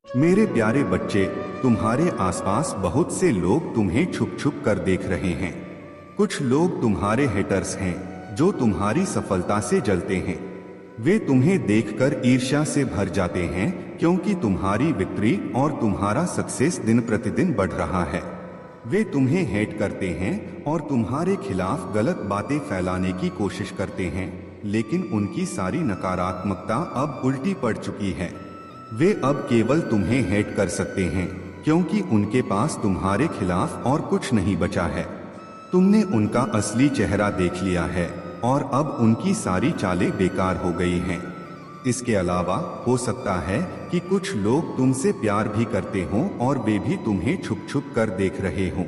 मेरे प्यारे बच्चे, तुम्हारे आसपास बहुत से लोग तुम्हें छुप छुप कर देख रहे हैं। कुछ लोग तुम्हारे हेटर्स हैं जो तुम्हारी सफलता से जलते हैं। वे तुम्हें देखकर ईर्ष्या से भर जाते हैं क्योंकि तुम्हारी विक्ट्री और तुम्हारा सक्सेस दिन प्रतिदिन बढ़ रहा है। वे तुम्हें हेट करते हैं और तुम्हारे खिलाफ गलत बातें फैलाने की कोशिश करते हैं, लेकिन उनकी सारी नकारात्मकता अब उल्टी पड़ चुकी है। वे अब केवल तुम्हें हेट कर सकते हैं क्योंकि उनके पास तुम्हारे खिलाफ और कुछ नहीं बचा है। तुमने उनका असली चेहरा देख लिया है और अब उनकी सारी चालें बेकार हो गई हैं। इसके अलावा हो सकता है कि कुछ लोग तुमसे प्यार भी करते हों और वे भी तुम्हें छुप छुप कर देख रहे हों।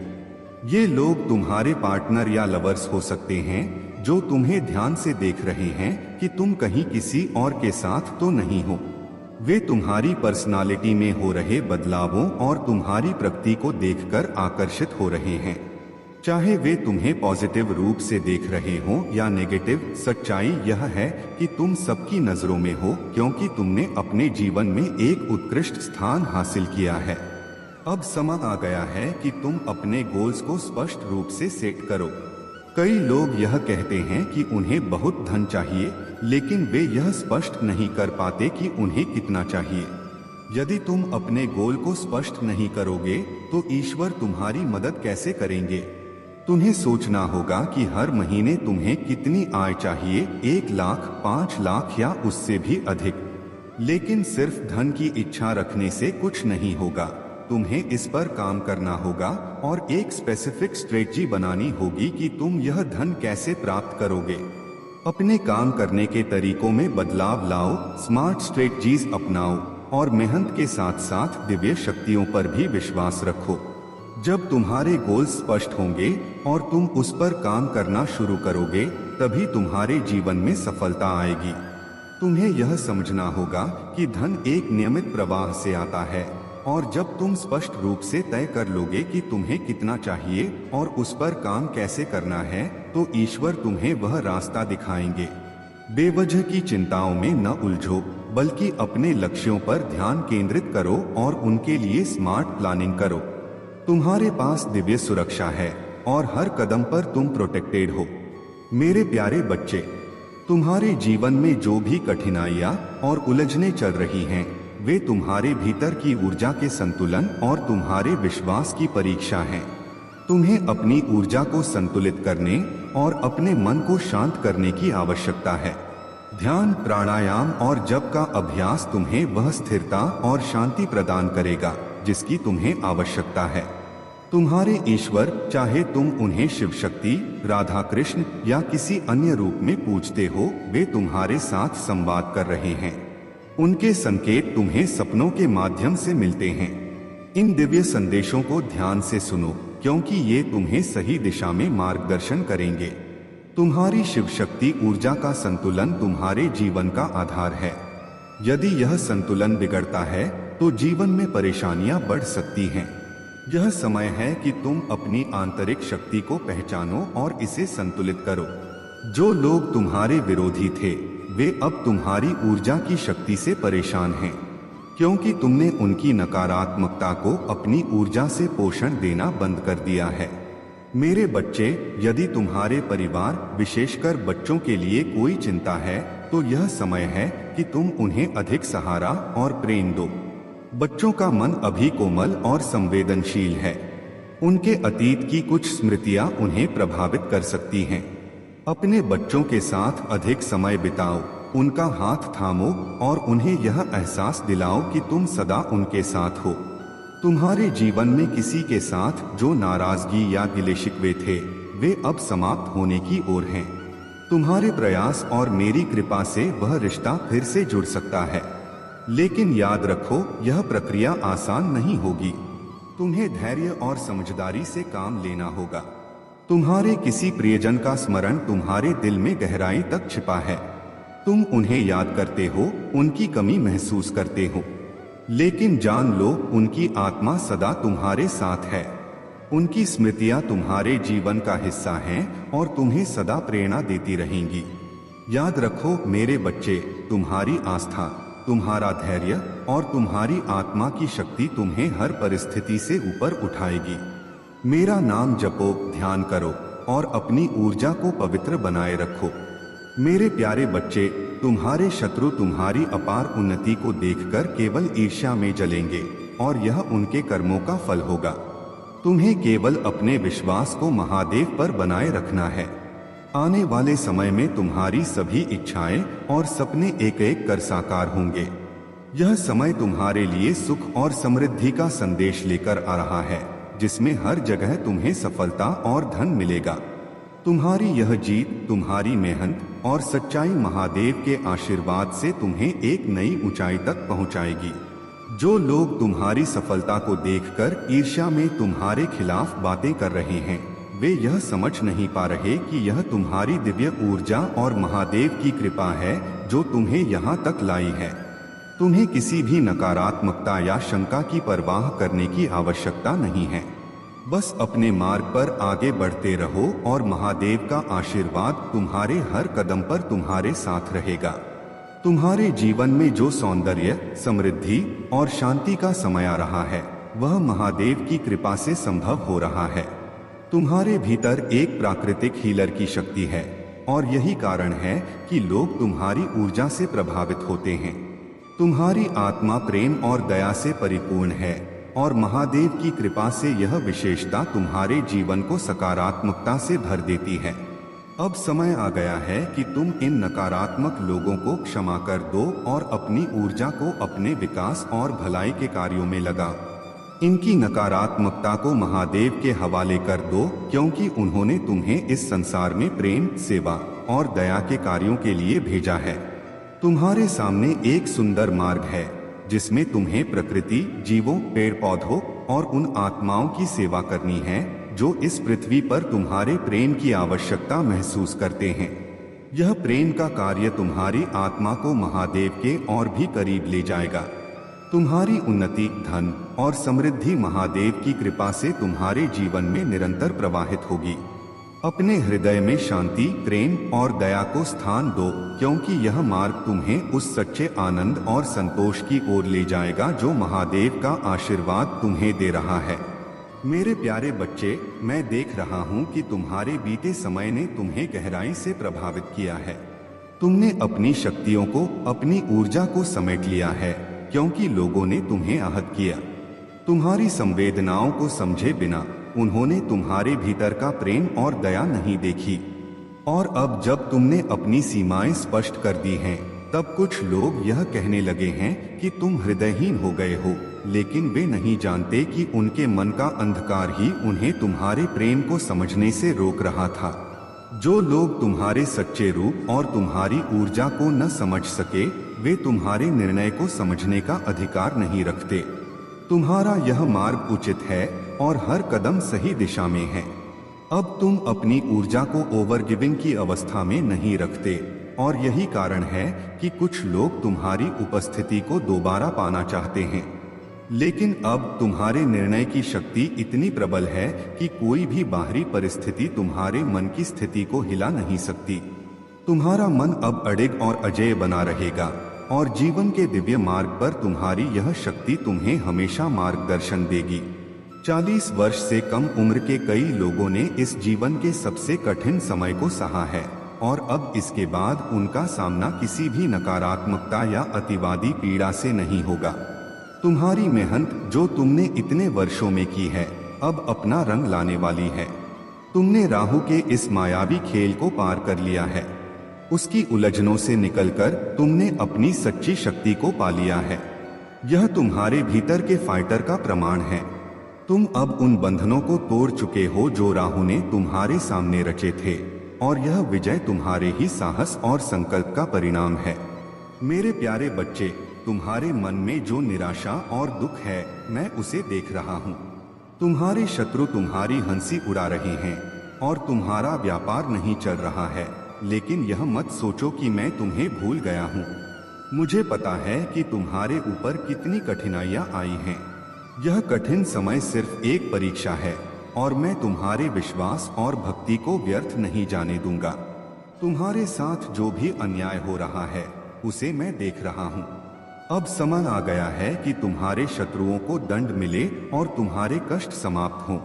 ये लोग तुम्हारे पार्टनर या लवर्स हो सकते हैं जो तुम्हें ध्यान से देख रहे हैं कि तुम कहीं किसी और के साथ तो नहीं हो। वे तुम्हारी पर्सनालिटी में हो रहे बदलावों और तुम्हारी प्रगति को देखकर आकर्षित हो रहे हैं। चाहे वे तुम्हें पॉजिटिव रूप से देख रहे हों या नेगेटिव, सच्चाई यह है कि तुम सबकी नजरों में हो क्योंकि तुमने अपने जीवन में एक उत्कृष्ट स्थान हासिल किया है। अब समय आ गया है कि तुम अपने गोल्स को स्पष्ट रूप से सेट करो। कई लोग यह कहते हैं कि उन्हें बहुत धन चाहिए, लेकिन वे यह स्पष्ट नहीं कर पाते कि उन्हें कितना चाहिए। यदि तुम अपने गोल को स्पष्ट नहीं करोगे तो ईश्वर तुम्हारी मदद कैसे करेंगे? तुम्हें सोचना होगा कि हर महीने तुम्हें कितनी आय चाहिए, 1 लाख, 5 लाख या उससे भी अधिक। लेकिन सिर्फ धन की इच्छा रखने से कुछ नहीं होगा। तुम्हें इस पर काम करना होगा और एक स्पेसिफिक स्ट्रेटजी बनानी होगी कि तुम यह धन कैसे प्राप्त करोगे। अपने काम करने के तरीकों में बदलाव लाओ, स्मार्ट स्ट्रेटजीज अपनाओ और मेहनत के साथ साथ दिव्य शक्तियों पर भी विश्वास रखो। जब तुम्हारे गोल्स स्पष्ट होंगे और तुम उस पर काम करना शुरू करोगे, तभी तुम्हारे जीवन में सफलता आएगी। तुम्हें यह समझना होगा कि धन एक नियमित प्रवाह से आता है और जब तुम स्पष्ट रूप से तय कर लोगे कि तुम्हें कितना चाहिए और उस पर काम कैसे करना है, तो ईश्वर तुम्हें वह रास्ता दिखाएंगे। बेवजह की चिंताओं में न उलझो, बल्कि अपने लक्ष्यों पर ध्यान केंद्रित करो और उनके लिए स्मार्ट प्लानिंग करो। तुम्हारे पास दिव्य सुरक्षा है और हर कदम पर तुम प्रोटेक्टेड हो। मेरे प्यारे बच्चे, तुम्हारे जीवन में जो भी कठिनाइयाँ और उलझने चल रही हैं, वे तुम्हारे भीतर की ऊर्जा के संतुलन और तुम्हारे विश्वास की परीक्षा हैं। तुम्हें अपनी ऊर्जा को संतुलित करने और अपने मन को शांत करने की आवश्यकता है। ध्यान, प्राणायाम और जप का अभ्यास तुम्हें वह स्थिरता और शांति प्रदान करेगा जिसकी तुम्हें आवश्यकता है। तुम्हारे ईश्वर, चाहे तुम उन्हें शिव शक्ति, राधा कृष्ण या किसी अन्य रूप में पूजते हो, वे तुम्हारे साथ संवाद कर रहे हैं। उनके संकेत तुम्हें सपनों के माध्यम से मिलते हैं। इन दिव्य संदेशों को ध्यान से सुनो क्योंकि ये तुम्हें सही दिशा में मार्गदर्शन करेंगे। तुम्हारी शिव शक्ति ऊर्जा का संतुलन तुम्हारे जीवन का आधार है। यदि यह संतुलन बिगड़ता है तो जीवन में परेशानियां बढ़ सकती हैं। यह समय है कि तुम अपनी आंतरिक शक्ति को पहचानो और इसे संतुलित करो। जो लोग तुम्हारे विरोधी थे, वे अब तुम्हारी ऊर्जा की शक्ति से परेशान हैं, क्योंकि तुमने उनकी नकारात्मकता को अपनी ऊर्जा से पोषण देना बंद कर दिया है। मेरे बच्चे, यदि तुम्हारे परिवार, विशेषकर बच्चों के लिए कोई चिंता है, तो यह समय है कि तुम उन्हें अधिक सहारा और प्रेम दो। बच्चों का मन अभी कोमल और संवेदनशील है। उनके अतीत की कुछ स्मृतियां उन्हें प्रभावित कर सकती हैं। अपने बच्चों के साथ अधिक समय बिताओ, उनका हाथ थामो और उन्हें यह एहसास दिलाओ कि तुम सदा उनके साथ हो। तुम्हारे जीवन में किसी के साथ जो नाराजगी या गिले शिकवे थे, वे अब समाप्त होने की ओर हैं। तुम्हारे प्रयास और मेरी कृपा से वह रिश्ता फिर से जुड़ सकता है। लेकिन याद रखो, यह प्रक्रिया आसान नहीं होगी। तुम्हें धैर्य और समझदारी से काम लेना होगा। तुम्हारे किसी प्रियजन का स्मरण तुम्हारे दिल में गहराई तक छिपा है। तुम उन्हें याद करते हो, उनकी कमी महसूस करते हो, लेकिन जान लो, उनकी आत्मा सदा तुम्हारे साथ है। उनकी स्मृतियां तुम्हारे जीवन का हिस्सा हैं और तुम्हें सदा प्रेरणा देती रहेंगी। याद रखो मेरे बच्चे, तुम्हारी आस्था, तुम्हारा धैर्य और तुम्हारी आत्मा की शक्ति तुम्हें हर परिस्थिति से ऊपर उठाएगी। मेरा नाम जपो, ध्यान करो और अपनी ऊर्जा को पवित्र बनाए रखो। मेरे प्यारे बच्चे, तुम्हारे शत्रु तुम्हारी अपार उन्नति को देखकर केवल ईर्ष्या में जलेंगे और यह उनके कर्मों का फल होगा। तुम्हें केवल अपने विश्वास को महादेव पर बनाए रखना है। आने वाले समय में तुम्हारी सभी इच्छाएं और सपने एक एक कर साकार होंगे। यह समय तुम्हारे लिए सुख और समृद्धि का संदेश लेकर आ रहा है, जिसमें हर जगह तुम्हें सफलता और धन मिलेगा। तुम्हारी यह जीत, तुम्हारी मेहनत और सच्चाई महादेव के आशीर्वाद से तुम्हें एक नई ऊंचाई तक पहुंचाएगी। जो लोग तुम्हारी सफलता को देखकर ईर्ष्या में तुम्हारे खिलाफ बातें कर रहे हैं, वे यह समझ नहीं पा रहे कि यह तुम्हारी दिव्य ऊर्जा और महादेव की कृपा है जो तुम्हें यहाँ तक लाई है। तुम्हें किसी भी नकारात्मकता या शंका की परवाह करने की आवश्यकता नहीं है। बस अपने मार्ग पर आगे बढ़ते रहो और महादेव का आशीर्वाद तुम्हारे हर कदम पर तुम्हारे साथ रहेगा। तुम्हारे जीवन में जो सौंदर्य, समृद्धि और शांति का समय आ रहा है, वह महादेव की कृपा से संभव हो रहा है। तुम्हारे भीतर एक प्राकृतिक हीलर की शक्ति है और यही कारण है कि लोग तुम्हारी ऊर्जा से प्रभावित होते हैं। तुम्हारी आत्मा प्रेम और दया से परिपूर्ण है और महादेव की कृपा से यह विशेषता तुम्हारे जीवन को सकारात्मकता से भर देती है। अब समय आ गया है कि तुम इन नकारात्मक लोगों को क्षमा कर दो और अपनी ऊर्जा को अपने विकास और भलाई के कार्यों में लगाओ। इनकी नकारात्मकता को महादेव के हवाले कर दो, क्योंकि उन्होंने तुम्हें इस संसार में प्रेम, सेवा और दया के कार्यों के लिए भेजा है। तुम्हारे सामने एक सुंदर मार्ग है जिसमें तुम्हें प्रकृति, जीवों, पेड़ पौधों और उन आत्माओं की सेवा करनी है जो इस पृथ्वी पर तुम्हारे प्रेम की आवश्यकता महसूस करते हैं। यह प्रेम का कार्य तुम्हारी आत्मा को महादेव के और भी करीब ले जाएगा। तुम्हारी उन्नति, धन और समृद्धि महादेव की कृपा से तुम्हारे जीवन में निरंतर प्रवाहित होगी। अपने हृदय में शांति, प्रेम और दया को स्थान दो, क्योंकि यह मार्ग तुम्हें उस सच्चे आनंद और संतोष की ओर ले जाएगा जो महादेव का आशीर्वाद तुम्हें दे रहा है। मेरे प्यारे बच्चे, मैं देख रहा हूँ कि तुम्हारे बीते समय ने तुम्हें गहराई से प्रभावित किया है। तुमने अपनी शक्तियों को, अपनी ऊर्जा को समेट लिया है, क्योंकि लोगों ने तुम्हें आहत किया। तुम्हारी संवेदनाओं को समझे बिना उन्होंने तुम्हारे भीतर का प्रेम और दया नहीं देखी। और अब जब तुमने अपनी सीमाएं स्पष्ट कर दी हैं, तब कुछ लोग यह कहने लगे हैं कि तुम हृदयहीन हो गए हो, लेकिन वे नहीं जानते कि उनके मन का अंधकार ही उन्हें तुम्हारे प्रेम को समझने से रोक रहा था। जो लोग तुम्हारे सच्चे रूप और तुम्हारी ऊर्जा को न समझ सके, वे तुम्हारे निर्णय को समझने का अधिकार नहीं रखते। तुम्हारा यह मार्ग उचित है और हर कदम सही दिशा में है। अब तुम अपनी ऊर्जा को ओवर गिविंग की अवस्था में नहीं रखते, और यही कारण है कि कुछ लोग तुम्हारी उपस्थिति को दोबारा पाना चाहते हैं। लेकिन अब तुम्हारे निर्णय की शक्ति इतनी प्रबल है कि कोई भी बाहरी परिस्थिति तुम्हारे मन की स्थिति को हिला नहीं सकती। तुम्हारा मन अब अडिग और अजेय बना रहेगा और जीवन के दिव्य मार्ग पर तुम्हारी यह शक्ति तुम्हें हमेशा मार्गदर्शन देगी। 40 वर्ष से कम उम्र के कई लोगों ने इस जीवन के सबसे कठिन समय को सहा है और अब इसके बाद उनका सामना किसी भी नकारात्मकता या अतिवादी पीड़ा से नहीं होगा। तुम्हारी मेहनत जो तुमने इतने वर्षों में की है, अब अपना रंग लाने वाली है। तुमने राहु के इस मायावी खेल को पार कर लिया है। उसकी उलझनों से निकलकर तुमने अपनी सच्ची शक्ति को पा लिया है। यह तुम्हारे भीतर के फाइटर का प्रमाण है। तुम अब उन बंधनों को तोड़ चुके हो जो राहु ने तुम्हारे सामने रचे थे, और यह विजय तुम्हारे ही साहस और संकल्प का परिणाम है। मेरे प्यारे बच्चे, तुम्हारे मन में जो निराशा और दुख है, मैं उसे देख रहा हूँ। तुम्हारे शत्रु तुम्हारी हंसी उड़ा रहे हैं और तुम्हारा व्यापार नहीं चल रहा है, लेकिन यह मत सोचो कि मैं तुम्हें भूल गया हूँ। मुझे पता है कि तुम्हारे ऊपर कितनी कठिनाइयाँ आई हैं। यह कठिन समय सिर्फ एक परीक्षा है और मैं तुम्हारे विश्वास और भक्ति को व्यर्थ नहीं जाने दूंगा। तुम्हारे साथ जो भी अन्याय हो रहा है, उसे मैं देख रहा हूँ। अब समय आ गया है कि तुम्हारे शत्रुओं को दंड मिले और तुम्हारे कष्ट समाप्त हों।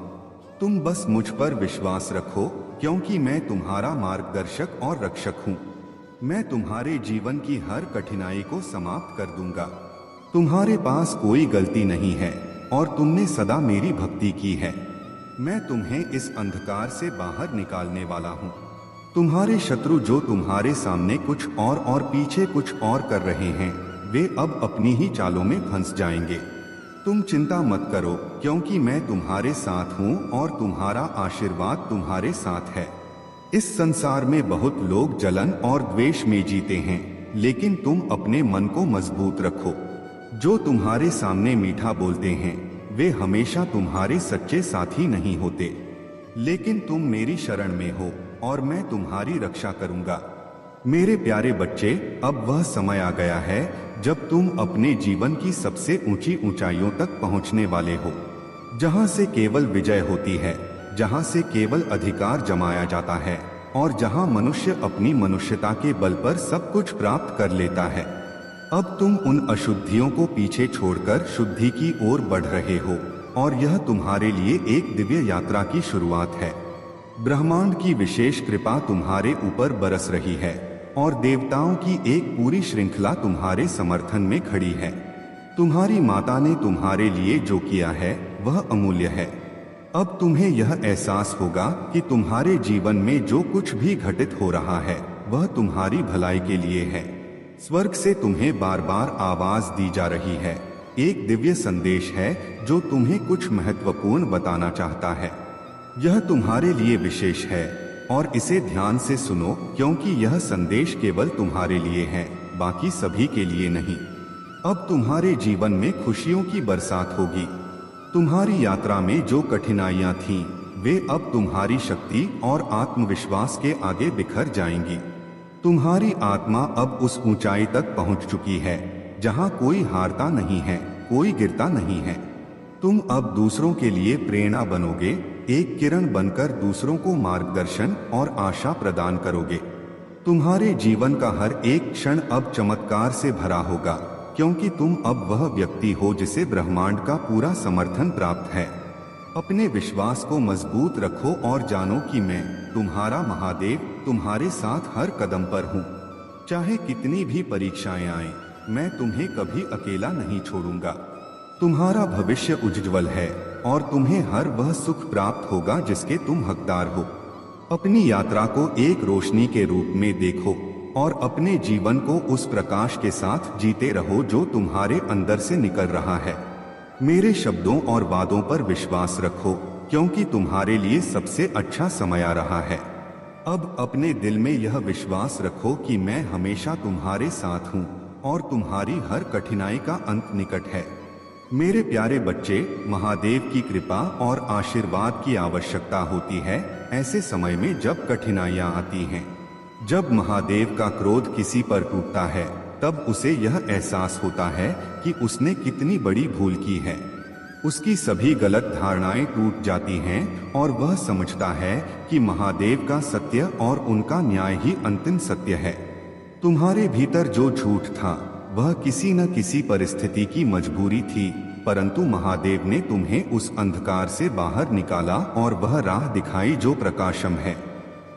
तुम बस मुझ पर विश्वास रखो, क्योंकि मैं तुम्हारा मार्गदर्शक और रक्षक हूँ। मैं तुम्हारे जीवन की हर कठिनाई को समाप्त कर दूंगा। तुम्हारे पास कोई गलती नहीं है और तुमने सदा मेरी भक्ति की है। मैं तुम्हें इस अंधकार से बाहर निकालने वाला हूँ। तुम्हारे शत्रु जो तुम्हारे सामने कुछ और पीछे कुछ और कर रहे हैं, वे अब अपनी ही चालों में फंस जाएंगे। तुम चिंता मत करो, क्योंकि मैं तुम्हारे साथ हूँ और तुम्हारा आशीर्वाद तुम्हारे साथ है। इस संसार में बहुत लोग जलन और द्वेष में जीते हैं, लेकिन तुम अपने मन को मजबूत रखो। जो तुम्हारे सामने मीठा बोलते हैं, वे हमेशा तुम्हारे सच्चे साथी नहीं होते। लेकिन तुम मेरी शरण में हो और मैं तुम्हारी रक्षा करूंगा। मेरे प्यारे बच्चे, अब वह समय आ गया है जब तुम अपने जीवन की सबसे ऊंची ऊंचाइयों तक पहुंचने वाले हो, जहां से केवल विजय होती है, जहां से केवल अधिकार जमाया जाता है और जहां मनुष्य अपनी मनुष्यता के बल पर सब कुछ प्राप्त कर लेता है। अब तुम उन अशुद्धियों को पीछे छोड़कर शुद्धि की ओर बढ़ रहे हो और यह तुम्हारे लिए एक दिव्य यात्रा की शुरुआत है। ब्रह्मांड की विशेष कृपा तुम्हारे ऊपर बरस रही है और देवताओं की एक पूरी श्रृंखला तुम्हारे समर्थन में खड़ी है। तुम्हारी माता ने तुम्हारे लिए जो किया है वह अमूल्य है। अब तुम्हें यह एहसास होगा कि तुम्हारे जीवन में जो कुछ भी घटित हो रहा है वह तुम्हारी भलाई के लिए है। स्वर्ग से तुम्हें बार बार आवाज दी जा रही है। एक दिव्य संदेश है जो तुम्हें कुछ महत्वपूर्ण बताना चाहता है। यह तुम्हारे लिए विशेष है और इसे ध्यान से सुनो, क्योंकि यह संदेश केवल तुम्हारे लिए है, बाकी सभी के लिए नहीं। अब तुम्हारे जीवन में खुशियों की बरसात होगी। तुम्हारी यात्रा में जो कठिनाइयां थीं, वे अब तुम्हारी शक्ति और आत्मविश्वास के आगे बिखर जाएंगी। तुम्हारी आत्मा अब उस ऊंचाई तक पहुंच चुकी है जहां कोई हारता नहीं है, कोई गिरता नहीं है। तुम अब दूसरों के लिए प्रेरणा बनोगे, एक किरण बनकर दूसरों को मार्गदर्शन और आशा प्रदान करोगे। तुम्हारे जीवन का हर एक क्षण अब चमत्कार से भरा होगा, क्योंकि तुम अब वह व्यक्ति हो जिसे ब्रह्मांड का पूरा समर्थन प्राप्त है। अपने विश्वास को मजबूत रखो और जानो कि मैं, तुम्हारा महादेव, तुम्हारे साथ हर कदम पर हूँ। चाहे कितनी भी परीक्षाएं आएं, मैं तुम्हें कभी अकेला नहीं छोड़ूंगा। तुम्हारा भविष्य उज्ज्वल है और तुम्हें हर वह सुख प्राप्त होगा जिसके तुम हकदार हो। अपनी यात्रा को एक रोशनी के रूप में देखो और अपने जीवन को उस प्रकाश के साथ जीते रहो जो तुम्हारे अंदर से निकल रहा है। मेरे शब्दों और वादों पर विश्वास रखो, क्योंकि तुम्हारे लिए सबसे अच्छा समय आ रहा है। अब अपने दिल में यह विश्वास रखो कि मैं हमेशा तुम्हारे साथ हूँ और तुम्हारी हर कठिनाई का अंत निकट है। मेरे प्यारे बच्चे, महादेव की कृपा और आशीर्वाद की आवश्यकता होती है ऐसे समय में जब कठिनाइयां आती हैं। जब महादेव का क्रोध किसी पर टूटता है, तब उसे यह एहसास होता है कि उसने कितनी बड़ी भूल की है। उसकी सभी गलत धारणाएं टूट जाती हैं और वह समझता है कि महादेव का सत्य और उनका न्याय ही अंतिम सत्य है। तुम्हारे भीतर जो झूठ था वह किसी न किसी परिस्थिति की मजबूरी थी, परंतु महादेव ने तुम्हें उस अंधकार से बाहर निकाला और वह राह दिखाई जो प्रकाशम है।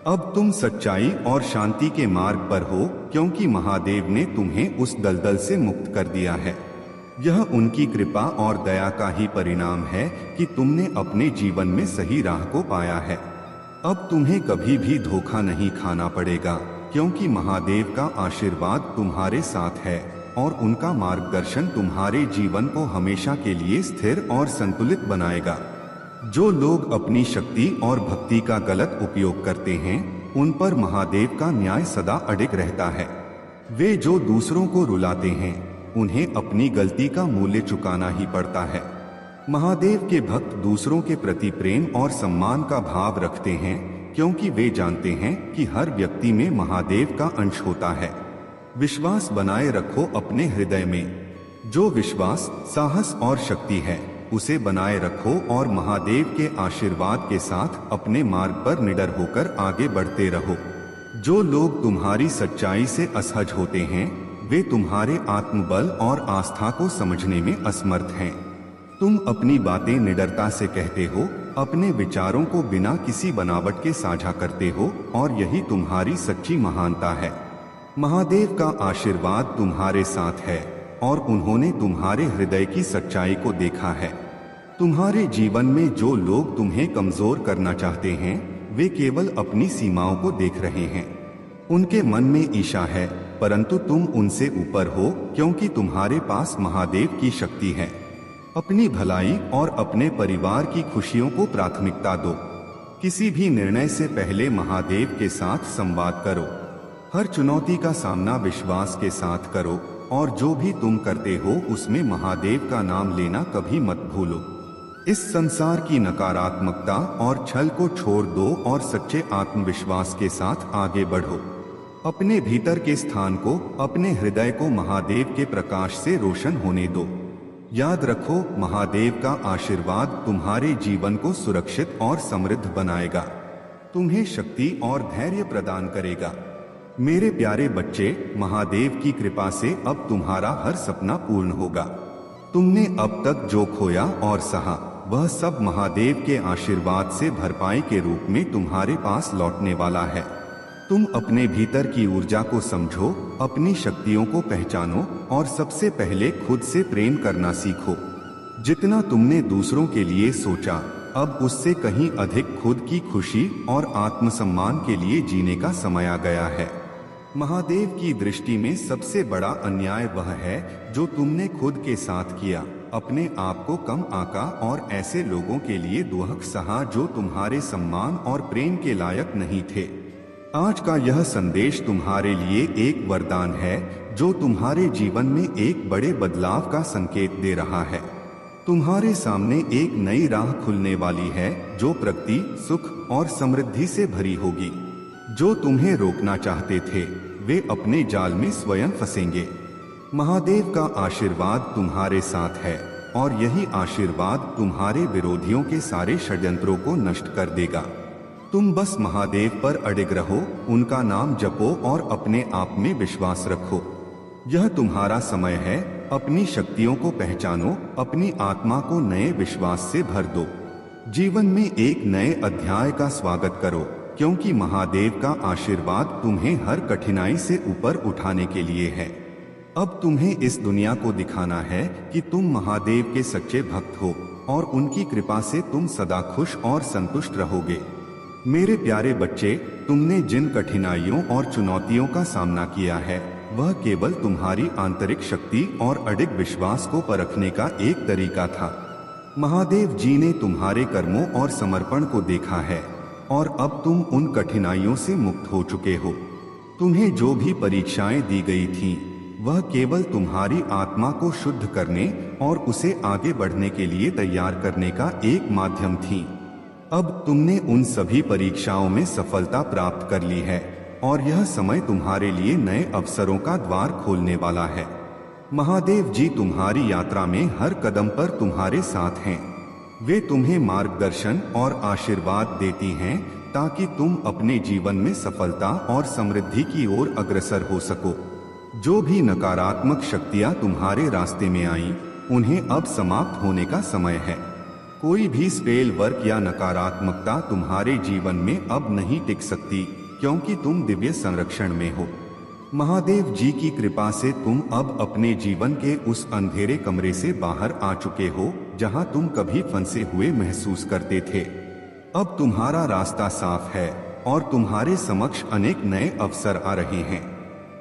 अब तुम सच्चाई और शांति के मार्ग पर हो, क्योंकि महादेव ने तुम्हें उस दलदल से मुक्त कर दिया है। यह उनकी कृपा और दया का ही परिणाम है कि तुमने अपने जीवन में सही राह को पाया है। अब तुम्हें कभी भी धोखा नहीं खाना पड़ेगा, क्योंकि महादेव का आशीर्वाद तुम्हारे साथ है और उनका मार्गदर्शन तुम्हारे जीवन को हमेशा के लिए स्थिर और संतुलित बनाएगा। जो लोग अपनी शक्ति और भक्ति का गलत उपयोग करते हैं, उन पर महादेव का न्याय सदा अडिग रहता है। वे जो दूसरों को रुलाते हैं, उन्हें अपनी गलती का मूल्य चुकाना ही पड़ता है। महादेव के भक्त दूसरों के प्रति प्रेम और सम्मान का भाव रखते हैं, क्योंकि वे जानते हैं कि हर व्यक्ति में महादेव का अंश होता है। विश्वास बनाए रखो अपने हृदय में। जो विश्वास, साहस और शक्ति है, उसे बनाए रखो और महादेव के आशीर्वाद के साथ अपने मार्ग पर निडर होकर आगे बढ़ते रहो। जो लोग तुम्हारी सच्चाई से असहज होते हैं, वे तुम्हारे आत्मबल और आस्था को समझने में असमर्थ हैं। तुम अपनी बातें निडरता से कहते हो, अपने विचारों को बिना किसी बनावट के साझा करते हो, और यही तुम्हारी सच्ची महानता है। महादेव का आशीर्वाद तुम्हारे साथ है और उन्होंने तुम्हारे हृदय की सच्चाई को देखा है। तुम्हारे जीवन में जो लोग तुम्हें कमजोर करना चाहते हैं, वे केवल अपनी सीमाओं को देख रहे हैं। उनके मन में ईर्ष्या है, परंतु तुम उनसे ऊपर हो, क्योंकि तुम्हारे पास महादेव की शक्ति है। अपनी भलाई और अपने परिवार की खुशियों को प्राथमिकता दो। किसी भी निर्णय से पहले महादेव के साथ संवाद करो। हर चुनौती का सामना विश्वास के साथ करो, और जो भी तुम करते हो उसमें महादेव का नाम लेना कभी मत भूलो। इस संसार की नकारात्मकता और छल को छोड़ दो और सच्चे आत्मविश्वास के साथ आगे बढ़ो। अपने भीतर के स्थान को, अपने हृदय को महादेव के प्रकाश से रोशन होने दो। याद रखो, महादेव का आशीर्वाद तुम्हारे जीवन को सुरक्षित और समृद्ध बनाएगा, तुम्हें शक्ति और धैर्य प्रदान करेगा। मेरे प्यारे बच्चे, महादेव की कृपा से अब तुम्हारा हर सपना पूर्ण होगा। तुमने अब तक जो खोया और सहा, वह सब महादेव के आशीर्वाद से भरपाई के रूप में तुम्हारे पास लौटने वाला है। तुम अपने भीतर की ऊर्जा को समझो, अपनी शक्तियों को पहचानो और सबसे पहले खुद से प्रेम करना सीखो। जितना तुमने दूसरों के लिए सोचा, अब उससे कहीं अधिक खुद की खुशी और आत्मसम्मान के लिए जीने का समय आ गया है। महादेव की दृष्टि में सबसे बड़ा अन्याय वह है जो तुमने खुद के साथ किया। अपने आप को कम आका और ऐसे लोगों के लिए दुहक सहा जो तुम्हारे सम्मान और प्रेम के लायक नहीं थे। आज का यह संदेश तुम्हारे लिए एक वरदान है जो तुम्हारे जीवन में एक बड़े बदलाव का संकेत दे रहा है। तुम्हारे सामने एक नई राह खुलने वाली है जो प्रगति, सुख और समृद्धि से भरी होगी। जो तुम्हें रोकना चाहते थे, वे अपने जाल में स्वयं फंसेंगे। महादेव का आशीर्वाद तुम्हारे साथ है और यही आशीर्वाद तुम्हारे विरोधियों के सारे षड्यंत्रों को नष्ट कर देगा। तुम बस महादेव पर अडिग रहो, उनका नाम जपो और अपने आप में विश्वास रखो। यह तुम्हारा समय है। अपनी शक्तियों को पहचानो, अपनी आत्मा को नए विश्वास से भर दो। जीवन में एक नए अध्याय का स्वागत करो, क्योंकि महादेव का आशीर्वाद तुम्हें हर कठिनाई से ऊपर उठाने के लिए है। अब तुम्हें इस दुनिया को दिखाना है कि तुम महादेव के सच्चे भक्त हो और उनकी कृपा से तुम सदा खुश और संतुष्ट रहोगे। मेरे प्यारे बच्चे, तुमने जिन कठिनाइयों और चुनौतियों का सामना किया है, वह केवल तुम्हारी आंतरिक शक्ति और अडिग विश्वास को परखने का एक तरीका था। महादेव जी ने तुम्हारे कर्मों और समर्पण को देखा है और अब तुम उन कठिनाइयों से मुक्त हो चुके हो। तुम्हें जो भी परीक्षाएं दी गई थीं, वह केवल तुम्हारी आत्मा को शुद्ध करने और उसे आगे बढ़ने के लिए तैयार करने का एक माध्यम थी। अब तुमने उन सभी परीक्षाओं में सफलता प्राप्त कर ली है और यह समय तुम्हारे लिए नए अवसरों का द्वार खोलने वाला है। महादेव जी तुम्हारी यात्रा में हर कदम पर तुम्हारे साथ हैं। वे तुम्हें मार्गदर्शन और आशीर्वाद देती हैं ताकि तुम अपने जीवन में सफलता और समृद्धि की ओर अग्रसर हो सको। जो भी नकारात्मक शक्तियां तुम्हारे रास्ते में आईं, उन्हें अब समाप्त होने का समय है। कोई भी स्पेल वर्क या नकारात्मकता तुम्हारे जीवन में अब नहीं टिक सकती, क्योंकि तुम दिव्य संरक्षण में हो। महादेव जी की कृपा से तुम अब अपने जीवन के उस अंधेरे कमरे से बाहर आ चुके हो जहां तुम कभी फंसे हुए महसूस करते थे। अब तुम्हारा रास्ता साफ है और तुम्हारे समक्ष अनेक नए अवसर आ रहे हैं।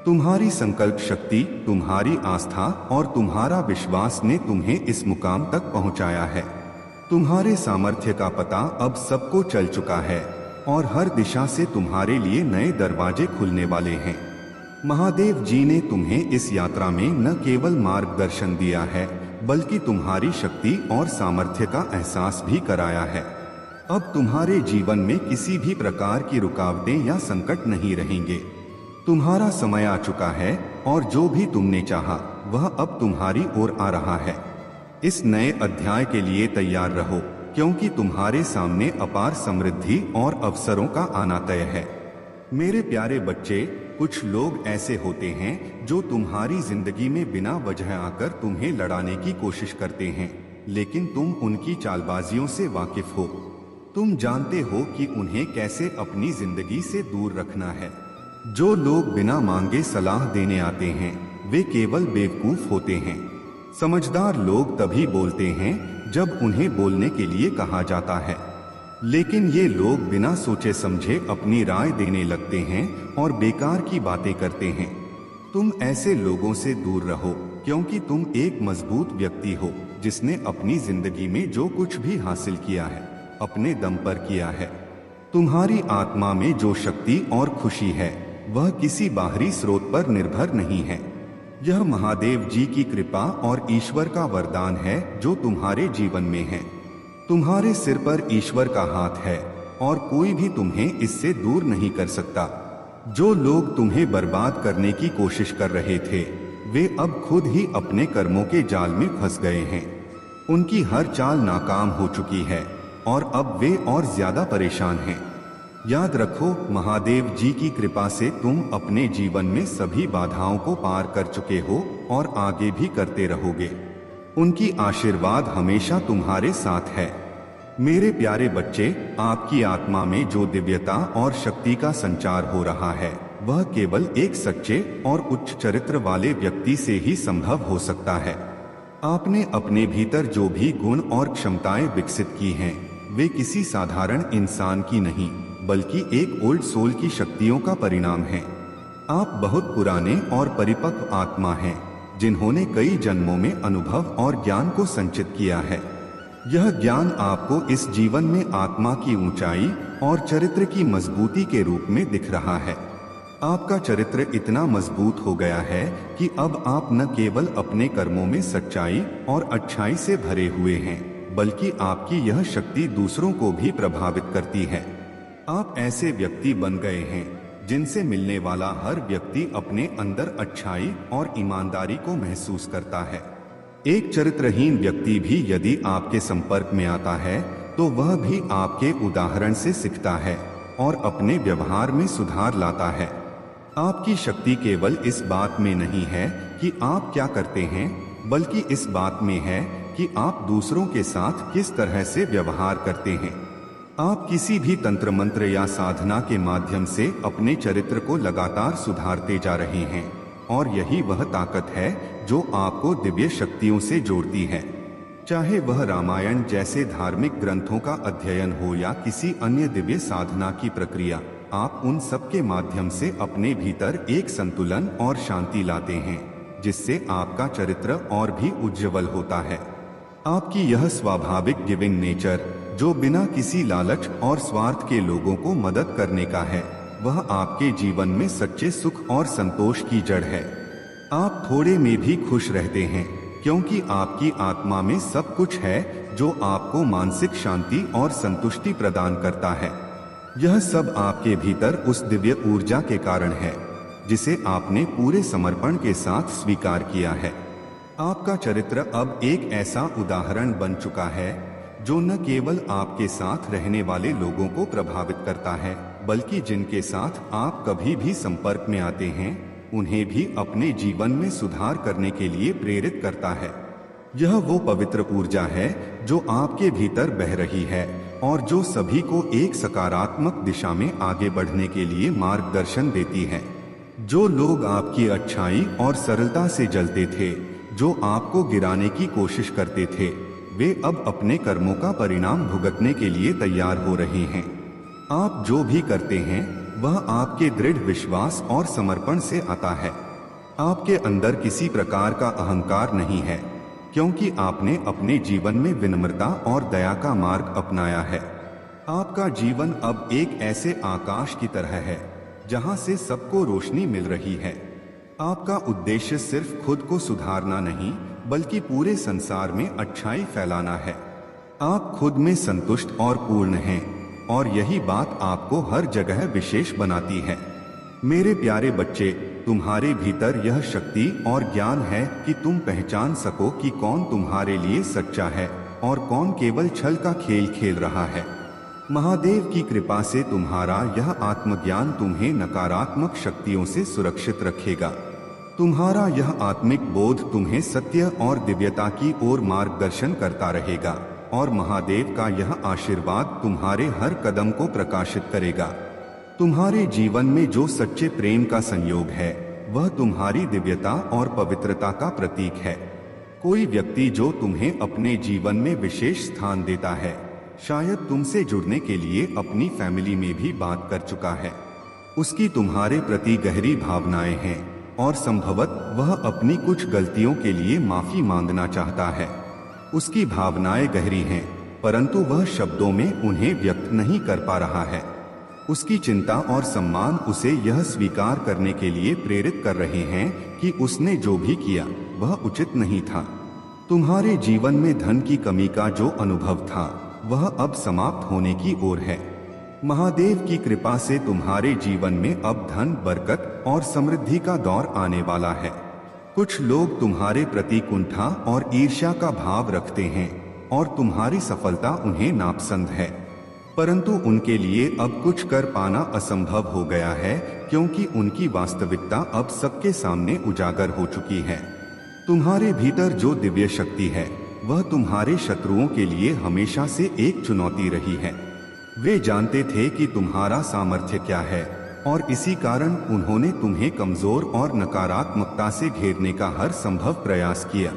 तुम्हारी संकल्प शक्ति, तुम्हारी आस्था और तुम्हारा विश्वास ने तुम्हें इस मुकाम तक पहुंचाया है। तुम्हारे सामर्थ्य का पता अब सबको चल चुका है और हर दिशा से तुम्हारे लिए नए दरवाजे खुलने वाले हैं। महादेव जी ने तुम्हें इस यात्रा में न केवल मार्गदर्शन दिया है, बल्कि तुम्हारी शक्ति और सामर्थ्य का एहसास भी कराया है। अब तुम्हारे जीवन में किसी भी प्रकार की रुकावटें या संकट नहीं रहेंगे। तुम्हारा समय आ चुका है और जो भी तुमने चाहा, वह अब तुम्हारी ओर आ रहा है। इस नए अध्याय के लिए तैयार रहो, क्योंकि तुम्हारे सामने अपार समृद्धि और अवसरों का आना तय है। मेरे प्यारे बच्चे, कुछ लोग ऐसे होते हैं जो तुम्हारी जिंदगी में बिना वजह आकर तुम्हें लड़ाने की कोशिश करते हैं, लेकिन तुम उनकी चालबाजियों से वाकिफ हो। तुम जानते हो कि उन्हें कैसे अपनी जिंदगी से दूर रखना है। जो लोग बिना मांगे सलाह देने आते हैं वे केवल बेवकूफ होते हैं। समझदार लोग तभी बोलते हैं जब उन्हें बोलने के लिए कहा जाता है, लेकिन ये लोग बिना सोचे समझे अपनी राय देने लगते हैं और बेकार की बातें करते हैं। तुम ऐसे लोगों से दूर रहो, क्योंकि तुम एक मजबूत व्यक्ति हो जिसने अपनी जिंदगी में जो कुछ भी हासिल किया है अपने दम पर किया है। तुम्हारी आत्मा में जो शक्ति और खुशी है वह किसी बाहरी स्रोत पर निर्भर नहीं है। यह महादेव जी की कृपा और ईश्वर का वरदान है जो तुम्हारे जीवन में है। तुम्हारे सिर पर ईश्वर का हाथ है और कोई भी तुम्हें इससे दूर नहीं कर सकता। जो लोग तुम्हें बर्बाद करने की कोशिश कर रहे थे वे अब खुद ही अपने कर्मों के जाल में फंस गए हैं। उनकी हर चाल नाकाम हो चुकी है और अब वे और ज्यादा परेशान हैं। याद रखो, महादेव जी की कृपा से तुम अपने जीवन में सभी बाधाओं को पार कर चुके हो और आगे भी करते रहोगे। उनकी आशीर्वाद हमेशा तुम्हारे साथ है। मेरे प्यारे बच्चे, आपकी आत्मा में जो दिव्यता और शक्ति का संचार हो रहा है वह केवल एक सच्चे और उच्च चरित्र वाले व्यक्ति से ही संभव हो सकता है। आपने अपने भीतर जो भी गुण और क्षमताएं विकसित की हैं वे किसी साधारण इंसान की नहीं बल्कि एक ओल्ड सोल की शक्तियों का परिणाम है। आप बहुत पुराने और परिपक्व आत्मा हैं जिन्होंने कई जन्मों में अनुभव और ज्ञान को संचित किया है। यह ज्ञान आपको इस जीवन में आत्मा की ऊंचाई और चरित्र की मजबूती के रूप में दिख रहा है। आपका चरित्र इतना मजबूत हो गया है कि अब आप न केवल अपने कर्मों में सच्चाई और अच्छाई से भरे हुए हैं बल्कि आपकी यह शक्ति दूसरों को भी प्रभावित करती है। आप ऐसे व्यक्ति बन गए हैं जिनसे मिलने वाला हर व्यक्ति अपने अंदर अच्छाई और ईमानदारी को महसूस करता है। एक चरित्रहीन व्यक्ति भी यदि आपके संपर्क में आता है तो वह भी आपके उदाहरण से सीखता है और अपने व्यवहार में सुधार लाता है। आपकी शक्ति केवल इस बात में नहीं है कि आप क्या करते हैं, बल्कि इस बात में है कि आप दूसरों के साथ किस तरह से व्यवहार करते हैं। आप किसी भी तंत्र मंत्र या साधना के माध्यम से अपने चरित्र को लगातार सुधारते जा रहे हैं और यही वह ताकत है जो आपको दिव्य शक्तियों से जोड़ती है। चाहे वह रामायण जैसे धार्मिक ग्रंथों का अध्ययन हो या किसी अन्य दिव्य साधना की प्रक्रिया, आप उन सब के माध्यम से अपने भीतर एक संतुलन और शांति लाते हैं जिससे आपका चरित्र और भी उज्जवल होता है। आपकी यह स्वाभाविक गिविंग नेचर जो बिना किसी लालच और स्वार्थ के लोगों को मदद करने का है वह आपके जीवन में सच्चे सुख और संतोष की जड़ है। आप थोड़े में भी खुश रहते हैं क्योंकि आपकी आत्मा में सब कुछ है जो आपको मानसिक शांति और संतुष्टि प्रदान करता है। यह सब आपके भीतर उस दिव्य ऊर्जा के कारण है जिसे आपने पूरे समर्पण के साथ स्वीकार किया है। आपका चरित्र अब एक ऐसा उदाहरण बन चुका है जो न केवल आपके साथ रहने वाले लोगों को प्रभावित करता है बल्कि जिनके साथ आप कभी भी संपर्क में आते हैं उन्हें भी अपने जीवन में सुधार करने के लिए प्रेरित करता है। यह वो पवित्र ऊर्जा है जो आपके भीतर बह रही है और जो सभी को एक सकारात्मक दिशा में आगे बढ़ने के लिए मार्गदर्शन देती है। जो लोग आपकी अच्छाई और सरलता से जलते थे, जो आपको गिराने की कोशिश करते थे, वे अब अपने कर्मों का परिणाम भुगतने के लिए तैयार हो रहे हैं। आप जो भी करते हैं वह आपके दृढ़ विश्वास और समर्पण से आता है। आपके अंदर किसी प्रकार का अहंकार नहीं है क्योंकि आपने अपने जीवन में विनम्रता और दया का मार्ग अपनाया है। आपका जीवन अब एक ऐसे आकाश की तरह है जहां से सबको रोशनी मिल रही है। आपका उद्देश्य सिर्फ खुद को सुधारना नहीं बल्कि पूरे संसार में अच्छाई फैलाना है। आप खुद में संतुष्ट और पूर्ण हैं और यही बात आपको हर जगह विशेष बनाती है। मेरे प्यारे बच्चे, तुम्हारे भीतर यह शक्ति और ज्ञान है कि तुम पहचान सको कि कौन तुम्हारे लिए सच्चा है और कौन केवल छल का खेल खेल रहा है। महादेव की कृपा से तुम्हारा यह आत्मज्ञान तुम्हें नकारात्मक शक्तियों से सुरक्षित रखेगा। तुम्हारा यह आत्मिक बोध तुम्हें सत्य और दिव्यता की ओर मार्गदर्शन करता रहेगा और महादेव का यह आशीर्वाद तुम्हारे हर कदम को प्रकाशित करेगा। तुम्हारे जीवन में जो सच्चे प्रेम का संयोग है वह तुम्हारी दिव्यता और पवित्रता का प्रतीक है। कोई व्यक्ति जो तुम्हें अपने जीवन में विशेष स्थान देता है, शायद तुमसे जुड़ने के लिए अपनी फैमिली में भी बात कर चुका है। उसकी तुम्हारे प्रति गहरी भावनाएं हैं और संभवतः वह अपनी कुछ गलतियों के लिए माफी मांगना चाहता है। उसकी भावनाएं गहरी हैं, परंतु वह शब्दों में उन्हें व्यक्त नहीं कर पा रहा है। उसकी चिंता और सम्मान उसे यह स्वीकार करने के लिए प्रेरित कर रहे हैं कि उसने जो भी किया वह उचित नहीं था। तुम्हारे जीवन में धन की कमी का जो अनुभव था वह अब समाप्त होने की ओर है। महादेव की कृपा से तुम्हारे जीवन में अब धन, बरकत और समृद्धि का दौर आने वाला है। कुछ लोग तुम्हारे प्रति कुंठा और ईर्ष्या का भाव रखते हैं और तुम्हारी सफलता उन्हें नापसंद है, परंतु उनके लिए अब कुछ कर पाना असंभव हो गया है क्योंकि उनकी वास्तविकता अब सबके सामने उजागर हो चुकी है। तुम्हारे भीतर जो दिव्य शक्ति है वह तुम्हारे शत्रुओं के लिए हमेशा से एक चुनौती रही है। वे जानते थे कि तुम्हारा सामर्थ्य क्या है और इसी कारण उन्होंने तुम्हें कमजोर और नकारात्मकता से घेरने का हर संभव प्रयास किया।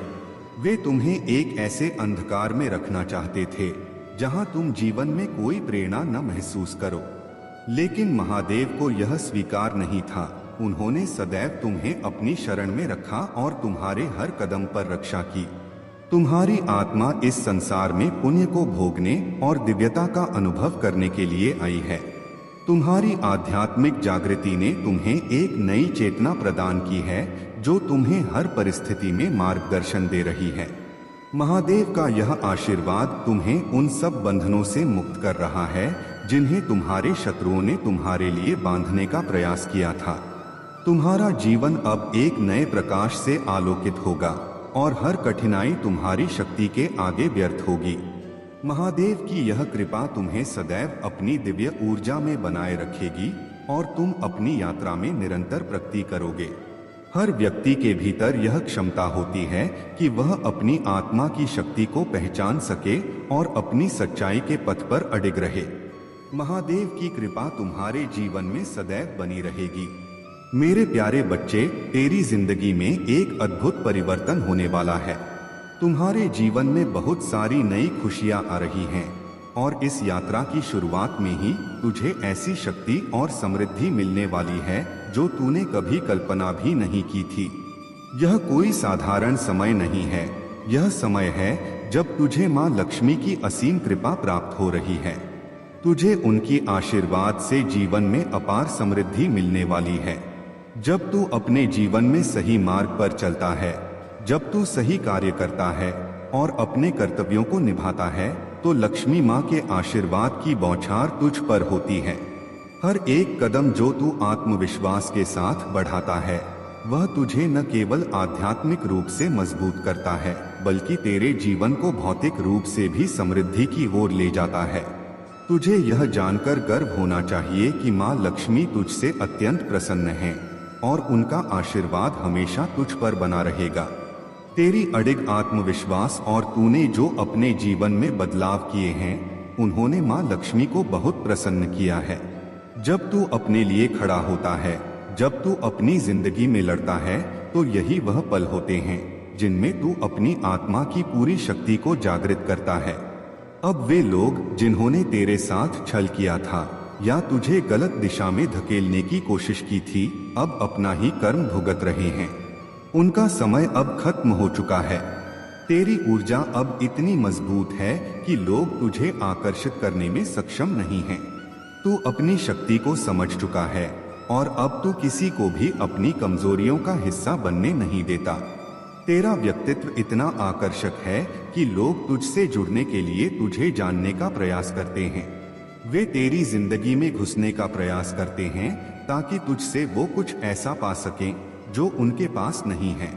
वे तुम्हें एक ऐसे अंधकार में रखना चाहते थे जहां तुम जीवन में कोई प्रेरणा न महसूस करो, लेकिन महादेव को यह स्वीकार नहीं था। उन्होंने सदैव तुम्हें अपनी शरण में रखा और तुम्हारे हर कदम पर रक्षा की। तुम्हारी आत्मा इस संसार में पुण्य को भोगने और दिव्यता का अनुभव करने के लिए आई है। तुम्हारी आध्यात्मिक जागृति ने तुम्हें एक नई चेतना प्रदान की है जो तुम्हें हर परिस्थिति में मार्गदर्शन दे रही है। महादेव का यह आशीर्वाद तुम्हें उन सब बंधनों से मुक्त कर रहा है जिन्हें तुम्हारे शत्रुओं ने तुम्हारे लिए बांधने का प्रयास किया था। तुम्हारा जीवन अब एक नए प्रकाश से आलोकित होगा और हर कठिनाई तुम्हारी शक्ति के आगे व्यर्थ होगी। महादेव की यह कृपा तुम्हें सदैव अपनी दिव्य ऊर्जा में बनाए रखेगी और तुम अपनी यात्रा में निरंतर प्रगति करोगे। हर व्यक्ति के भीतर यह क्षमता होती है कि वह अपनी आत्मा की शक्ति को पहचान सके और अपनी सच्चाई के पथ पर अडिग रहे। महादेव की कृपा तुम्हारे जीवन में सदैव बनी रहेगी। मेरे प्यारे बच्चे, तेरी जिंदगी में एक अद्भुत परिवर्तन होने वाला है। तुम्हारे जीवन में बहुत सारी नई खुशियां आ रही हैं और इस यात्रा की शुरुआत में ही तुझे ऐसी शक्ति और समृद्धि मिलने वाली है जो तूने कभी कल्पना भी नहीं की थी। यह कोई साधारण समय नहीं है, यह समय है जब तुझे माँ लक्ष्मी की असीम कृपा प्राप्त हो रही है। तुझे उनकी आशीर्वाद से जीवन में अपार समृद्धि मिलने वाली है। जब तू अपने जीवन में सही मार्ग पर चलता है, जब तू सही कार्य करता है और अपने कर्तव्यों को निभाता है, तो लक्ष्मी माँ के आशीर्वाद की बौछार तुझ पर होती है। हर एक कदम जो तू आत्मविश्वास के साथ बढ़ाता है वह तुझे न केवल आध्यात्मिक रूप से मजबूत करता है बल्कि तेरे जीवन को भौतिक रूप से भी समृद्धि की ओर ले जाता है। तुझे यह जानकर गर्व होना चाहिए कि माँ लक्ष्मी तुझसे अत्यंत प्रसन्न है और उनका आशीर्वाद हमेशा तुझ पर बना रहेगा। तेरी अडिग आत्मविश्वास और तूने जो अपने जीवन में बदलाव किए हैं उन्होंने माँ लक्ष्मी को बहुत प्रसन्न किया है। जब तू अपने लिए खड़ा होता है, जब तू अपनी जिंदगी में लड़ता है, तो यही वह पल होते हैं जिनमें तू अपनी आत्मा की पूरी शक्ति को जागृत करता है। अब वे लोग जिन्होंने तेरे साथ छल किया था या तुझे गलत दिशा में धकेलने की कोशिश की थी, अब अपना ही कर्म भुगत रहे हैं। उनका समय अब खत्म हो चुका है। तेरी ऊर्जा अब इतनी मजबूत है कि लोग तुझे आकर्षित करने में सक्षम नहीं हैं। तू अपनी शक्ति को समझ चुका है और अब तू किसी को भी अपनी कमजोरियों का हिस्सा बनने नहीं देता। तेरा व्यक्तित्व इतना आकर्षक है कि लोग तुझसे जुड़ने के लिए तुझे जानने का प्रयास करते हैं। वे तेरी जिंदगी में घुसने का प्रयास करते हैं ताकि तुझसे वो कुछ ऐसा पा सकें जो उनके पास नहीं है।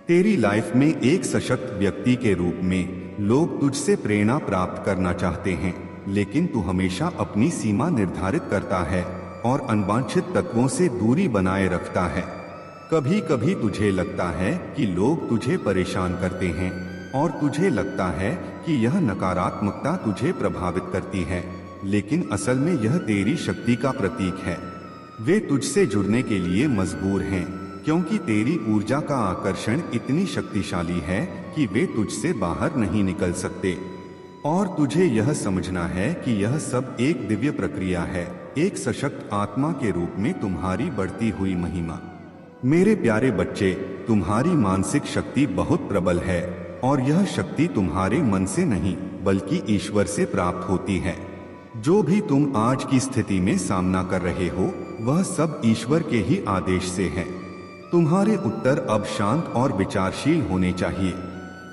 तेरी लाइफ में एक सशक्त व्यक्ति के रूप में लोग तुझसे प्रेरणा प्राप्त करना चाहते हैं। लेकिन तू हमेशा अपनी सीमा निर्धारित करता है और अनवांछित तत्वों से दूरी बनाए रखता है। कभी कभी तुझे लगता है कि लोग तुझे परेशान करते हैं और तुझे लगता है कि यह नकारात्मकता तुझे प्रभावित करती है, लेकिन असल में यह तेरी शक्ति का प्रतीक है। वे तुझसे जुड़ने के लिए मजबूर हैं, क्योंकि तेरी ऊर्जा का आकर्षण इतनी शक्तिशाली है कि वे तुझसे बाहर नहीं निकल सकते। और तुझे यह समझना है कि यह सब एक दिव्य प्रक्रिया है, एक सशक्त आत्मा के रूप में तुम्हारी बढ़ती हुई महिमा। मेरे प्यारे बच्चे, तुम्हारी मानसिक शक्ति बहुत प्रबल है और यह शक्ति तुम्हारे मन से नहीं बल्कि ईश्वर से प्राप्त होती है। जो भी तुम आज की स्थिति में सामना कर रहे हो वह सब ईश्वर के ही आदेश से है। तुम्हारे उत्तर अब शांत और विचारशील होने चाहिए।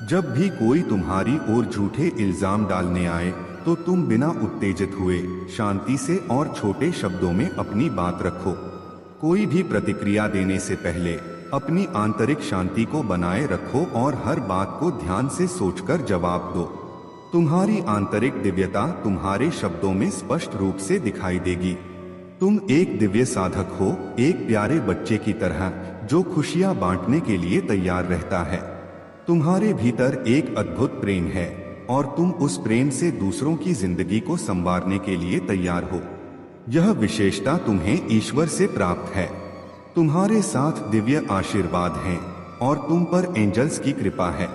जब भी कोई तुम्हारी ओर झूठे इल्जाम डालने आए तो तुम बिना उत्तेजित हुए शांति से और छोटे शब्दों में अपनी बात रखो। कोई भी प्रतिक्रिया देने से पहले अपनी आंतरिक शांति को बनाए रखो और हर बात को ध्यान से सोचकर जवाब दो। तुम्हारी आंतरिक दिव्यता तुम्हारे शब्दों में स्पष्ट रूप से दिखाई देगी। तुम एक दिव्य साधक हो, एक प्यारे बच्चे की तरह जो खुशियां बांटने के लिए तैयार रहता है। तुम्हारे भीतर एक अद्भुत प्रेम है और तुम उस प्रेम से दूसरों की जिंदगी को संवारने के लिए तैयार हो। यह विशेषता तुम्हें ईश्वर से प्राप्त है। तुम्हारे साथ दिव्य आशीर्वाद हैं और तुम पर एंजल्स की कृपा है।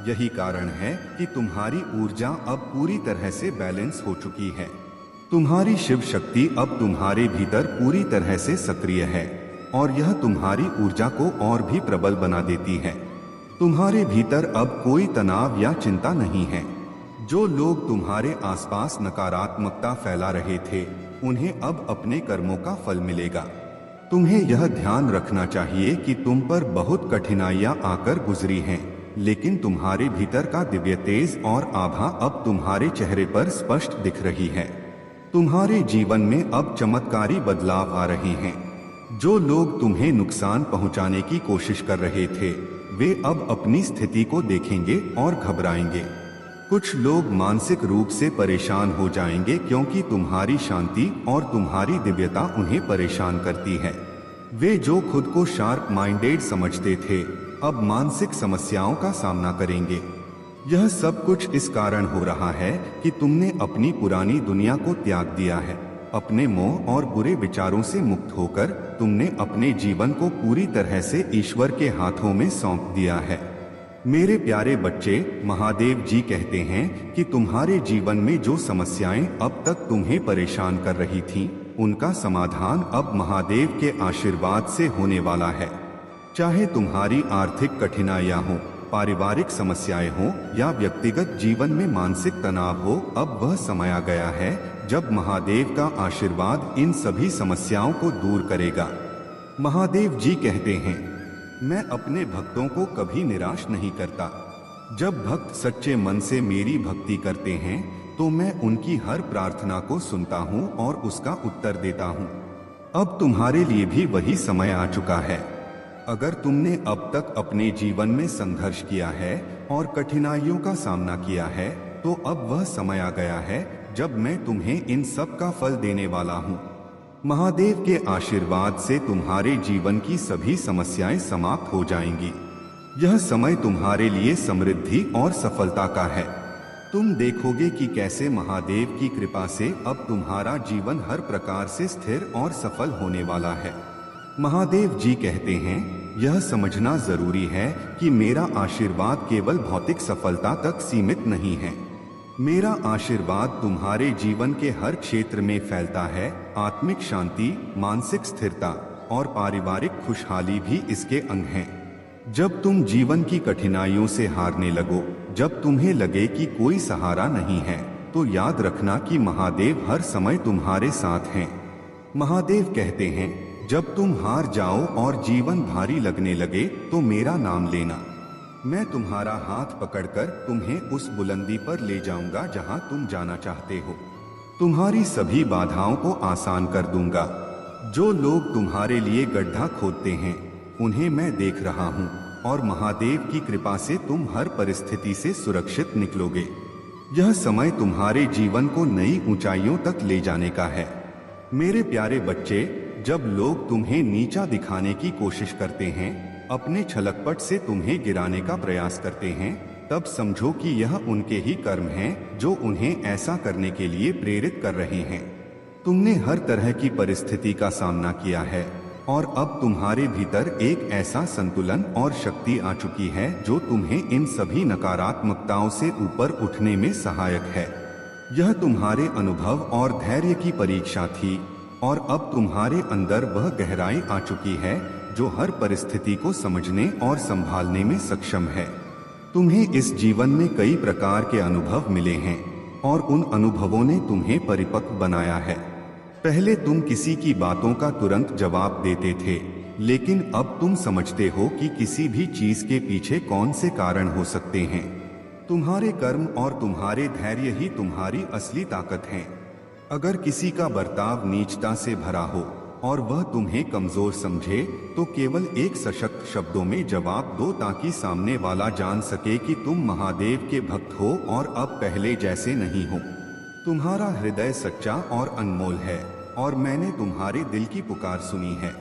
यही कारण है कि तुम्हारी ऊर्जा अब पूरी तरह से बैलेंस हो चुकी है। तुम्हारी शिव शक्ति अब तुम्हारे भीतर पूरी तरह से सक्रिय है और यह तुम्हारी ऊर्जा को और भी प्रबल बना देती है। तुम्हारे भीतर अब कोई तनाव या चिंता नहीं है। जो लोग तुम्हारे आसपास नकारात्मकता फैला रहे थे उन्हें अब अपने कर्मों का फल मिलेगा। तुम्हें यह ध्यान रखना चाहिए कि तुम पर बहुत कठिनाइयां आकर गुजरी हैं, लेकिन तुम्हारे भीतर का दिव्य तेज और आभा अब तुम्हारे चेहरे पर स्पष्ट दिख रही है। तुम्हारे जीवन में अब चमत्कारी बदलाव आ रहे हैं। जो लोग तुम्हें नुकसान पहुंचाने की कोशिश कर रहे थे वे अब अपनी स्थिति को देखेंगे और घबराएंगे। कुछ लोग मानसिक रूप से परेशान हो जाएंगे क्योंकि तुम्हारी शांति और तुम्हारी दिव्यता उन्हें परेशान करती है। वे जो खुद को शार्प माइंडेड समझते थे अब मानसिक समस्याओं का सामना करेंगे। यह सब कुछ इस कारण हो रहा है कि तुमने अपनी पुरानी दुनिया को त्याग दिया है। अपने मोह और बुरे विचारों से मुक्त होकर तुमने अपने जीवन को पूरी तरह से ईश्वर के हाथों में सौंप दिया है। मेरे प्यारे बच्चे, महादेव जी कहते हैं कि तुम्हारे जीवन में जो समस्याएं अब तक तुम्हें परेशान कर रही थीं, उनका समाधान अब महादेव के आशीर्वाद से होने वाला है। चाहे तुम्हारी आर्थिक कठिनाइयां हो, पारिवारिक समस्याएं हो या व्यक्तिगत जीवन में मानसिक तनाव हो, अब वह समय आ गया है जब महादेव का आशीर्वाद इन सभी समस्याओं को दूर करेगा। महादेव जी कहते हैं, मैं अपने भक्तों को कभी निराश नहीं करता। जब भक्त सच्चे मन से मेरी भक्ति करते हैं तो मैं उनकी हर प्रार्थना को सुनता हूं और उसका उत्तर देता हूं। अब तुम्हारे लिए भी वही समय आ चुका है। अगर तुमने अब तक अपने जीवन में संघर्ष किया है और कठिनाइयों का सामना किया है तो अब वह समय आ गया है जब मैं तुम्हें इन सब का फल देने वाला हूँ। महादेव के आशीर्वाद से तुम्हारे जीवन की सभी समस्याएं समाप्त हो जाएंगी। यह समय तुम्हारे लिए समृद्धि और सफलता का है। तुम देखोगे कि कैसे महादेव की कृपा से अब तुम्हारा जीवन हर प्रकार से स्थिर और सफल होने वाला है। महादेव जी कहते हैं, यह समझना जरूरी है कि मेरा आशीर्वाद केवल भौतिक सफलता तक सीमित नहीं है। मेरा आशीर्वाद तुम्हारे जीवन के हर क्षेत्र में फैलता है। आत्मिक शांति, मानसिक स्थिरता और पारिवारिक खुशहाली भी इसके अंग हैं। जब तुम जीवन की कठिनाइयों से हारने लगो, जब तुम्हें लगे कि कोई सहारा नहीं है, तो याद रखना कि महादेव हर समय तुम्हारे साथ हैं। महादेव कहते हैं, जब तुम हार जाओ और जीवन भारी लगने लगे तो मेरा नाम लेना। मैं तुम्हारा हाथ पकड़कर तुम्हें उस बुलंदी पर ले जाऊंगा जहां तुम जाना चाहते हो। तुम्हारी सभी बाधाओं को आसान कर दूंगा। जो लोग तुम्हारे लिए गड्ढा खोदते हैं उन्हें मैं देख रहा हूं और महादेव की कृपा से तुम हर परिस्थिति से सुरक्षित निकलोगे। यह समय तुम्हारे जीवन को नई ऊंचाइयों तक ले जाने का है। मेरे प्यारे बच्चे, जब लोग तुम्हें नीचा दिखाने की कोशिश करते हैं, अपने छलकपट से तुम्हें गिराने का प्रयास करते हैं, तब समझो कि यह उनके ही कर्म हैं जो उन्हें ऐसा करने के लिए प्रेरित कर रहे हैं। तुमने हर तरह की परिस्थिति का सामना किया है और अब तुम्हारे भीतर एक ऐसा संतुलन और शक्ति आ चुकी है जो तुम्हें इन सभी नकारात्मकताओं से ऊपर उठने में सहायक है। यह तुम्हारे अनुभव और धैर्य की परीक्षा थी और अब तुम्हारे अंदर वह गहराई आ चुकी है जो हर परिस्थिति को समझने और संभालने में सक्षम है। तुम्हें इस जीवन में कई प्रकार के अनुभव मिले हैं और उन अनुभवों ने तुम्हें परिपक्व बनाया है। पहले तुम किसी की बातों का तुरंत जवाब देते थे, लेकिन अब तुम समझते हो कि किसी भी चीज के पीछे कौन से कारण हो सकते हैं। तुम्हारे कर्म और तुम्हारे धैर्य ही तुम्हारी असली ताकत हैं। अगर किसी का बर्ताव नीचता से भरा हो और वह तुम्हें कमजोर समझे, तो केवल एक सशक्त शब्दों में जवाब दो ताकि सामने वाला जान सके कि तुम महादेव के भक्त हो और अब पहले जैसे नहीं हो। तुम्हारा हृदय सच्चा और अनमोल है और मैंने तुम्हारे दिल की पुकार सुनी है।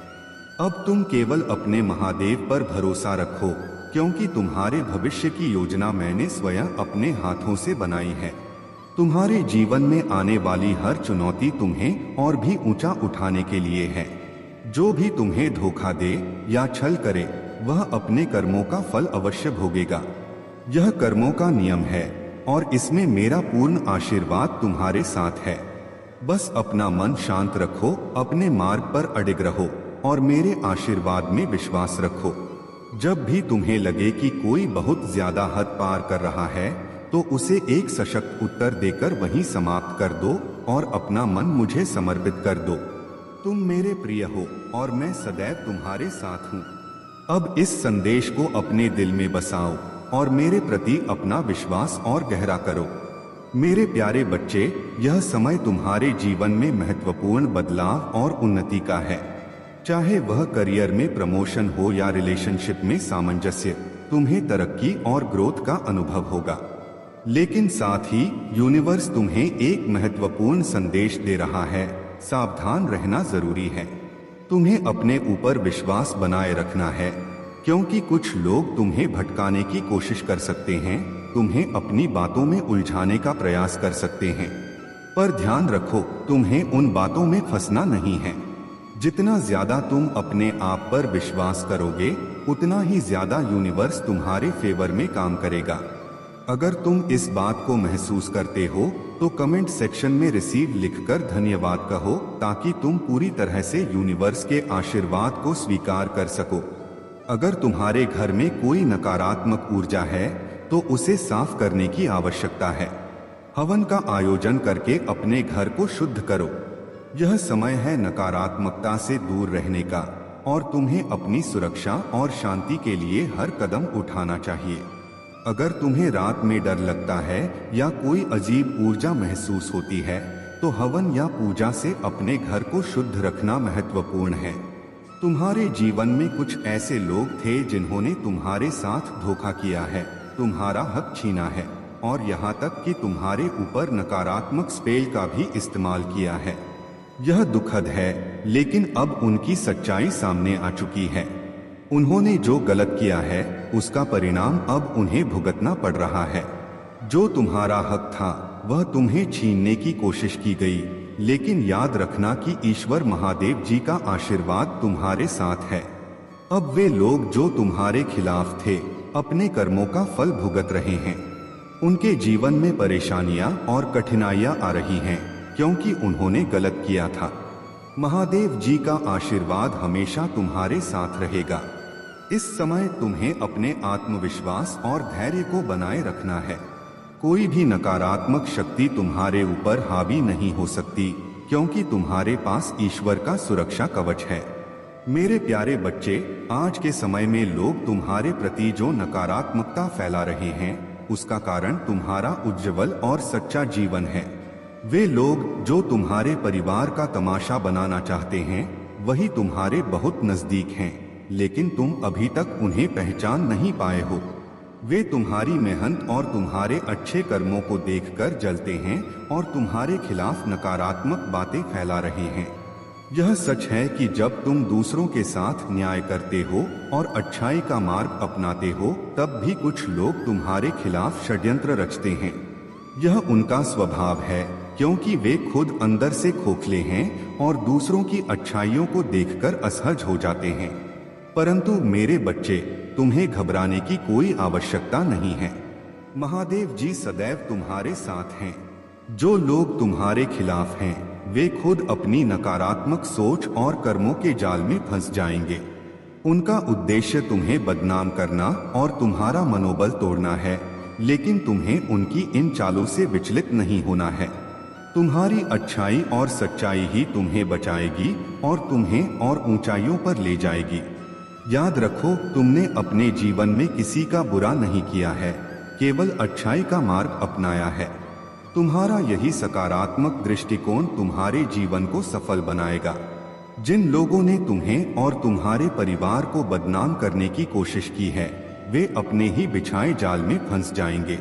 अब तुम केवल अपने महादेव पर भरोसा रखो, क्योंकि तुम्हारे भविष्य की योजना मैंने स्वयं अपने हाथों से बनाई है। तुम्हारे जीवन में आने वाली हर चुनौती तुम्हें और भी ऊंचा उठाने के लिए है। जो भी तुम्हें धोखा दे या छल करे, वह अपने कर्मों का फल अवश्य भोगेगा। यह कर्मों का नियम है और इसमें मेरा पूर्ण आशीर्वाद तुम्हारे साथ है। बस अपना मन शांत रखो, अपने मार्ग पर अडिग रहो और मेरे आशीर्वाद में विश्वास रखो। जब भी तुम्हें लगे कि कोई बहुत ज्यादा हद पार कर रहा है, तो उसे एक सशक्त उत्तर देकर वहीं समाप्त कर दो और अपना मन मुझे समर्पित कर दो। तुम मेरे प्रिय हो और मैं सदैव तुम्हारे साथ हूँ। अब इस संदेश को अपने दिल में बसाओ और मेरे प्रति अपना विश्वास और गहरा करो। मेरे प्यारे बच्चे, यह समय तुम्हारे जीवन में महत्वपूर्ण बदलाव और उन्नति का है। चाहे वह करियर में प्रमोशन हो या रिलेशनशिप में सामंजस्य, तुम्हें तरक्की और ग्रोथ का अनुभव होगा। लेकिन साथ ही यूनिवर्स तुम्हें एक महत्वपूर्ण संदेश दे रहा है, सावधान रहना जरूरी है। तुम्हें अपने ऊपर विश्वास बनाए रखना है, क्योंकि कुछ लोग तुम्हें भटकाने की कोशिश कर सकते हैं, तुम्हें अपनी बातों में उलझाने का प्रयास कर सकते हैं। पर ध्यान रखो, तुम्हें उन बातों में फंसना नहीं है। जितना ज्यादा तुम अपने आप पर विश्वास करोगे, उतना ही ज्यादा यूनिवर्स तुम्हारे फेवर में काम करेगा। अगर तुम इस बात को महसूस करते हो, तो कमेंट सेक्शन में रिसीव लिखकर धन्यवाद कहो, ताकि तुम पूरी तरह से यूनिवर्स के आशीर्वाद को स्वीकार कर सको। अगर तुम्हारे घर में कोई नकारात्मक ऊर्जा है, तो उसे साफ करने की आवश्यकता है। हवन का आयोजन करके अपने घर को शुद्ध करो। यह समय है नकारात्मकता से दूर रहने का और तुम्हें अपनी सुरक्षा और शांति के लिए हर कदम उठाना चाहिए। अगर तुम्हें रात में डर लगता है या कोई अजीब ऊर्जा महसूस होती है, तो हवन या पूजा से अपने घर को शुद्ध रखना महत्वपूर्ण है। तुम्हारे जीवन में कुछ ऐसे लोग थे जिन्होंने तुम्हारे साथ धोखा किया है, तुम्हारा हक छीना है और यहाँ तक कि तुम्हारे ऊपर नकारात्मक स्पेल का भी इस्तेमाल किया है। यह दुखद है, लेकिन अब उनकी सच्चाई सामने आ चुकी है। उन्होंने जो गलत किया है, उसका परिणाम अब उन्हें भुगतना पड़ रहा है। जो तुम्हारा हक था, वह तुम्हें छीनने की कोशिश की गई, लेकिन याद रखना कि ईश्वर महादेव जी का आशीर्वाद तुम्हारे साथ है। अब वे लोग जो तुम्हारे खिलाफ थे, अपने कर्मों का फल भुगत रहे हैं। उनके जीवन में परेशानियां और कठिनाइयां आ रही हैं, क्योंकि उन्होंने गलत किया था। महादेव जी का आशीर्वाद हमेशा तुम्हारे साथ रहेगा। इस समय तुम्हें अपने आत्मविश्वास और धैर्य को बनाए रखना है। कोई भी नकारात्मक शक्ति तुम्हारे ऊपर हावी नहीं हो सकती, क्योंकि तुम्हारे पास ईश्वर का सुरक्षा कवच है। मेरे प्यारे बच्चे, आज के समय में लोग तुम्हारे प्रति जो नकारात्मकता फैला रहे हैं, उसका कारण तुम्हारा उज्जवल और सच्चा जीवन है। वे लोग जो तुम्हारे परिवार का तमाशा बनाना चाहते हैं, वही तुम्हारे बहुत नजदीक हैं, लेकिन तुम अभी तक उन्हें पहचान नहीं पाए हो। वे तुम्हारी मेहनत और तुम्हारे अच्छे कर्मों को देखकर जलते हैं और तुम्हारे खिलाफ नकारात्मक बातें फैला रहे हैं। यह सच है कि जब तुम दूसरों के साथ न्याय करते हो और अच्छाई का मार्ग अपनाते हो, तब भी कुछ लोग तुम्हारे खिलाफ षड्यंत्र रचते हैं। यह उनका स्वभाव है, क्योंकि वे खुद अंदर से खोखले हैं और दूसरों की अच्छाइयों को देखकर असहज हो जाते हैं। परंतु मेरे बच्चे, तुम्हें घबराने की कोई आवश्यकता नहीं है। महादेव जी सदैव तुम्हारे साथ हैं। जो लोग तुम्हारे खिलाफ हैं, वे खुद अपनी नकारात्मक सोच और कर्मों के जाल में फंस जाएंगे। उनका उद्देश्य तुम्हें बदनाम करना और तुम्हारा मनोबल तोड़ना है, लेकिन तुम्हें उनकी इन चालों से विचलित नहीं होना है। तुम्हारी अच्छाई और सच्चाई ही तुम्हें बचाएगी और तुम्हें और ऊंचाइयों पर ले जाएगी। याद रखो, तुमने अपने जीवन में किसी का बुरा नहीं किया है, केवल अच्छाई का मार्ग अपनाया है। तुम्हारा यही सकारात्मक दृष्टिकोण तुम्हारे जीवन को सफल बनाएगा। जिन लोगों ने तुम्हें और तुम्हारे परिवार को बदनाम करने की कोशिश की है, वे अपने ही बिछाए जाल में फंस जाएंगे।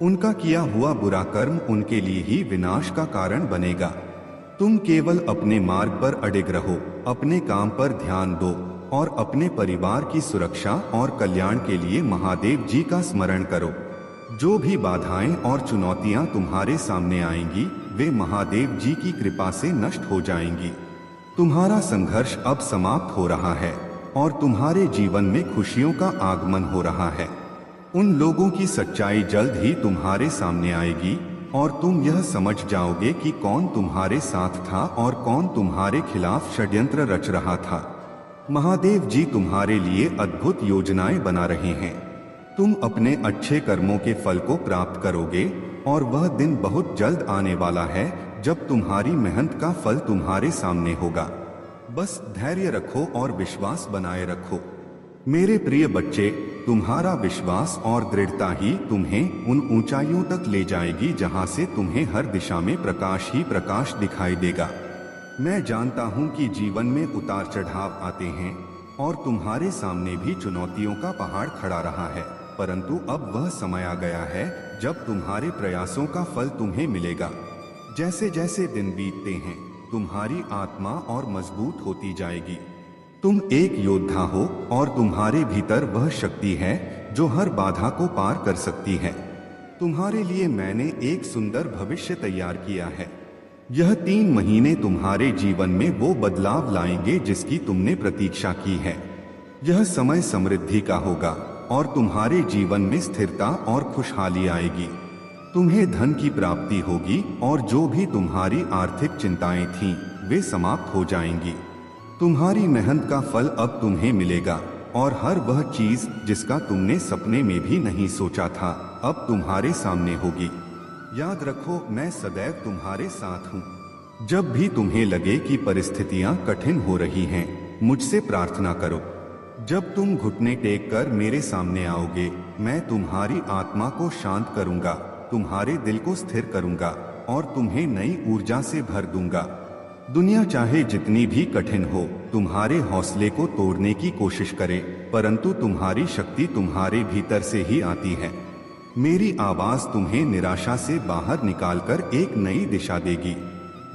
उनका किया हुआ बुरा कर्म उनके लिए ही विनाश का कारण बनेगा। तुम केवल अपने मार्ग पर अडिग रहो, अपने काम पर ध्यान दो और अपने परिवार की सुरक्षा और कल्याण के लिए महादेव जी का स्मरण करो। जो भी बाधाएं और चुनौतियां तुम्हारे सामने आएंगी, वे महादेव जी की कृपा से नष्ट हो जाएंगी। तुम्हारा संघर्ष अब समाप्त हो रहा है और तुम्हारे जीवन में खुशियों का आगमन हो रहा है। उन लोगों की सच्चाई जल्द ही तुम्हारे सामने आएगी और तुम यह समझ जाओगे कि कौन तुम्हारे साथ था और कौन तुम्हारे खिलाफ षड्यंत्र रच रहा था। महादेव जी तुम्हारे लिए अद्भुत योजनाएं बना रहे हैं। तुम अपने अच्छे कर्मों के फल को प्राप्त करोगे और वह दिन बहुत जल्द आने वाला है जब तुम्हारी मेहनत का फल तुम्हारे सामने होगा। बस धैर्य रखो और विश्वास बनाए रखो। मेरे प्रिय बच्चे, तुम्हारा विश्वास और दृढ़ता ही तुम्हें उन ऊंचाइयों तक ले जाएगी जहां से तुम्हें हर दिशा में प्रकाश ही प्रकाश दिखाई देगा। मैं जानता हूं कि जीवन में उतार चढ़ाव आते हैं और तुम्हारे सामने भी चुनौतियों का पहाड़ खड़ा रहा है, परंतु अब वह समय आ गया है जब तुम्हारे प्रयासों का फल तुम्हें मिलेगा। जैसे जैसे दिन बीतते हैं, तुम्हारी आत्मा और मजबूत होती जाएगी। तुम एक योद्धा हो और तुम्हारे भीतर वह शक्ति है जो हर बाधा को पार कर सकती है। तुम्हारे लिए मैंने एक सुंदर भविष्य तैयार किया है। यह 3 महीने तुम्हारे जीवन में वो बदलाव लाएंगे जिसकी तुमने प्रतीक्षा की है। यह समय समृद्धि का होगा और तुम्हारे जीवन में स्थिरता और खुशहाली आएगी। तुम्हें धन की प्राप्ति होगी और जो भी तुम्हारी आर्थिक चिंताएं थीं, वे समाप्त हो जाएंगी। तुम्हारी मेहनत का फल अब तुम्हें मिलेगा और हर वह चीज जिसका तुमने सपने में भी नहीं सोचा था, अब तुम्हारे सामने होगी। याद रखो, मैं सदैव तुम्हारे साथ हूँ। जब भी तुम्हें लगे कि परिस्थितियां कठिन हो रही हैं, मुझसे प्रार्थना करो। जब तुम घुटने टेक कर मेरे सामने आओगे, मैं तुम्हारी आत्मा को शांत करूंगा, तुम्हारे दिल को स्थिर करूंगा और तुम्हें नई ऊर्जा से भर दूंगा। दुनिया चाहे जितनी भी कठिन हो, तुम्हारे हौसले को तोड़ने की कोशिश करे, परंतु तुम्हारी शक्ति तुम्हारे भीतर से ही आती है। मेरी आवाज तुम्हें निराशा से बाहर निकालकर एक नई दिशा देगी।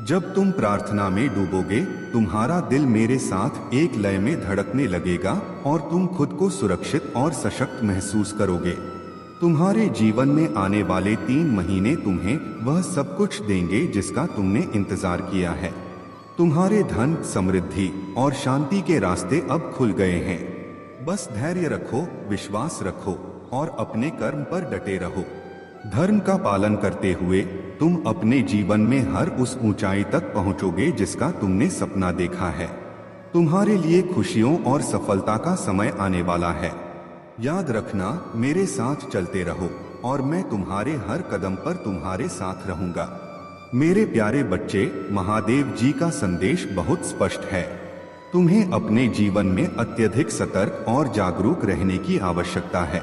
जब तुम प्रार्थना में डूबोगे, तुम्हारा दिल मेरे साथ एक लय में धड़कने लगेगा और तुम खुद को सुरक्षित और सशक्त महसूस करोगे। तुम्हारे जीवन में आने वाले 3 महीने तुम्हें वह सब कुछ देंगे जिसका तुमने इंतजार किया है। तुम्हारे धन, समृद्धि और शांति के रास्ते अब खुल गए हैं। बस धैर्य रखो, विश्वास रखो और अपने कर्म पर डटे रहो। धर्म का पालन करते हुए तुम अपने जीवन में हर उस ऊंचाई तक पहुंचोगे जिसका तुमने सपना देखा है। तुम्हारे लिए खुशियों और सफलता का समय आने वाला है। याद रखना, मेरे साथ चलते रहो और मैं तुम्हारे हर कदम पर तुम्हारे साथ रहूंगा। मेरे प्यारे बच्चे, महादेव जी का संदेश बहुत स्पष्ट है। तुम्हें अपने जीवन में अत्यधिक सतर्क और जागरूक रहने की आवश्यकता है।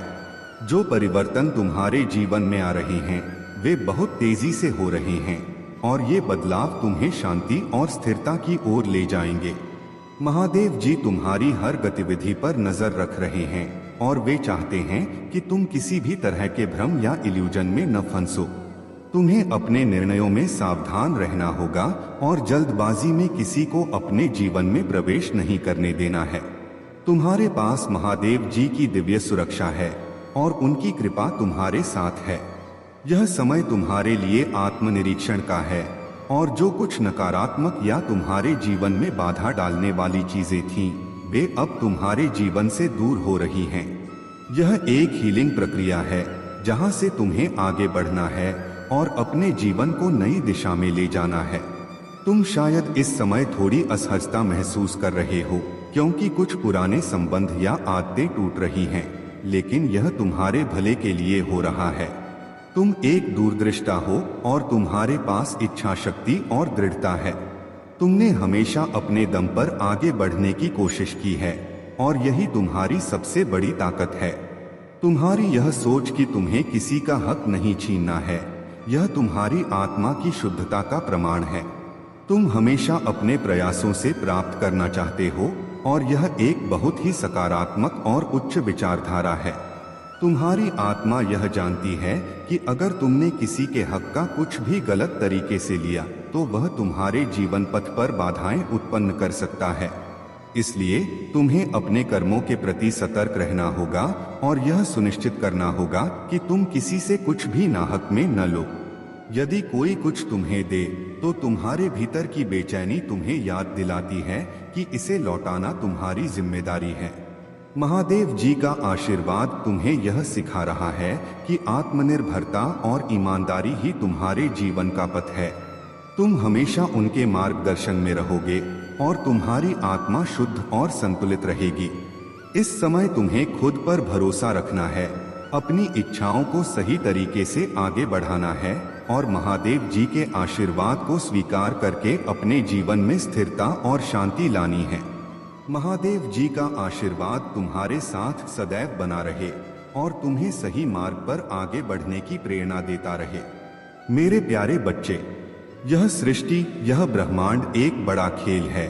जो परिवर्तन तुम्हारे जीवन में आ रहे हैं, वे बहुत तेजी से हो रहे हैं और ये बदलाव तुम्हें शांति और स्थिरता की ओर ले जाएंगे। महादेव जी तुम्हारी हर गतिविधि पर नजर रख रहे हैं और वे चाहते हैं कि तुम किसी भी तरह के भ्रम या इल्यूजन में न फंसो। तुम्हें अपने निर्णयों में सावधान रहना होगा और जल्दबाजी में किसी को अपने जीवन में प्रवेश नहीं करने देना है। तुम्हारे पास महादेव जी की दिव्य सुरक्षा है और उनकी कृपा तुम्हारे साथ है। यह समय तुम्हारे लिए आत्मनिरीक्षण का है और जो कुछ नकारात्मक या तुम्हारे जीवन में बाधा डालने वाली चीजें थीं, वे अब तुम्हारे जीवन से दूर हो रही हैं। यह एक हीलिंग प्रक्रिया है जहां से तुम्हें आगे बढ़ना है और अपने जीवन को नई दिशा में ले जाना है। तुम शायद इस समय थोड़ी असहजता महसूस कर रहे हो क्योंकि कुछ पुराने संबंध या आदतें टूट रही हैं, लेकिन यह तुम्हारे भले के लिए हो रहा है। तुम एक दूरदृष्टा हो और तुम्हारे पास इच्छा शक्ति और दृढ़ता है। तुमने हमेशा अपने दम पर आगे बढ़ने की कोशिश की है और यही तुम्हारी सबसे बड़ी ताकत है। तुम्हारी यह सोच कि तुम्हें किसी का हक नहीं छीनना है, यह तुम्हारी आत्मा की शुद्धता का प्रमाण है। तुम हमेशा अपने प्रयासों से प्राप्त करना चाहते हो और यह एक बहुत ही सकारात्मक और उच्च विचारधारा है। तुम्हारी आत्मा यह जानती है कि अगर तुमने किसी के हक का कुछ भी गलत तरीके से लिया तो वह तुम्हारे जीवन पथ पर बाधाएं उत्पन्न कर सकता है। इसलिए तुम्हें अपने कर्मों के प्रति सतर्क रहना होगा और यह सुनिश्चित करना होगा कि तुम किसी से कुछ भी नाहक में न लो। यदि कोई कुछ तुम्हें दे तो तुम्हारे भीतर की बेचैनी तुम्हें याद दिलाती है कि इसे लौटाना तुम्हारी जिम्मेदारी है। महादेव जी का आशीर्वाद तुम्हें यह सिखा रहा है कि आत्मनिर्भरता और ईमानदारी ही तुम्हारे जीवन का पथ है। तुम हमेशा उनके मार्गदर्शन में रहोगे और तुम्हारी आत्मा शुद्ध और संतुलित रहेगी। इस समय तुम्हें खुद पर भरोसा रखना है, अपनी इच्छाओं को सही तरीके से आगे बढ़ाना है और महादेव जी के आशीर्वाद को स्वीकार करके अपने जीवन में स्थिरता और शांति लानी है। महादेव जी का आशीर्वाद तुम्हारे साथ सदैव बना रहे और तुम्हें सही मार्ग पर आगे बढ़ने की प्रेरणा देता रहे। मेरे प्यारे बच्चे, यह सृष्टि, यह ब्रह्मांड एक बड़ा खेल है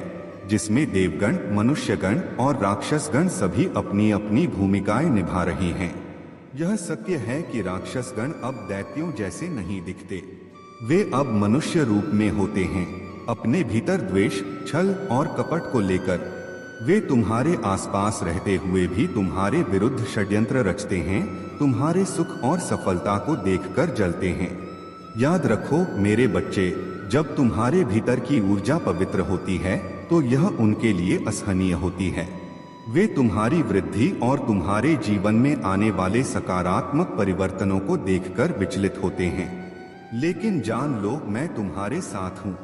जिसमें देवगण, मनुष्यगण और राक्षसगण सभी अपनी अपनी भूमिकाएं निभा रहे हैं। यह सत्य है कि राक्षसगण अब दैत्यों जैसे नहीं दिखते, वे अब मनुष्य रूप में होते हैं। अपने भीतर द्वेष, छल और कपट को लेकर वे तुम्हारे आसपास रहते हुए भी तुम्हारे विरुद्ध षड्यंत्र रचते हैं, तुम्हारे सुख और सफलता को देखकर जलते हैं। याद रखो मेरे बच्चे, जब तुम्हारे भीतर की ऊर्जा पवित्र होती है तो यह उनके लिए असहनीय होती है। वे तुम्हारी वृद्धि और तुम्हारे जीवन में आने वाले सकारात्मक परिवर्तनों को देखकर विचलित होते हैं। लेकिन जान लो, मैं तुम्हारे साथ हूँ।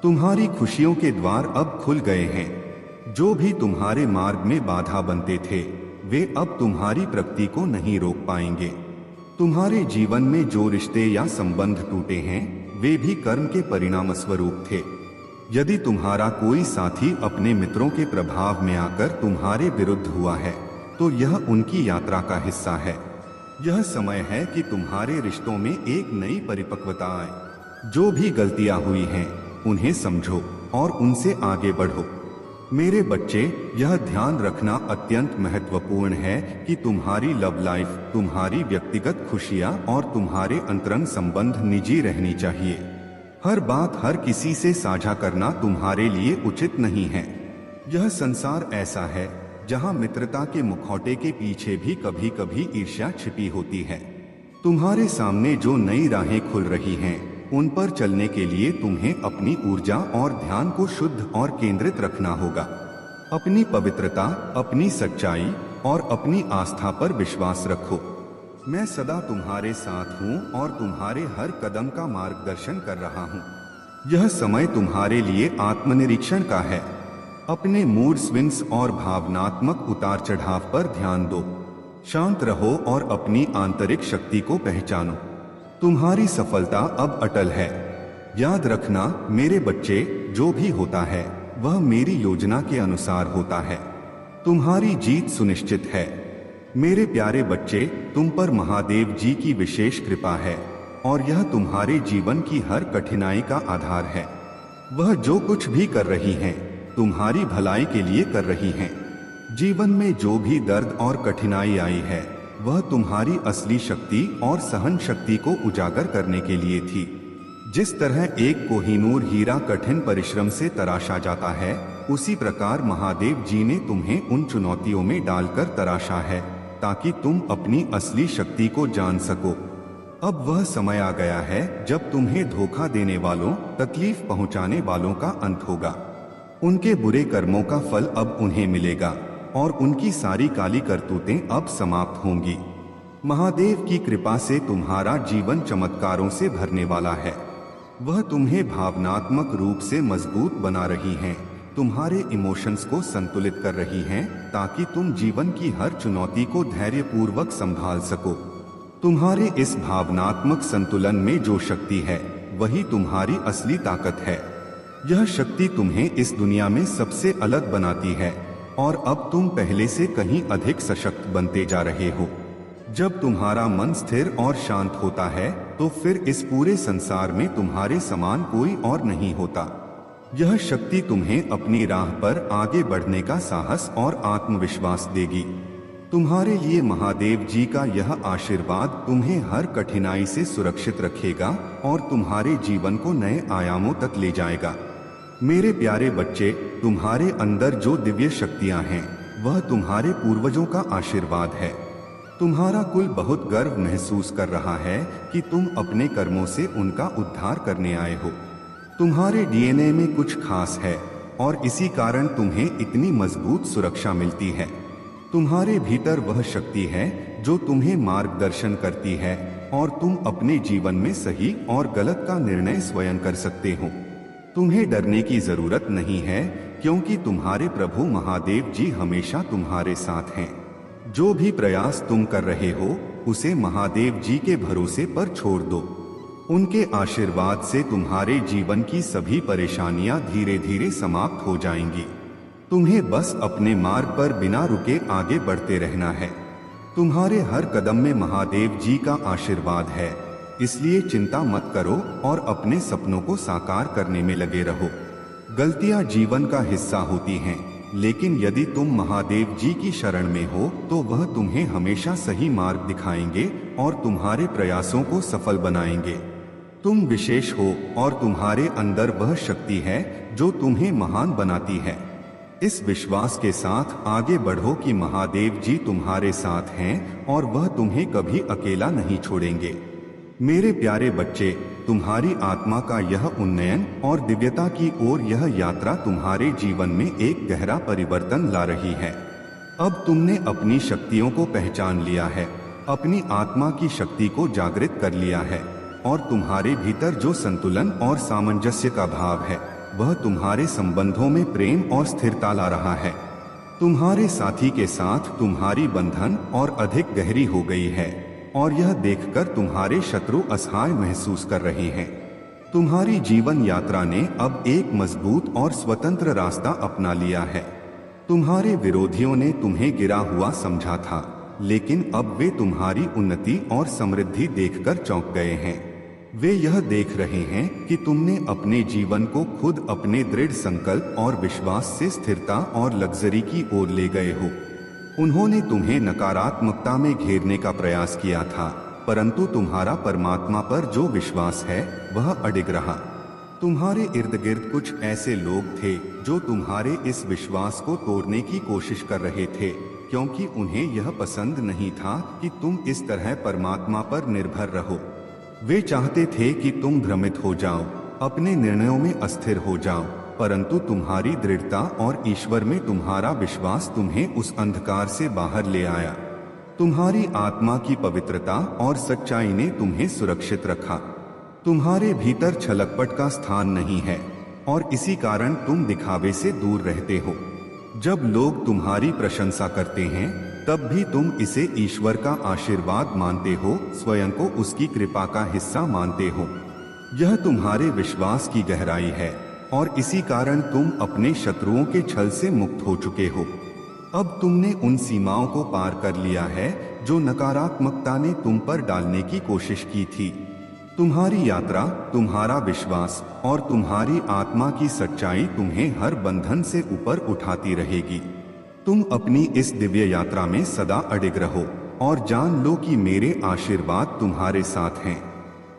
तुम्हारी खुशियों के द्वार अब खुल गए हैं। जो भी तुम्हारे मार्ग में बाधा बनते थे, वे अब तुम्हारी प्रगति को नहीं रोक पाएंगे। तुम्हारे जीवन में जो रिश्ते या संबंध टूटे हैं, वे भी कर्म के परिणाम स्वरूप थे। यदि तुम्हारा कोई साथी अपने मित्रों के प्रभाव में आकर तुम्हारे विरुद्ध हुआ है, तो यह उनकी यात्रा का हिस्सा है। यह समय है कि तुम्हारे रिश्तों में एक नई परिपक्वता आए। जो भी गलतियां हुई हैं, उन्हें समझो और उनसे आगे बढ़ो। मेरे बच्चे, यह ध्यान रखना अत्यंत महत्वपूर्ण है कि तुम्हारी लव लाइफ, तुम्हारी व्यक्तिगत खुशियां और तुम्हारे अंतरंग संबंध निजी रहनी चाहिए। हर बात हर किसी से साझा करना तुम्हारे लिए उचित नहीं है। यह संसार ऐसा है जहां मित्रता के मुखौटे के पीछे भी कभी कभी ईर्ष्या छिपी होती है। तुम्हारे सामने जो नई राहें खुल रही हैं, उन पर चलने के लिए तुम्हें अपनी ऊर्जा और ध्यान को शुद्ध और केंद्रित रखना होगा। अपनी पवित्रता, अपनी सच्चाई और अपनी आस्था पर विश्वास रखो। मैं सदा तुम्हारे साथ हूँ और तुम्हारे हर कदम का मार्गदर्शन कर रहा हूँ। यह समय तुम्हारे लिए आत्मनिरीक्षण का है। अपने मूड स्विंग्स और भावनात्मक उतार चढ़ाव पर ध्यान दो। शांत रहो और अपनी आंतरिक शक्ति को पहचानो। तुम्हारी सफलता अब अटल है। याद रखना मेरे बच्चे, जो भी होता है वह मेरी योजना के अनुसार होता है। तुम्हारी जीत सुनिश्चित है। मेरे प्यारे बच्चे, तुम पर महादेव जी की विशेष कृपा है और यह तुम्हारे जीवन की हर कठिनाई का आधार है। वह जो कुछ भी कर रही हैं, तुम्हारी भलाई के लिए कर रही हैं। जीवन में जो भी दर्द और कठिनाई आई है वह तुम्हारी असली शक्ति और सहन शक्ति को उजागर करने के लिए थी। जिस तरह एक कोहिनूर हीरा कठिन परिश्रम से तराशा जाता है, उसी प्रकार महादेव जी ने तुम्हें उन चुनौतियों में डालकर तराशा है ताकि तुम अपनी असली शक्ति को जान सको। अब वह समय आ गया है जब तुम्हें धोखा देने वालों, तकलीफ पहुंचाने वालों का अंत होगा। उनके बुरे कर्मों का फल अब उन्हें मिलेगा और उनकी सारी काली करतूतें अब समाप्त होंगी। महादेव की कृपा से तुम्हारा जीवन चमत्कारों से भरने वाला है। वह तुम्हें भावनात्मक रूप से मजबूत बना रही हैं, तुम्हारे इमोशंस को संतुलित कर रही हैं ताकि तुम जीवन की हर चुनौती को धैर्यपूर्वक संभाल सको। तुम्हारे इस भावनात्मक संतुलन में जो शक्ति है वही तुम्हारी असली ताकत है। यह शक्ति तुम्हें इस दुनिया में सबसे अलग बनाती है और अब तुम पहले से कहीं अधिक सशक्त बनते जा रहे हो। जब तुम्हारा मन स्थिर और शांत होता है तो फिर इस पूरे संसार में तुम्हारे समान कोई और नहीं होता। यह शक्ति तुम्हें अपनी राह पर आगे बढ़ने का साहस और आत्मविश्वास देगी। तुम्हारे लिए महादेव जी का यह आशीर्वाद तुम्हें हर कठिनाई से सुरक्षित रखेगा और तुम्हारे जीवन को नए आयामों तक ले जाएगा। मेरे प्यारे बच्चे, तुम्हारे अंदर जो दिव्य शक्तियां हैं वह तुम्हारे पूर्वजों का आशीर्वाद है। तुम्हारा कुल बहुत गर्व महसूस कर रहा है कि तुम अपने कर्मों से उनका उद्धार करने आए हो। तुम्हारे डीएनए में कुछ खास है और इसी कारण तुम्हें इतनी मजबूत सुरक्षा मिलती है। तुम्हारे भीतर वह शक्ति है जो तुम्हें मार्गदर्शन करती है और तुम अपने जीवन में सही और गलत का निर्णय स्वयं कर सकते हो। तुम्हें डरने की जरूरत नहीं है क्योंकि तुम्हारे प्रभु महादेव जी हमेशा तुम्हारे साथ हैं। जो भी प्रयास तुम कर रहे हो उसे महादेव जी के भरोसे पर छोड़ दो। उनके आशीर्वाद से तुम्हारे जीवन की सभी परेशानियां धीरे धीरे समाप्त हो जाएंगी। तुम्हें बस अपने मार्ग पर बिना रुके आगे बढ़ते रहना है। तुम्हारे हर कदम में महादेव जी का आशीर्वाद है, इसलिए चिंता मत करो और अपने सपनों को साकार करने में लगे रहो। गलतियां जीवन का हिस्सा होती हैं, लेकिन यदि तुम महादेव जी की शरण में हो तो वह तुम्हें हमेशा सही मार्ग दिखाएंगे और तुम्हारे प्रयासों को सफल बनाएंगे। तुम विशेष हो और तुम्हारे अंदर वह शक्ति है जो तुम्हें महान बनाती है। इस विश्वास के साथ आगे बढ़ो कि महादेव जी तुम्हारे साथ हैं और वह तुम्हें कभी अकेला नहीं छोड़ेंगे। मेरे प्यारे बच्चे, तुम्हारी आत्मा का यह उन्नयन और दिव्यता की ओर यह यात्रा तुम्हारे जीवन में एक गहरा परिवर्तन ला रही है। अब तुमने अपनी शक्तियों को पहचान लिया है, अपनी आत्मा की शक्ति को जागृत कर लिया है और तुम्हारे भीतर जो संतुलन और सामंजस्य का भाव है वह तुम्हारे संबंधों में प्रेम और स्थिरता ला रहा है। तुम्हारे साथी के साथ तुम्हारी बंधन और अधिक गहरी हो गई है और यह देखकर तुम्हारे शत्रु असहाय महसूस कर रहे हैं। तुम्हारी जीवन यात्रा ने अब एक मजबूत और स्वतंत्र रास्ता अपना लिया है। तुम्हारे विरोधियों ने तुम्हें गिरा हुआ समझा था, लेकिन अब वे तुम्हारी उन्नति और समृद्धि देखकर चौंक गए हैं। वे यह देख रहे हैं कि तुमने अपने जीवन को खुद अपने दृढ़ संकल्प और विश्वास से स्थिरता और लग्जरी की ओर ले गए हो। उन्होंने तुम्हें नकारात्मकता में घेरने का प्रयास किया था, परंतु तुम्हारा परमात्मा पर जो विश्वास है वह अडिग रहा। तुम्हारे इर्द गिर्द कुछ ऐसे लोग थे जो तुम्हारे इस विश्वास को तोड़ने की कोशिश कर रहे थे, क्योंकि उन्हें यह पसंद नहीं था कि तुम इस तरह परमात्मा पर निर्भर रहो। वे चाहते थे कि तुम भ्रमित हो जाओ, अपने निर्णयों में अस्थिर हो जाओ, परंतु तुम्हारी दृढ़ता और ईश्वर में तुम्हारा विश्वास तुम्हें उस अंधकार से बाहर ले आया। तुम्हारी आत्मा की पवित्रता और सच्चाई ने तुम्हें सुरक्षित रखा। तुम्हारे भीतर छलकपट का स्थान नहीं है और इसी कारण तुम दिखावे से दूर रहते हो। जब लोग तुम्हारी प्रशंसा करते हैं तब भी तुम इसे ईश्वर का आशीर्वाद मानते हो, स्वयं को उसकी कृपा का हिस्सा मानते हो। यह तुम्हारे विश्वास की गहराई है और इसी कारण तुम अपने शत्रुओं के छल से मुक्त हो चुके हो। अब तुमने उन सीमाओं को पार कर लिया है जो नकारात्मकता ने तुम पर डालने की कोशिश की थी। तुम्हारी यात्रा, तुम्हारा विश्वास और तुम्हारी आत्मा की सच्चाई तुम्हें हर बंधन से ऊपर उठाती रहेगी। तुम अपनी इस दिव्य यात्रा में सदा अडिग रहो और जान लो कि मेरे आशीर्वाद तुम्हारे साथ हैं।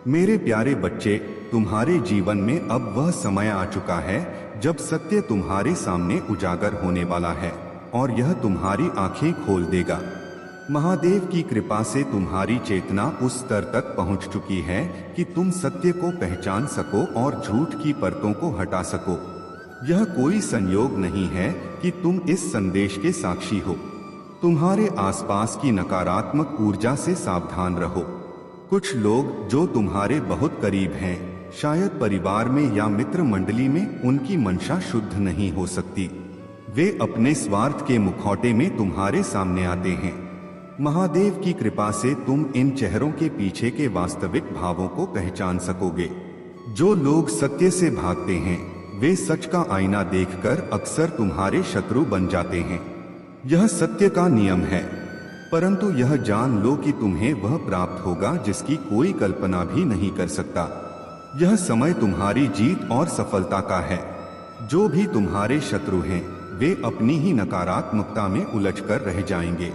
मेरे प्यारे बच्चे, तुम्हारे जीवन में अब वह समय आ चुका है जब सत्य तुम्हारे सामने उजागर होने वाला है और यह तुम्हारी आंखें खोल देगा। महादेव की कृपा से तुम्हारी चेतना उस स्तर तक पहुंच चुकी है कि तुम सत्य को पहचान सको और झूठ की परतों को हटा सको। यह कोई संयोग नहीं है कि तुम इस संदेश के साक्षी हो। तुम्हारे आसपास की नकारात्मक ऊर्जा से सावधान रहो। कुछ लोग जो तुम्हारे बहुत करीब हैं, शायद परिवार में या मित्र मंडली में, उनकी मंशा शुद्ध नहीं हो सकती। वे अपने स्वार्थ के मुखौटे में तुम्हारे सामने आते हैं। महादेव की कृपा से तुम इन चेहरों के पीछे के वास्तविक भावों को पहचान सकोगे। जो लोग सत्य से भागते हैं, वे सच का आईना देखकर अक्सर तुम्हारे शत्रु बन जाते हैं। यह सत्य का नियम है, परंतु यह जान लो कि तुम्हें वह प्राप्त होगा जिसकी कोई कल्पना भी नहीं कर सकता। यह समय तुम्हारी जीत और सफलता का है। जो भी तुम्हारे शत्रु हैं, वे अपनी ही नकारात्मकता में उलझकर रह जाएंगे।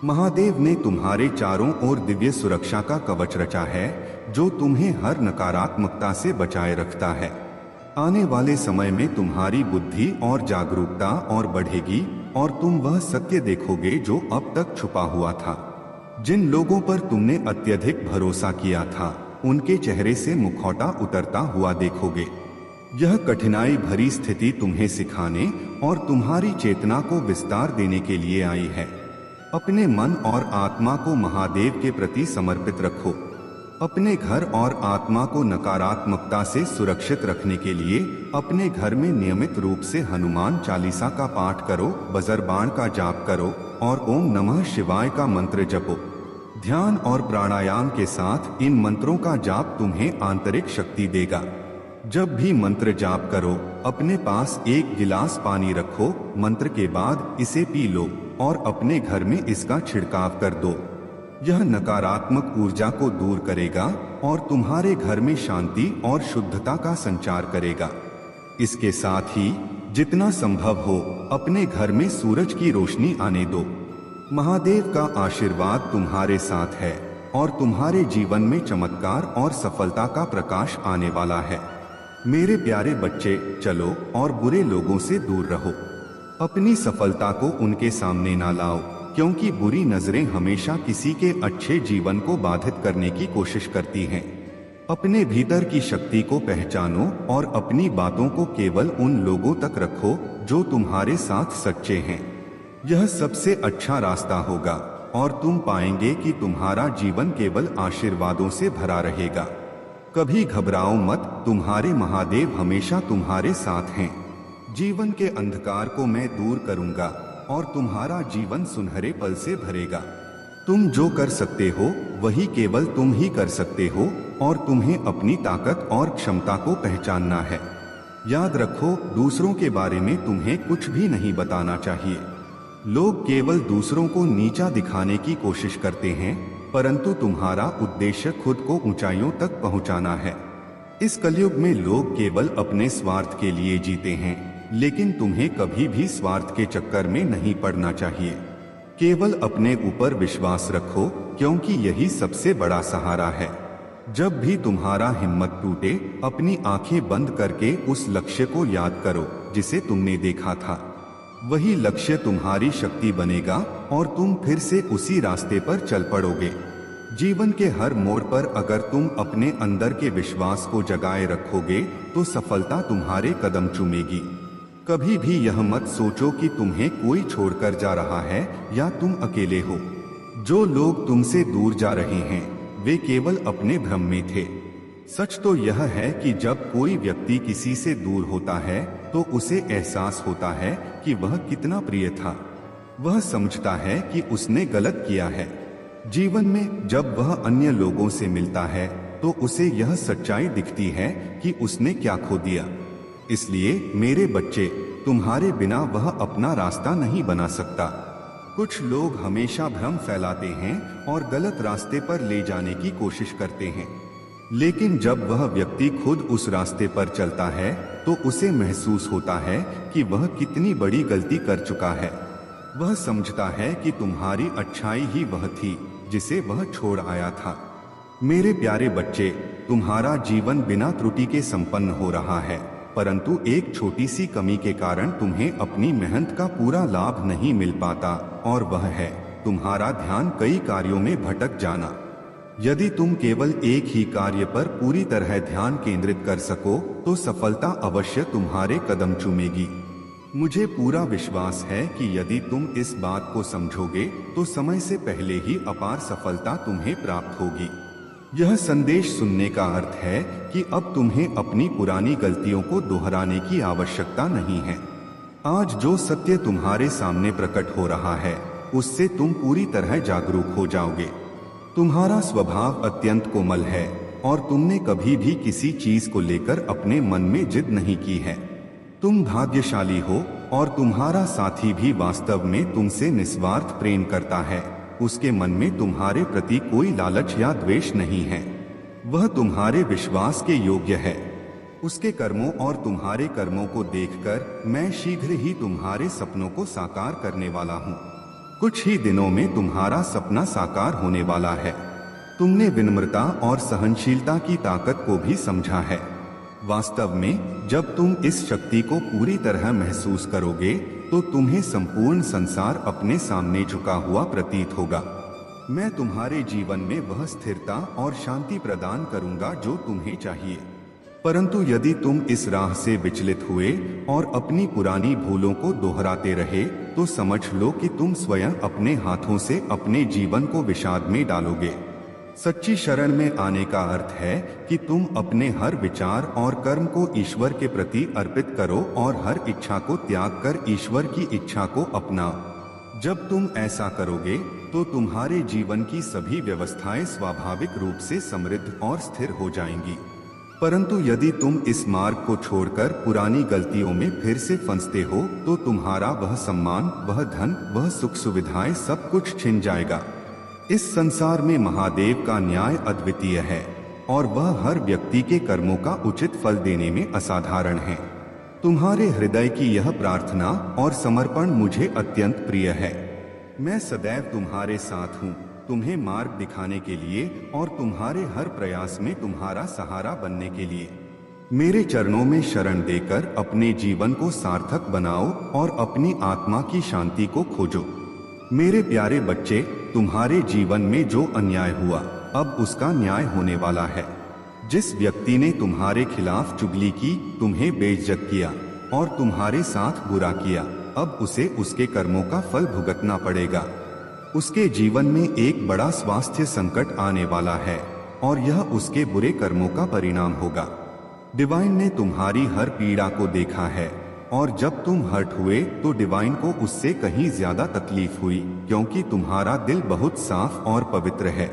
महादेव ने तुम्हारे चारों ओर दिव्य सुरक्षा का कवच रचा है, जो तुम्हें हर नकारात्मकता से बचाए रखता है। आने वाले समय में तुम्हारी बुद्धि और जागरूकता और बढ़ेगी और तुम वह सत्य देखोगे जो अब तक छुपा हुआ था। जिन लोगों पर तुमने अत्यधिक भरोसा किया था, उनके चेहरे से मुखौटा उतरता हुआ देखोगे। यह कठिनाई भरी स्थिति तुम्हें सिखाने और तुम्हारी चेतना को विस्तार देने के लिए आई है। अपने मन और आत्मा को महादेव के प्रति समर्पित रखो। अपने घर और आत्मा को नकारात्मकता से सुरक्षित रखने के लिए अपने घर में नियमित रूप से हनुमान चालीसा का पाठ करो, बजरबाण का जाप करो और ओम नमः शिवाय का मंत्र जपो। ध्यान और प्राणायाम के साथ इन मंत्रों का जाप तुम्हें आंतरिक शक्ति देगा। जब भी मंत्र जाप करो, अपने पास एक गिलास पानी रखो, मंत्र के बाद इसे पी लो और अपने घर में इसका छिड़काव कर दो। यह नकारात्मक ऊर्जा को दूर करेगा और तुम्हारे घर में शांति और शुद्धता का संचार करेगा। इसके साथ ही जितना संभव हो अपने घर में सूरज की रोशनी आने दो। महादेव का आशीर्वाद तुम्हारे साथ है और तुम्हारे जीवन में चमत्कार और सफलता का प्रकाश आने वाला है। मेरे प्यारे बच्चे, चलो और बुरे लोगों से दूर रहो। अपनी सफलता को उनके सामने ना लाओ, क्योंकि बुरी नजरें हमेशा किसी के अच्छे जीवन को बाधित करने की कोशिश करती हैं। अपने भीतर की शक्ति को पहचानो और अपनी बातों को केवल उन लोगों तक रखो जो तुम्हारे साथ सच्चे हैं। यह सबसे अच्छा रास्ता होगा और तुम पाएंगे कि तुम्हारा जीवन केवल आशीर्वादों से भरा रहेगा। कभी घबराओ मत, तुम्हारे महादेव हमेशा तुम्हारे साथ हैं। जीवन के अंधकार को मैं दूर करूंगा और तुम्हारा जीवन सुनहरे पल से भरेगा। तुम जो कर सकते हो वही केवल तुम ही कर सकते हो और तुम्हें अपनी ताकत और क्षमता को पहचानना है। याद रखो, दूसरों के बारे में तुम्हें कुछ भी नहीं बताना चाहिए। लोग केवल दूसरों को नीचा दिखाने की कोशिश करते हैं, परंतु तुम्हारा उद्देश्य खुद को ऊंचाइयों तक पहुंचाना है। इस कलयुग में लोग केवल अपने स्वार्थ के लिए जीते हैं, लेकिन तुम्हें कभी भी स्वार्थ के चक्कर में नहीं पड़ना चाहिए। केवल अपने ऊपर विश्वास रखो, क्योंकि यही सबसे बड़ा सहारा है। जब भी तुम्हारा हिम्मत टूटे, अपनी आंखें बंद करके उस लक्ष्य को याद करो जिसे तुमने देखा था। वही लक्ष्य तुम्हारी शक्ति बनेगा और तुम फिर से उसी रास्ते पर चल पड़ोगे। जीवन के हर मोड़ पर अगर तुम अपने अंदर के विश्वास को जगाए रखोगे तो सफलता तुम्हारे कदम चूमेगी। कभी भी यह मत सोचो कि तुम्हें कोई छोड़कर जा रहा है या तुम अकेले हो। जो लोग तुमसे दूर जा रहे हैं वे केवल अपने भ्रम में थे। सच तो यह है कि जब कोई व्यक्ति किसी से दूर होता है तो उसे एहसास होता है कि वह कितना प्रिय था। वह समझता है कि उसने गलत किया है। जीवन में जब वह अन्य लोगों से मिलता है तो उसे यह सच्चाई दिखती है कि उसने क्या खो दिया। इसलिए मेरे बच्चे, तुम्हारे बिना वह अपना रास्ता नहीं बना सकता। कुछ लोग हमेशा भ्रम फैलाते हैं और गलत रास्ते पर ले जाने की कोशिश करते हैं, लेकिन जब वह व्यक्ति खुद उस रास्ते पर चलता है तो उसे महसूस होता है कि वह कितनी बड़ी गलती कर चुका है। वह समझता है कि तुम्हारी अच्छाई ही वह थी जिसे वह छोड़ आया था। मेरे प्यारे बच्चे, तुम्हारा जीवन बिना त्रुटि के संपन्न हो रहा है, परंतु एक छोटी सी कमी के कारण तुम्हें अपनी मेहनत का पूरा लाभ नहीं मिल पाता, और वह है तुम्हारा ध्यान कई कार्यों में भटक जाना। यदि तुम केवल एक ही कार्य पर पूरी तरह ध्यान केंद्रित कर सको तो सफलता अवश्य तुम्हारे कदम चूमेगी। मुझे पूरा विश्वास है कि यदि तुम इस बात को समझोगे तो समय से पहले ही अपार सफलता तुम्हें प्राप्त होगी। यह संदेश सुनने का अर्थ है कि अब तुम्हें अपनी पुरानी गलतियों को दोहराने की आवश्यकता नहीं है। आज जो सत्य तुम्हारे सामने प्रकट हो रहा है उससे तुम पूरी तरह जागरूक हो जाओगे। तुम्हारा स्वभाव अत्यंत कोमल है और तुमने कभी भी किसी चीज को लेकर अपने मन में जिद नहीं की है। तुम भाग्यशाली हो और तुम्हारा साथी भी वास्तव में तुमसे निस्वार्थ प्रेम करता है। उसके मन में तुम्हारे प्रति कोई लालच या द्वेष नहीं है। वह तुम्हारे विश्वास के योग्य है। उसके कर्मों और तुम्हारे कर्मों को देखकर मैं शीघ्र ही तुम्हारे सपनों को साकार करने वाला हूँ। कुछ ही दिनों में तुम्हारा सपना साकार होने वाला है। तुमने विनम्रता और सहनशीलता की ताकत को भी समझा है। वास्तव में जब तुम इस शक्ति को पूरी तरह महसूस करोगे तो तुम्हें संपूर्ण संसार अपने सामने झुका हुआ प्रतीत होगा। मैं तुम्हारे जीवन में वह स्थिरता और शांति प्रदान करूंगा जो तुम्हें चाहिए। परंतु यदि तुम इस राह से विचलित हुए और अपनी पुरानी भूलों को दोहराते रहे तो समझ लो कि तुम स्वयं अपने हाथों से अपने जीवन को विषाद में डालोगे। सच्ची शरण में आने का अर्थ है कि तुम अपने हर विचार और कर्म को ईश्वर के प्रति अर्पित करो और हर इच्छा को त्याग कर ईश्वर की इच्छा को अपनाओ। जब तुम ऐसा करोगे तो तुम्हारे जीवन की सभी व्यवस्थाएं स्वाभाविक रूप से समृद्ध और स्थिर हो जाएंगी। परंतु यदि तुम इस मार्ग को छोड़कर पुरानी गलतियों में फिर से फंसते हो तो तुम्हारा वह सम्मान, वह धन, वह सुख सुविधाएं सब कुछ छिन जाएगा। इस संसार में महादेव का न्याय अद्वितीय है और वह हर व्यक्ति के कर्मों का उचित फल देने में असाधारण है। तुम्हारे हृदय की यह प्रार्थना और समर्पण मुझे अत्यंत प्रिय है। मैं सदैव तुम्हारे साथ हूँ, तुम्हें मार्ग दिखाने के लिए और तुम्हारे हर प्रयास में तुम्हारा सहारा बनने के लिए। मेरे चरणों में शरण देकर अपने जीवन को सार्थक बनाओ और अपनी आत्मा की शांति को खोजो। मेरे प्यारे बच्चे, तुम्हारे जीवन में जो अन्याय हुआ अब उसका न्याय होने वाला है। जिस व्यक्ति ने तुम्हारे खिलाफ चुगली की, तुम्हें बेइज्जत किया और तुम्हारे साथ बुरा किया, अब उसे उसके कर्मों का फल भुगतना पड़ेगा। उसके जीवन में एक बड़ा स्वास्थ्य संकट आने वाला है और यह उसके बुरे कर्मों का परिणाम होगा। डिवाइन ने तुम्हारी हर पीड़ा को देखा है और जब तुम हर्ट हुए तो डिवाइन को उससे कहीं ज्यादा तकलीफ हुई, क्योंकि तुम्हारा दिल बहुत साफ और पवित्र है।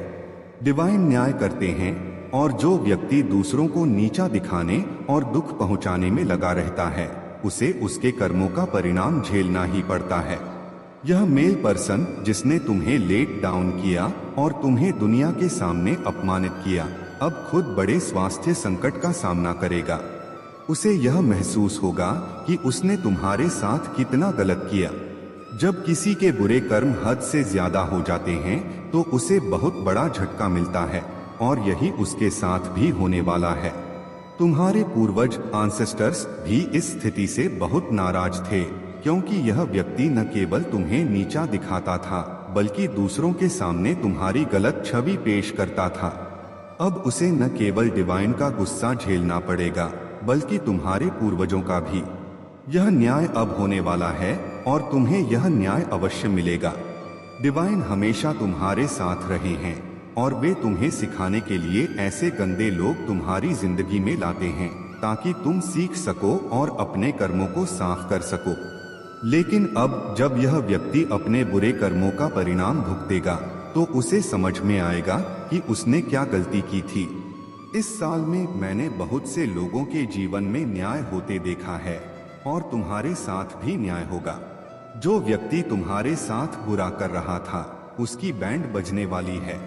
डिवाइन न्याय करते हैं और जो व्यक्ति दूसरों को नीचा दिखाने और दुख पहुंचाने में लगा रहता है उसे उसके कर्मों का परिणाम झेलना ही पड़ता है। यह मेल पर्सन जिसने तुम्हें लेट डाउन किया और तुम्हें दुनिया के सामने अपमानित किया, अब खुद बड़े स्वास्थ्य संकट का सामना करेगा। उसे यह महसूस होगा कि उसने तुम्हारे साथ कितना गलत किया। जब किसी के बुरे कर्म हद से ज्यादा हो जाते हैं तो उसे बहुत बड़ा झटका मिलता है और यही उसके साथ भी होने वाला है। तुम्हारे पूर्वज एंसेस्टर्स भी इस स्थिति से बहुत नाराज थे, क्योंकि यह व्यक्ति न केवल तुम्हें नीचा दिखाता था बल्कि दूसरों के सामने तुम्हारी गलत छवि पेश करता था। अब उसे न केवल डिवाइन का गुस्सा झेलना पड़ेगा बल्कि तुम्हारे पूर्वजों का भी। यह न्याय अब होने वाला है और तुम्हें यह न्याय अवश्य मिलेगा। डिवाइन हमेशा तुम्हारे साथ रहे हैं और वे तुम्हें सिखाने के लिए ऐसे गंदे लोग तुम्हारी जिंदगी में लाते हैं ताकि तुम सीख सको और अपने कर्मों को साफ कर सको। लेकिन अब जब यह व्यक्ति अपने बुरे कर्मों का परिणाम भुगतेगा तो उसे समझ में आएगा कि उसने क्या गलती की थी। इस साल में मैंने बहुत से लोगों के जीवन में न्याय होते देखा है और तुम्हारे साथ भी न्याय होगा। जो व्यक्ति तुम्हारे साथ बुरा कर रहा था उसकी बैंड बजने वाली है।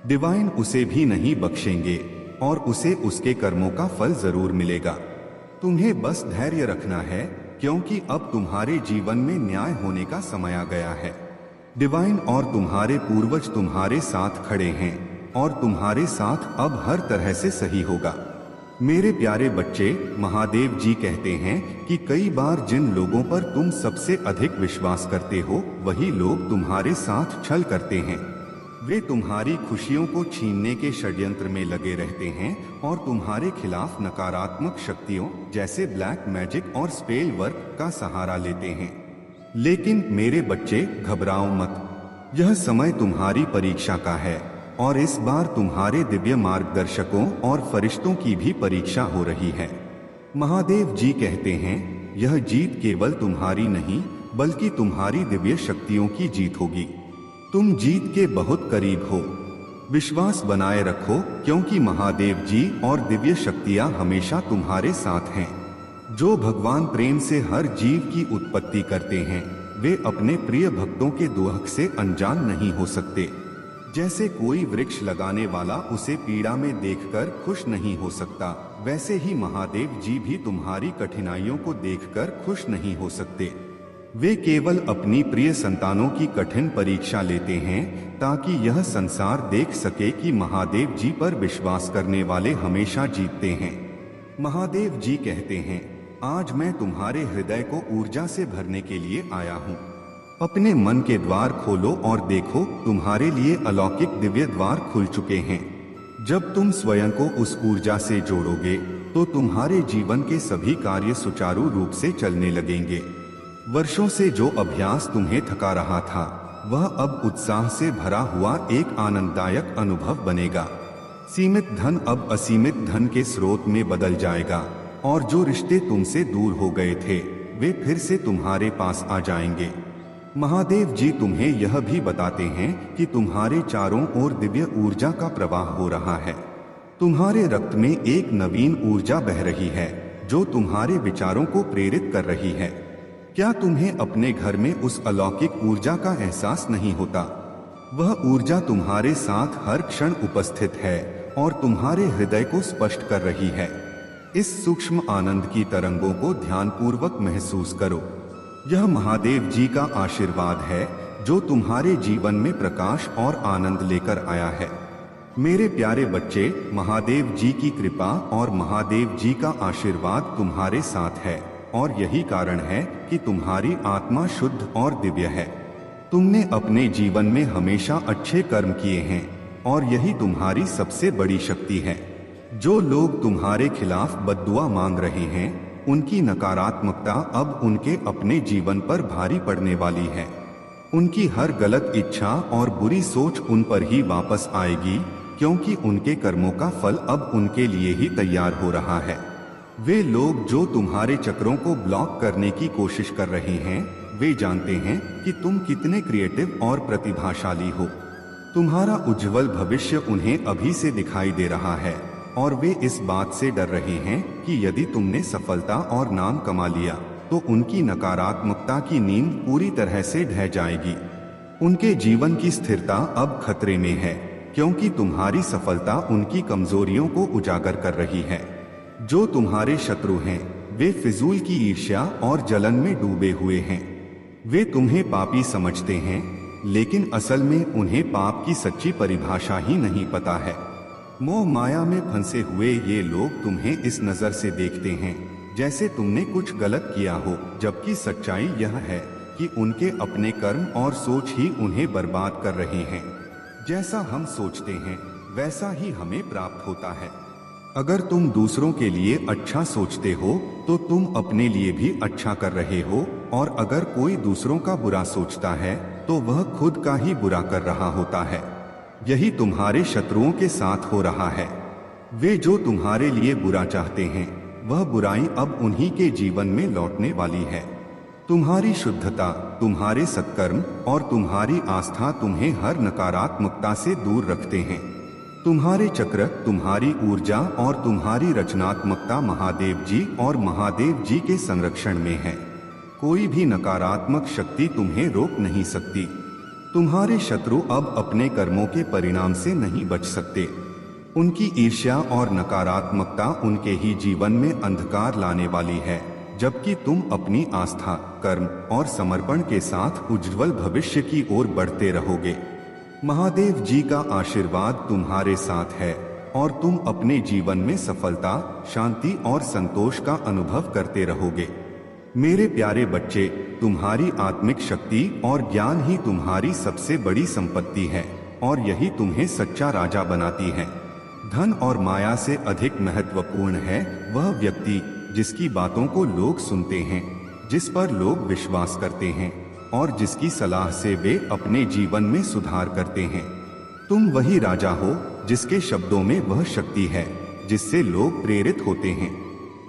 डिवाइन उसे भी नहीं बख्शेंगे और उसे उसके कर्मों का फल जरूर मिलेगा। तुम्हें बस धैर्य रखना है, क्योंकि अब तुम्हारे जीवन में न्याय होने का समय आ गया है। डिवाइन और तुम्हारे पूर्वज तुम्हारे साथ खड़े हैं और तुम्हारे साथ अब हर तरह से सही होगा। मेरे प्यारे बच्चे, महादेव जी कहते हैं कि कई बार जिन लोगों पर तुम सबसे अधिक विश्वास करते हो वही लोग तुम्हारे साथ छल करते हैं। वे तुम्हारी खुशियों को छीनने के षड्यंत्र में लगे रहते हैं और तुम्हारे खिलाफ नकारात्मक शक्तियों जैसे ब्लैक मैजिक और स्पेल वर्क का सहारा लेते हैं। लेकिन मेरे बच्चे, घबराओ मत। यह समय तुम्हारी परीक्षा का है और इस बार तुम्हारे दिव्य मार्गदर्शकों और फरिश्तों की भी परीक्षा हो रही है। महादेव जी कहते हैं, यह जीत केवल तुम्हारी नहीं बल्कि तुम्हारी दिव्य शक्तियों की जीत होगी। तुम जीत के बहुत करीब हो। विश्वास बनाए रखो, क्योंकि महादेव जी और दिव्य शक्तियां हमेशा तुम्हारे साथ हैं। जो भगवान प्रेम से हर जीव की उत्पत्ति करते हैं, वे अपने प्रिय भक्तों के दुख से अनजान नहीं हो सकते। जैसे कोई वृक्ष लगाने वाला उसे पीड़ा में देखकर खुश नहीं हो सकता, वैसे ही महादेव जी भी तुम्हारी कठिनाइयों को देखकर खुश नहीं हो सकते। वे केवल अपनी प्रिय संतानों की कठिन परीक्षा लेते हैं ताकि यह संसार देख सके कि महादेव जी पर विश्वास करने वाले हमेशा जीतते हैं। महादेव जी कहते हैं, आज मैं तुम्हारे हृदय को ऊर्जा से भरने के लिए आया हूँ। अपने मन के द्वार खोलो और देखो, तुम्हारे लिए अलौकिक दिव्य द्वार खुल चुके हैं। जब तुम स्वयं को उस ऊर्जा से जोड़ोगे तो तुम्हारे जीवन के सभी कार्य सुचारू रूप से चलने लगेंगे। वर्षों से जो अभ्यास तुम्हें थका रहा था, वह अब उत्साह से भरा हुआ एक आनंददायक अनुभव बनेगा। सीमित धन अब असीमित धन के स्रोत में बदल जाएगा और जो रिश्ते तुमसे दूर हो गए थे, वे फिर से तुम्हारे पास आ जाएंगे। महादेव जी तुम्हें यह भी बताते हैं कि तुम्हारे चारों ओर दिव्य ऊर्जा का प्रवाह हो रहा है। तुम्हारे रक्त में एक नवीन ऊर्जा बह रही है जो तुम्हारे विचारों को प्रेरित कर रही है। क्या तुम्हें अपने घर में उस अलौकिक ऊर्जा का एहसास नहीं होता? वह ऊर्जा तुम्हारे साथ हर क्षण उपस्थित है और तुम्हारे हृदय को स्पष्ट कर रही है। इस सूक्ष्म आनंद की तरंगों को ध्यानपूर्वक महसूस करो। यह महादेव जी का आशीर्वाद है जो तुम्हारे जीवन में प्रकाश और आनंद लेकर आया है। मेरे प्यारे बच्चे, महादेव जी की कृपा और महादेव जी का आशीर्वाद तुम्हारे साथ है और यही कारण है कि तुम्हारी आत्मा शुद्ध और दिव्य है। तुमने अपने जीवन में हमेशा अच्छे कर्म किए हैं और यही तुम्हारी सबसे बड़ी शक्ति है। जो लोग तुम्हारे खिलाफ बद्दुआ मांग रहे हैं, उनकी नकारात्मकता अब उनके अपने जीवन पर भारी पड़ने वाली है। उनकी हर गलत इच्छा और बुरी सोच उन पर ही वापस आएगी, क्योंकि उनके कर्मों का फल अब उनके लिए ही तैयार हो रहा है। वे लोग जो तुम्हारे चक्रों को ब्लॉक करने की कोशिश कर रहे हैं, वे जानते हैं कि तुम कितने क्रिएटिव और प्रतिभाशाली हो। तुम्हारा उज्जवल भविष्य उन्हें अभी से दिखाई दे रहा है और वे इस बात से डर रहे हैं कि यदि तुमने सफलता और नाम कमा लिया तो उनकी नकारात्मकता की नींद पूरी तरह से ढह जाएगी। उनके जीवन की स्थिरता अब खतरे में है, क्योंकि तुम्हारी सफलता उनकी कमजोरियों को उजागर कर रही है। जो तुम्हारे शत्रु हैं, वे फिजूल की ईर्ष्या और जलन में डूबे हुए हैं। वे तुम्हें पापी समझते हैं, लेकिन असल में उन्हें पाप की सच्ची परिभाषा ही नहीं पता है। मोह माया में फंसे हुए ये लोग तुम्हें इस नजर से देखते हैं जैसे तुमने कुछ गलत किया हो, जबकि सच्चाई यह है कि उनके अपने कर्म और सोच ही उन्हें बर्बाद कर रहे हैं। जैसा हम सोचते हैं, वैसा ही हमें प्राप्त होता है। अगर तुम दूसरों के लिए अच्छा सोचते हो तो तुम अपने लिए भी अच्छा कर रहे हो, और अगर कोई दूसरों का बुरा सोचता है तो वह खुद का ही बुरा कर रहा होता है। यही तुम्हारे शत्रुओं के साथ हो रहा है। वे जो तुम्हारे लिए बुरा चाहते हैं, वह बुराई अब उन्हीं के जीवन में लौटने वाली है। तुम्हारी शुद्धता, तुम्हारे सत्कर्म और तुम्हारी आस्था तुम्हें हर नकारात्मकता से दूर रखते हैं। तुम्हारे चक्र, तुम्हारी ऊर्जा और तुम्हारी रचनात्मकता महादेव जी और महादेव जी के संरक्षण में है। कोई भी नकारात्मक शक्ति तुम्हें रोक नहीं सकती। तुम्हारे शत्रु अब अपने कर्मों के परिणाम से नहीं बच सकते। उनकी ईर्ष्या और नकारात्मकता उनके ही जीवन में अंधकार लाने वाली है, जबकि तुम अपनी आस्था, कर्म और समर्पण के साथ उज्जवल भविष्य की ओर बढ़ते रहोगे। महादेव जी का आशीर्वाद तुम्हारे साथ है और तुम अपने जीवन में सफलता, शांति और संतोष का अनुभव करते रहोगे। मेरे प्यारे बच्चे, तुम्हारी आत्मिक शक्ति और ज्ञान ही तुम्हारी सबसे बड़ी संपत्ति है और यही तुम्हें सच्चा राजा बनाती है। धन और माया से अधिक महत्वपूर्ण है वह व्यक्ति जिसकी बातों को लोग सुनते हैं, जिस पर लोग विश्वास करते हैं और जिसकी सलाह से वे अपने जीवन में सुधार करते हैं। तुम वही राजा हो जिसके शब्दों में वह शक्ति है जिससे लोग प्रेरित होते हैं।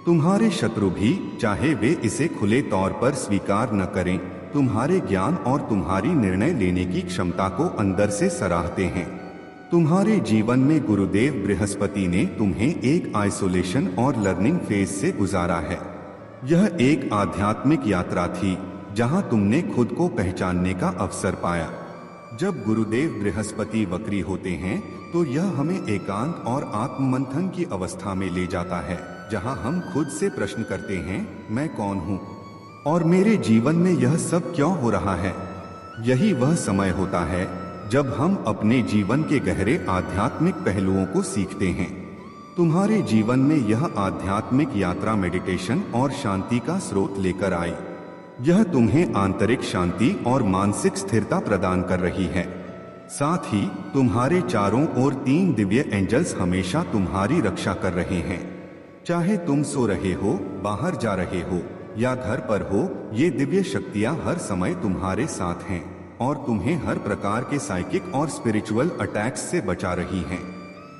तुम्हारे शत्रु भी, चाहे वे इसे खुले तौर पर स्वीकार न करें, तुम्हारे ज्ञान और तुम्हारी निर्णय लेने की क्षमता को अंदर से सराहते हैं। तुम्हारे जीवन में गुरुदेव बृहस्पति ने तुम्हें एक आइसोलेशन और लर्निंग फेज से गुजारा है। यह एक आध्यात्मिक यात्रा थी जहां तुमने खुद को पहचानने का अवसर पाया। जब गुरुदेव बृहस्पति वक्री होते हैं तो यह हमें एकांत और आत्ममंथन की अवस्था में ले जाता है, जहां हम खुद से प्रश्न करते हैं, मैं कौन हूं और मेरे जीवन में यह सब क्यों हो रहा है। यही वह समय होता है जब हम अपने जीवन के गहरे आध्यात्मिक पहलुओं को सीखते हैं। तुम्हारे जीवन में यह आध्यात्मिक यात्रा मेडिटेशन और शांति का स्रोत लेकर आई। यह तुम्हें आंतरिक शांति और मानसिक स्थिरता प्रदान कर रही है। साथ ही तुम्हारे चारों ओर 3 दिव्य एंजल्स हमेशा तुम्हारी रक्षा कर रहे हैं। चाहे तुम सो रहे हो, बाहर जा रहे हो या घर पर हो, ये दिव्य शक्तियां हर समय तुम्हारे साथ हैं और तुम्हें हर प्रकार के साइकिक और स्पिरिचुअल अटैक्स से बचा रही हैं।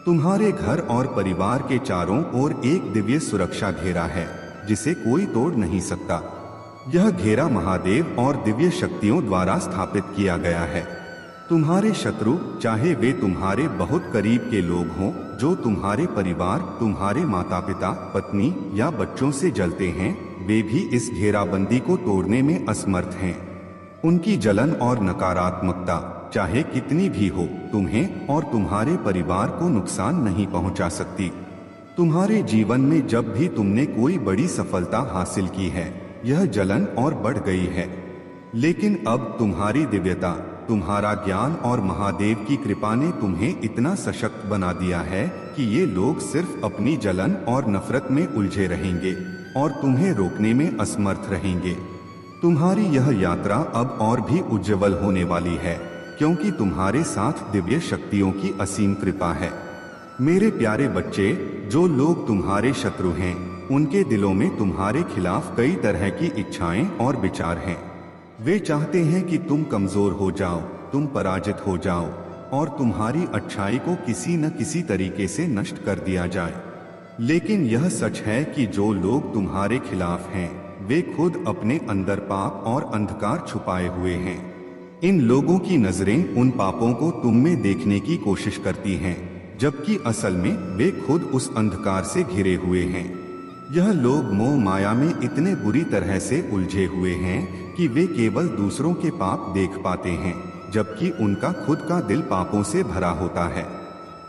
तुम्हारे घर और परिवार के चारों ओर एक दिव्य सुरक्षा घेरा है जिसे कोई तोड़ नहीं सकता। यह घेरा महादेव और दिव्य शक्तियों द्वारा स्थापित किया गया है। तुम्हारे शत्रु, चाहे वे तुम्हारे बहुत करीब के लोग हों, जो तुम्हारे परिवार, तुम्हारे माता पिता, पत्नी या बच्चों से जलते हैं, वे भी इस घेराबंदी को तोड़ने में असमर्थ हैं। उनकी जलन और नकारात्मकता, चाहे कितनी भी हो, तुम्हें और तुम्हारे परिवार को नुकसान नहीं पहुंचा सकती। तुम्हारे जीवन में जब भी तुमने कोई बड़ी सफलता हासिल की है, यह जलन और बढ़ गई है। लेकिन अब तुम्हारी दिव्यता, तुम्हारा ज्ञान और महादेव की कृपा ने तुम्हें इतना सशक्त बना दिया है कि ये लोग सिर्फ अपनी जलन और नफरत में उलझे रहेंगे और तुम्हें रोकने में असमर्थ रहेंगे। तुम्हारी यह यात्रा अब और भी उज्जवल होने वाली है क्योंकि तुम्हारे साथ दिव्य शक्तियों की असीम कृपा है। मेरे प्यारे बच्चे, जो लोग तुम्हारे शत्रु हैं, उनके दिलों में तुम्हारे खिलाफ कई तरह की इच्छाएं और विचार हैं। वे चाहते हैं कि तुम कमजोर हो जाओ, तुम पराजित हो जाओ और तुम्हारी अच्छाई को किसी न किसी तरीके से नष्ट कर दिया जाए। लेकिन यह सच है कि जो लोग तुम्हारे खिलाफ हैं, वे खुद अपने अंदर पाप और अंधकार छुपाए हुए हैं। इन लोगों की नजरें उन पापों को तुम में देखने की कोशिश करती हैं, जबकि असल में वे खुद उस अंधकार से घिरे हुए हैं। यह लोग मोह माया में इतने बुरी तरह से उलझे हुए हैं कि वे केवल दूसरों के पाप देख पाते हैं, जबकि उनका खुद का दिल पापों से भरा होता है।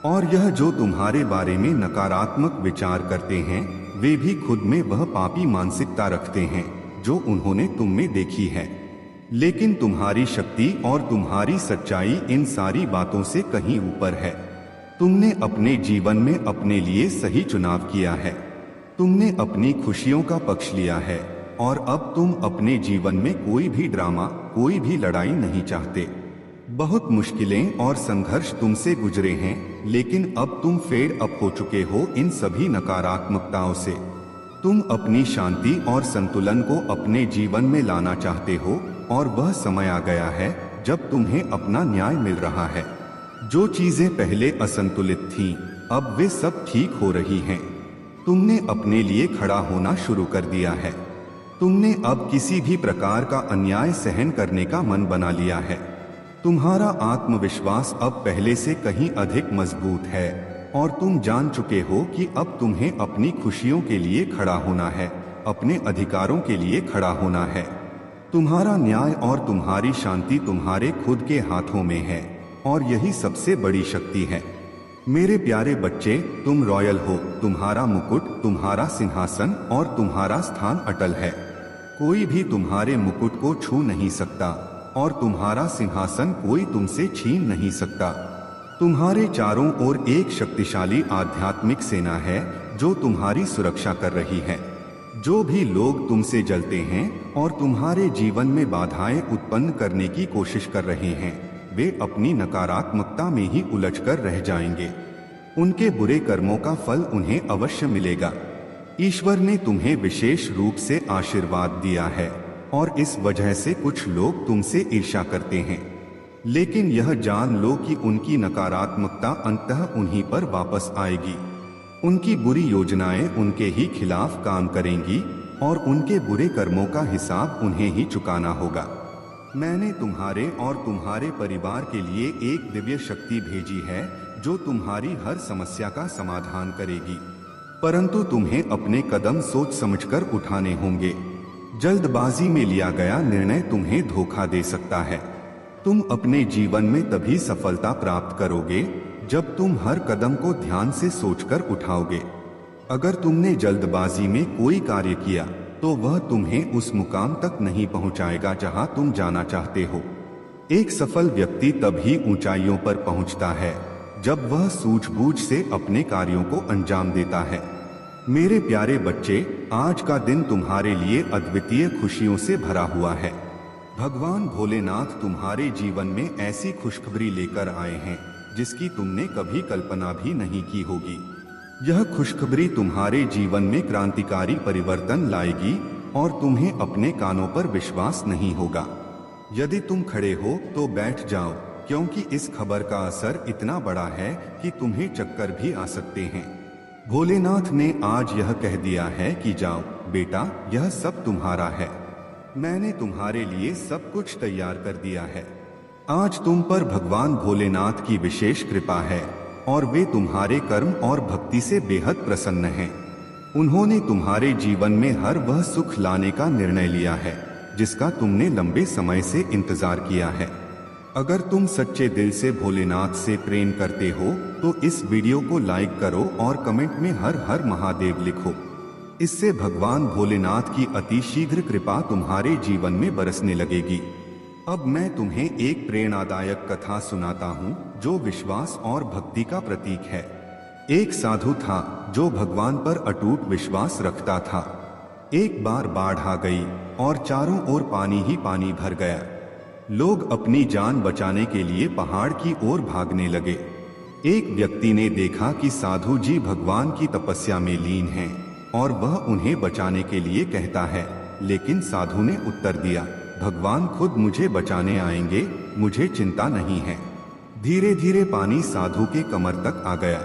और यह जो तुम्हारे बारे में नकारात्मक विचार करते हैं, वे भी खुद में वह पापी मानसिकता रखते हैं जो उन्होंने तुम में देखी है। लेकिन तुम्हारी शक्ति और तुम्हारी सच्चाई इन सारी बातों से कहीं ऊपर है। तुमने अपने जीवन में अपने लिए सही चुनाव किया है। तुमने अपनी खुशियों का पक्ष लिया है और अब तुम अपने जीवन में कोई भी ड्रामा, कोई भी लड़ाई नहीं चाहते। बहुत मुश्किलें और संघर्ष तुमसे गुजरे हैं, लेकिन अब तुम फेड अप हो चुके हो इन सभी नकारात्मकताओं से। तुम अपनी शांति और संतुलन को अपने जीवन में लाना चाहते हो और वह समय आ गया है जब तुम्हें अपना न्याय मिल रहा है। जो चीजें पहले असंतुलित थीं, अब वे सब ठीक हो रही हैं। तुमने अपने लिए खड़ा होना शुरू कर दिया है। तुमने अब किसी भी प्रकार का अन्याय सहन करने का मन बना लिया है। तुम्हारा आत्मविश्वास अब पहले से कहीं अधिक मजबूत है और तुम जान चुके हो कि अब तुम्हें अपनी खुशियों के लिए खड़ा होना है, अपने अधिकारों के लिए खड़ा होना है। तुम्हारा न्याय और तुम्हारी शांति तुम्हारे खुद के हाथों में है और यही सबसे बड़ी शक्ति है। मेरे प्यारे बच्चे, तुम रॉयल हो। तुम्हारा मुकुट, तुम्हारा सिंहासन और तुम्हारा स्थान अटल है। कोई भी तुम्हारे मुकुट को छू नहीं सकता और तुम्हारा सिंहासन कोई तुमसे छीन नहीं सकता। तुम्हारे चारों ओर एक शक्तिशाली आध्यात्मिक सेना है जो तुम्हारी सुरक्षा कर रही है। जो भी लोग तुमसे जलते हैं और तुम्हारे जीवन में बाधाएं उत्पन्न करने की कोशिश कर रहे हैं, वे अपनी नकारात्मकता में ही उलझकर रह जाएंगे। उनके बुरे कर्मों का फल उन्हें अवश्य मिलेगा। ईश्वर ने तुम्हें विशेष रूप से आशीर्वाद दिया है और इस वजह से कुछ लोग तुमसे ईर्ष्या करते हैं। लेकिन यह जान लो कि उनकी नकारात्मकता अंततः उन्हीं पर वापस आएगी। उनकी बुरी योजनाएं उनके ही खिलाफ काम करेंगी और उनके बुरे कर्मों का हिसाब उन्हें ही चुकाना होगा। मैंने तुम्हारे और तुम्हारे परिवार के लिए एक दिव्य शक्ति भेजी है जो तुम्हारी हर समस्या का समाधान करेगी, परंतु तुम्हें अपने कदम सोच समझकर उठाने होंगे। जल्दबाजी में लिया गया निर्णय तुम्हें धोखा दे सकता है। तुम अपने जीवन में तभी सफलता प्राप्त करोगे जब तुम हर कदम को ध्यान से सोचकर उठाओगे। अगर तुमने जल्दबाजी में कोई कार्य किया तो वह तुम्हें उस मुकाम तक नहीं पहुंचाएगा जहां तुम जाना चाहते हो। एक सफल व्यक्ति तभी ऊंचाइयों पर पहुंचता है जब वह सूझबूझ से अपने कार्यों को अंजाम देता है। मेरे प्यारे बच्चे, आज का दिन तुम्हारे लिए अद्वितीय खुशियों से भरा हुआ है। भगवान भोलेनाथ तुम्हारे जीवन में ऐसी खुशखबरी लेकर आए हैं जिसकी तुमने कभी कल्पना भी नहीं की होगी। यह खुशखबरी तुम्हारे जीवन में क्रांतिकारी परिवर्तन लाएगी और तुम्हें अपने कानों पर विश्वास नहीं होगा। यदि तुम खड़े हो तो बैठ जाओ, क्योंकि इस खबर का असर इतना बड़ा है कि तुम्हें चक्कर भी आ सकते हैं। भोलेनाथ ने आज यह कह दिया है कि जाओ बेटा, यह सब तुम्हारा है। मैंने तुम्हारे लिए सब कुछ तैयार कर दिया है। आज तुम पर भगवान भोलेनाथ की विशेष कृपा है और वे तुम्हारे कर्म और भक्ति से बेहद प्रसन्न हैं। उन्होंने तुम्हारे जीवन में हर वह सुख लाने का निर्णय लिया है जिसका तुमने लंबे समय से इंतजार किया है। अगर तुम सच्चे दिल से भोलेनाथ से प्रेम करते हो तो इस वीडियो को लाइक करो और कमेंट में हर हर महादेव लिखो। इससे भगवान भोलेनाथ की अति शीघ्र कृपा तुम्हारे जीवन में बरसने लगेगी। अब मैं तुम्हें एक प्रेरणादायक कथा सुनाता हूँ जो विश्वास और भक्ति का प्रतीक है। एक साधु था जो भगवान पर अटूट विश्वास रखता था। एक बार बाढ़ आ गई और चारों ओर पानी ही पानी भर गया। लोग अपनी जान बचाने के लिए पहाड़ की ओर भागने लगे। एक व्यक्ति ने देखा कि साधु जी भगवान की तपस्या में लीन हैं और वह उन्हें बचाने के लिए कहता है, लेकिन साधु ने उत्तर दिया, भगवान खुद मुझे बचाने आएंगे, मुझे चिंता नहीं है। धीरे धीरे पानी साधु के कमर तक आ गया।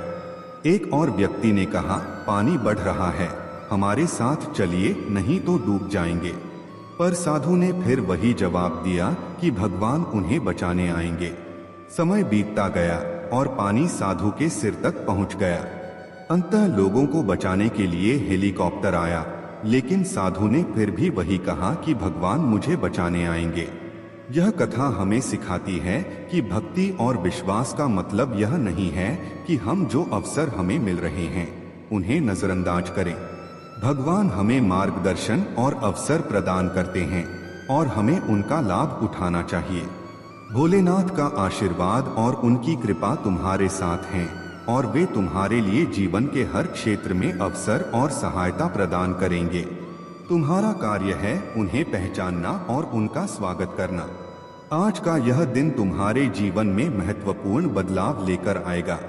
एक और व्यक्ति ने कहा, पानी बढ़ रहा है, हमारे साथ चलिए, नहीं तो डूब जाएंगे। पर साधु ने फिर वही जवाब दिया कि भगवान उन्हें बचाने आएंगे। समय बीतता गया और पानी साधु के सिर तक पहुंच गया। अंततः लोगों को बचाने के लिए हेलीकॉप्टर आया, लेकिन साधु ने फिर भी वही कहा कि भगवान मुझे बचाने आएंगे। यह कथा हमें सिखाती है कि भक्ति और विश्वास का मतलब यह नहीं है कि हम जो अवसर हमें मिल रहे हैं उन्हें नजरअंदाज करें। भगवान हमें मार्गदर्शन और अवसर प्रदान करते हैं और हमें उनका लाभ उठाना चाहिए। भोलेनाथ का आशीर्वाद और उनकी कृपा तुम्हारे साथ हैं और वे तुम्हारे लिए जीवन के हर क्षेत्र में अवसर और सहायता प्रदान करेंगे। तुम्हारा कार्य है उन्हें पहचानना और उनका स्वागत करना। आज का यह दिन तुम्हारे जीवन में महत्वपूर्ण बदलाव लेकर आएगा।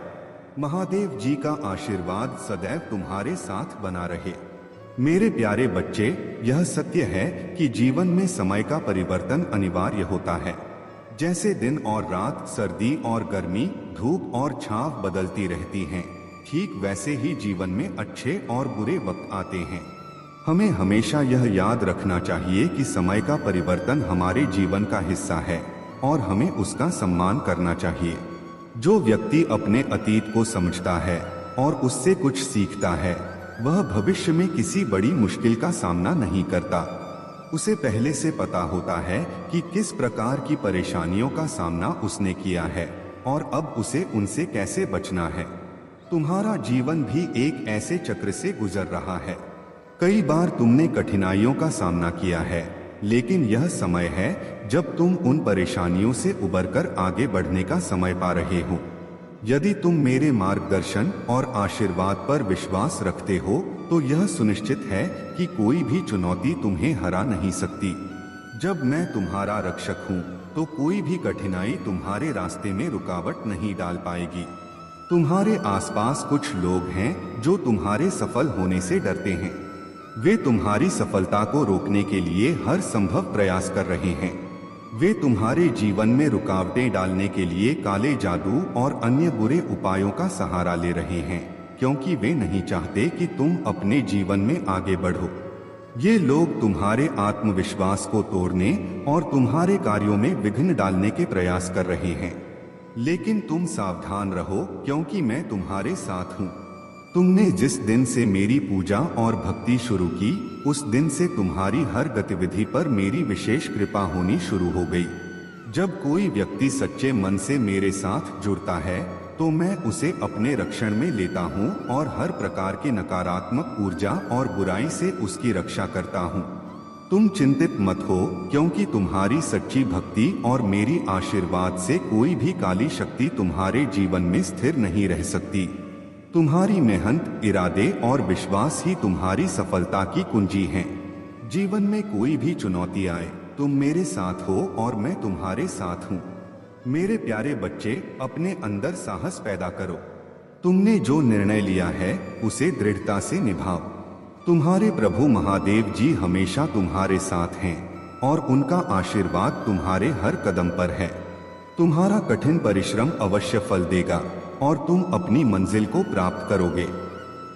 महादेव जी का आशीर्वाद सदैव तुम्हारे साथ बना रहे। मेरे प्यारे बच्चे, यह सत्य है कि जीवन में समय का परिवर्तन अनिवार्य होता है। जैसे दिन और रात, सर्दी और गर्मी, धूप और छांव बदलती रहती हैं, ठीक वैसे ही जीवन में अच्छे और बुरे वक्त आते हैं। हमें हमेशा यह याद रखना चाहिए कि समय का परिवर्तन हमारे जीवन का हिस्सा है और हमें उसका सम्मान करना चाहिए। जो व्यक्ति अपने अतीत को समझता है और उससे कुछ सीखता है, वह भविष्य में किसी बड़ी मुश्किल का सामना नहीं करता। उसे पहले से पता होता है कि किस प्रकार की परेशानियों का सामना उसने किया है और अब उसे उनसे कैसे बचना है। तुम्हारा जीवन भी एक ऐसे चक्र से गुजर रहा है। कई बार तुमने कठिनाइयों का सामना किया है, लेकिन यह समय है जब तुम उन परेशानियों से उबरकर आगे बढ़ने का समय पा रहे हो। यदि तुम मेरे मार्गदर्शन और आशीर्वाद पर विश्वास रखते हो तो यह सुनिश्चित है कि कोई भी चुनौती तुम्हें हरा नहीं सकती। जब मैं तुम्हारा रक्षक हूँ तो कोई भी कठिनाई तुम्हारे रास्ते में रुकावट नहीं डाल पाएगी। तुम्हारे आसपास कुछ लोग हैं जो तुम्हारे सफल होने से डरते हैं। वे तुम्हारी सफलता को रोकने के लिए हर संभव प्रयास कर रहे हैं। वे तुम्हारे जीवन में रुकावटें डालने के लिए काले जादू और अन्य बुरे उपायों का सहारा ले रहे हैं, क्योंकि वे नहीं चाहते कि तुम अपने जीवन में आगे बढ़ो। ये लोग तुम्हारे आत्मविश्वास को तोड़ने और तुम्हारे कार्यों में विघ्न डालने के प्रयास कर रहे हैं। लेकिन तुम सावधान रहो, क्योंकि मैं तुम्हारे साथ हूँ। तुमने जिस दिन से मेरी पूजा और भक्ति शुरू की, उस दिन से तुम्हारी हर गतिविधि पर मेरी विशेष कृपा होनी शुरू हो गई। जब कोई व्यक्ति सच्चे मन से मेरे साथ जुड़ता है तो मैं उसे अपने रक्षण में लेता हूँ और हर प्रकार के नकारात्मक ऊर्जा और बुराई से उसकी रक्षा करता हूँ। तुम चिंतित मत हो, क्योंकि तुम्हारी सच्ची भक्ति और मेरी आशीर्वाद से कोई भी काली शक्ति तुम्हारे जीवन में स्थिर नहीं रह सकती। तुम्हारी मेहनत, इरादे और विश्वास ही तुम्हारी सफलता की कुंजी हैं। जीवन में कोई भी चुनौती आए, तुम मेरे साथ हो और मैं तुम्हारे साथ हूँ। मेरे प्यारे बच्चे, अपने अंदर साहस पैदा करो। तुमने जो निर्णय लिया है उसे दृढ़ता से निभाओ। तुम्हारे प्रभु महादेव जी हमेशा तुम्हारे साथ हैं और उनका आशीर्वाद तुम्हारे हर कदम पर है। तुम्हारा कठिन परिश्रम अवश्य फल देगा और तुम अपनी मंजिल को प्राप्त करोगे।